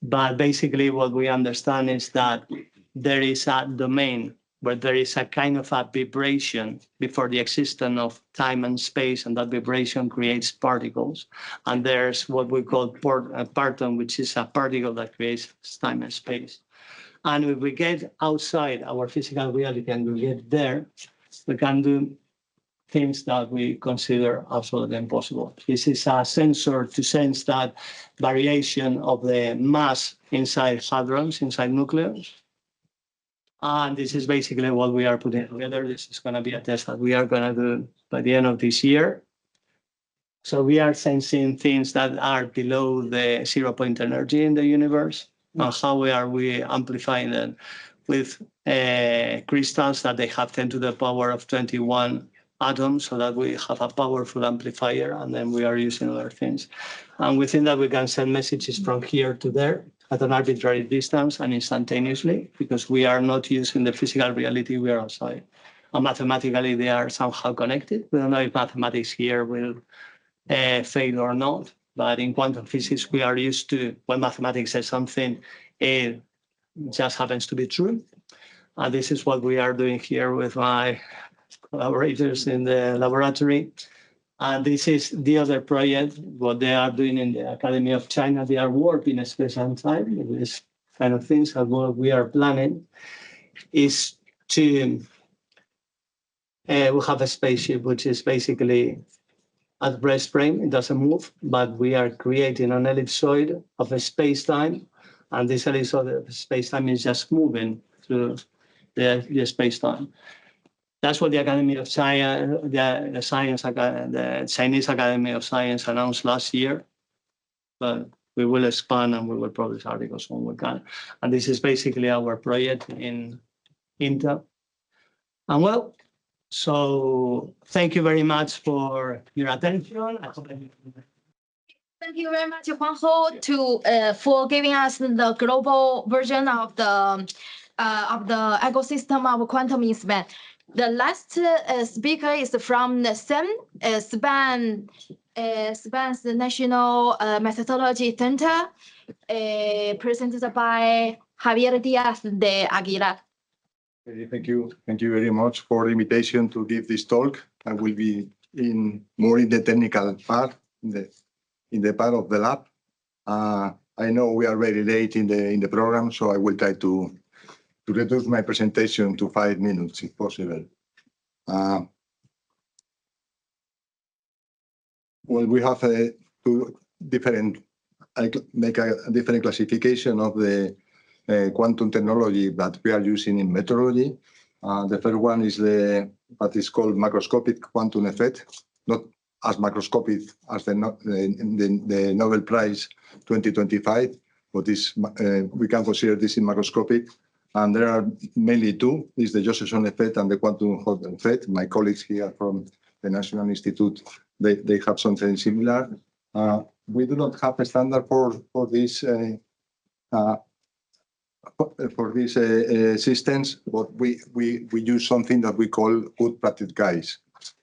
but basically what we understand is that there is a domain where there is a kind of a vibration before the existence of time and space, and that vibration creates particles. And there's what we call parton, which is a particle that creates time and space. And if we get outside our physical reality and we get there, we can do things that we consider absolutely impossible. This is a sensor to sense that variation of the mass inside hadrons, inside nucleus. And this is basically what we are putting together. This is going to be a test that we are going to do by the end of this year. So we are sensing things that are below the 0-point energy in the universe. And how are we amplifying them? with crystals that they have 10 to the power of 21 atoms, so that we have a powerful amplifier, and then we are using other things. And within that, we can send messages from here to there at an arbitrary distance and instantaneously, because we are not using the physical reality, we are outside. And mathematically, they are somehow connected. We don't know if mathematics here will fail or not, but in quantum physics, we are used to, when mathematics says something, it just happens to be true. And this is what we are doing here with my collaborators in the laboratory. And this is the other project, what they are doing in the Academy of China. They are warping space and time with this kind of things. And what we are planning is to, we have a spaceship, which is basically at rest frame. It doesn't move, but we are creating an ellipsoid of a space-time. And this ellipsoid of space-time is just moving through the space-time. That's what the Academy of Science, the Chinese Academy of Science announced last year. But we will expand and we will publish articles when we can. And this is basically our project in Intel. And well, so thank you very much for your attention. Thank you very much, Juanjo, for giving us the global version of the ecosystem of quantum event. The last speaker is from the SPAN's National Methodology Center, presented by Javier Díaz de Aguilar. Thank you very much for the invitation to give this talk. I will be more in the technical part, in the part of the lab. I know we are very late in the program, so I will try to reduce my presentation to 5 minutes, if possible. Well, we have two different. I make a different classification of the quantum technology that we are using in metrology. The first one is what is called macroscopic quantum effect, not as macroscopic as the Nobel Prize 2025, but we can consider this in macroscopic. And there are mainly two: is the Josephson effect and the quantum Hall effect. My colleagues here from the National Institute, they have something similar. We do not have a standard for these systems, but we use something that we call good practice guides.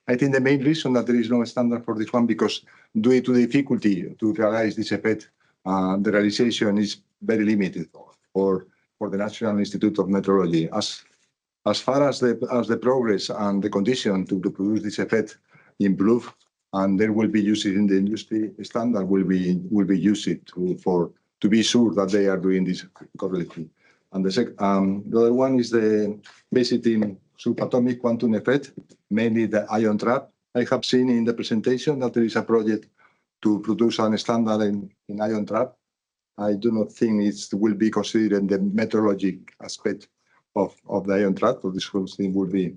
I think the main reason that there is no standard for this one, because due to the difficulty to realize this effect, the realization is very limited for the National Institute of Metrology. As far as the progress and the condition to produce this effect improve, and there will be uses in the industry, standard will be used to be sure that they are doing this correctly. And the other one is based in subatomic quantum effect, mainly the ion trap. I have seen in the presentation that there is a project to produce a standard in ion trap. I do not think it will be considered in the metrologic aspect of the ion trap, so this whole thing will be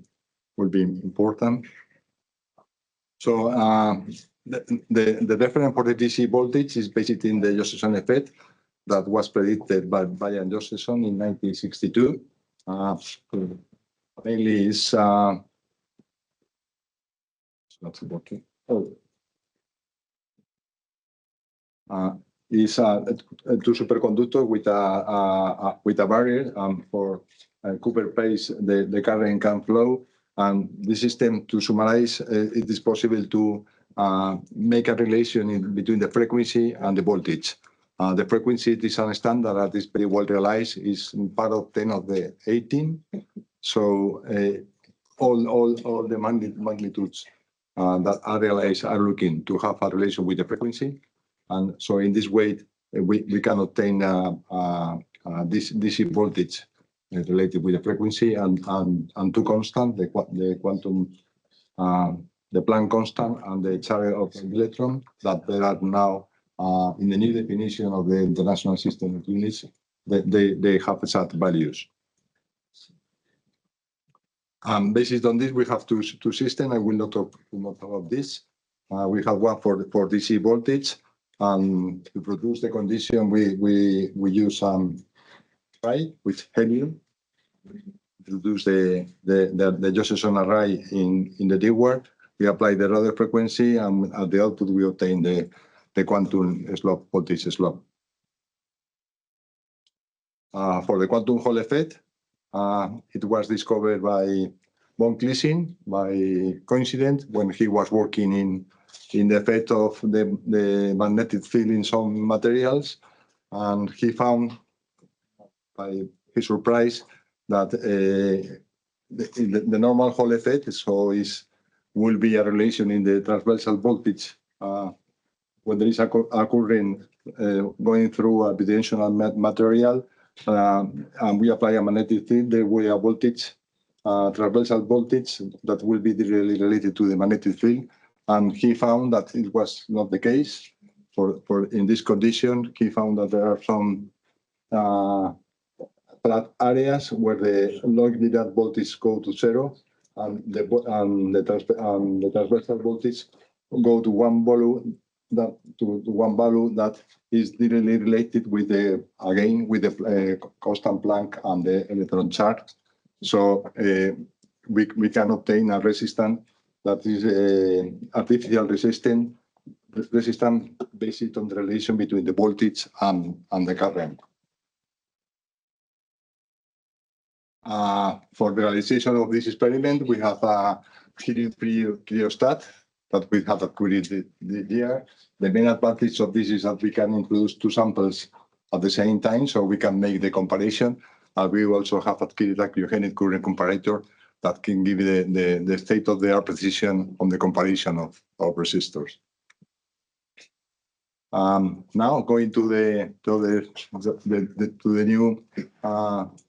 important. So the reference for the DC voltage is based in the Josephson effect that was predicted by Brian Josephson in 1962. Mainly it's not working. Is two superconductors with a barrier for Cooper pace the current can flow, and the system, to summarize, it is possible to make a relation between the frequency and the voltage. The frequency is a standard that is very well realized, is part of 10 of the 18. So all the magnitudes that are realized are looking to have a relation with the frequency. And so in this way, we can obtain this DC voltage related with the frequency and two constant, the quantum, the Planck constant and the charge of the electron, that there are now in the new definition of the International System of Units, they have such values. Based on this, we have two systems. I will not talk about this. We have one for DC voltage. And to produce the condition, we use right with helium. introduce the Josephson array in the D-word. We apply the radar frequency, and at the output we obtain the quantum slope, voltage slope. For the quantum Hall effect, it was discovered by von Clysing by coincidence when he was working in the effect of the magnetic field in some materials, and he found, by his surprise, that the normal Hall effect, so will be a relation in the transversal voltage when there is a current going through a bidimensional material, and we apply a magnetic field, there will be a voltage, transversal voltage that will be directly related to the magnetic field. And he found that it was not the case. For in this condition, he found that there are some flat areas where the log Dirac voltage go to 0, and the transversal voltage go to one value that is directly related with the constant Planck and the electron charge. So we can obtain a resistance that is artificial resistance based on the relation between the voltage and the current. For the realization of this experiment, we have a helium-free cryostat that we have acquired this year. The main advantage of this is that we can introduce two samples at the same time, so we can make the comparison. We also have acquired a cryogenic current comparator that can give the state-of-the-art precision on the comparison of resistors. Now going to the new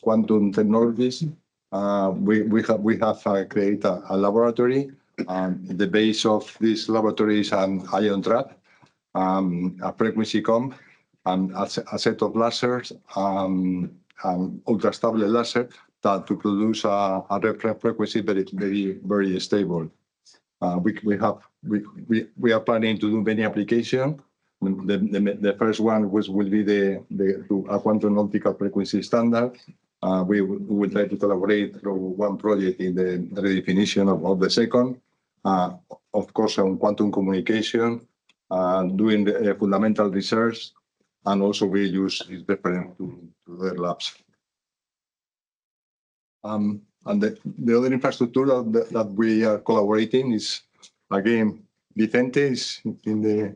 quantum technologies, we have created a laboratory. The base of this laboratory is an ion trap, a frequency comb, and a set of lasers, and ultra-stable laser that to produce a reference frequency very stable. We are planning to do many applications. The first one will be a quantum optical frequency standard. We will try to collaborate through one project in the redefinition of the second. Of course, on quantum communication, doing the fundamental research, and also we use this reference to their labs. And the other infrastructure that we are collaborating is, again, Vicente is in the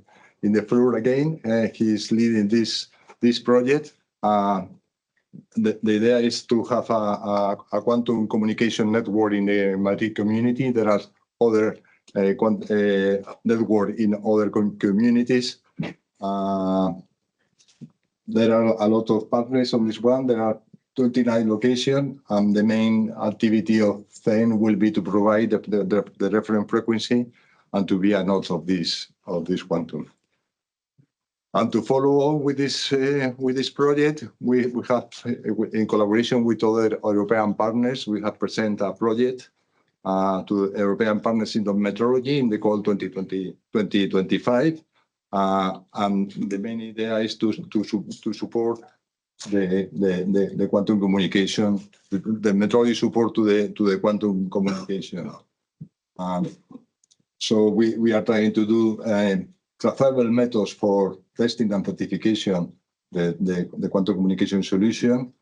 floor again. He is leading this project. The idea is to have a quantum communication network in the Madrid community. There are other network in other communities. There are a lot of partners on this one. There are 29 locations, and the main activity of them will be to provide the reference frequency and to be a node of this quantum. And to follow on with this project, we have, in collaboration with other European partners, we have presented a project to European partners in the metrology in the call 2025. And the main idea is to support the quantum communication, the metrology support to the quantum communication. So we are trying to do transferable methods for testing and certification the quantum communication solution.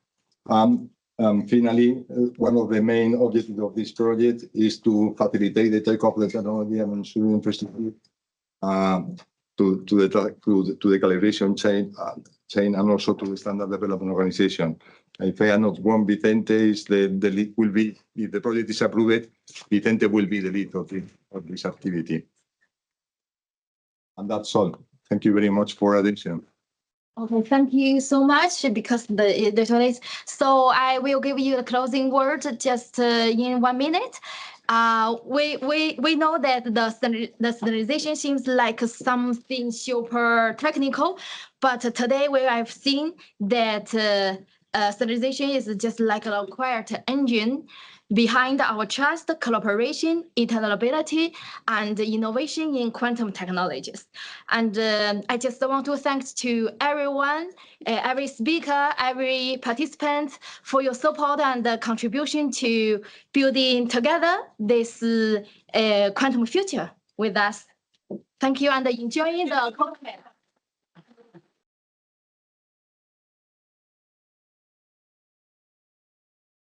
Finally, one of the main objectives of this project is to facilitate the takeoff of the technology and ensuring infrastructure to the calibration chain and also to the standard development organization. If I am not wrong, Vicente is the lead, will be, if the project is approved, Vicente will be the lead of this activity. And that's all. Thank you very much for attention. Okay, thank you so much, because the time is, so I will give you the closing word just in 1 minute. We know that the standardization seems like something super technical, but today we have seen that standardization is just like a quiet engine behind our trust, collaboration, interoperability, and innovation in quantum technologies. And I just want to thank to everyone, every speaker, every participant for your support and contribution to building together this quantum future with us. Thank you and enjoying the conference.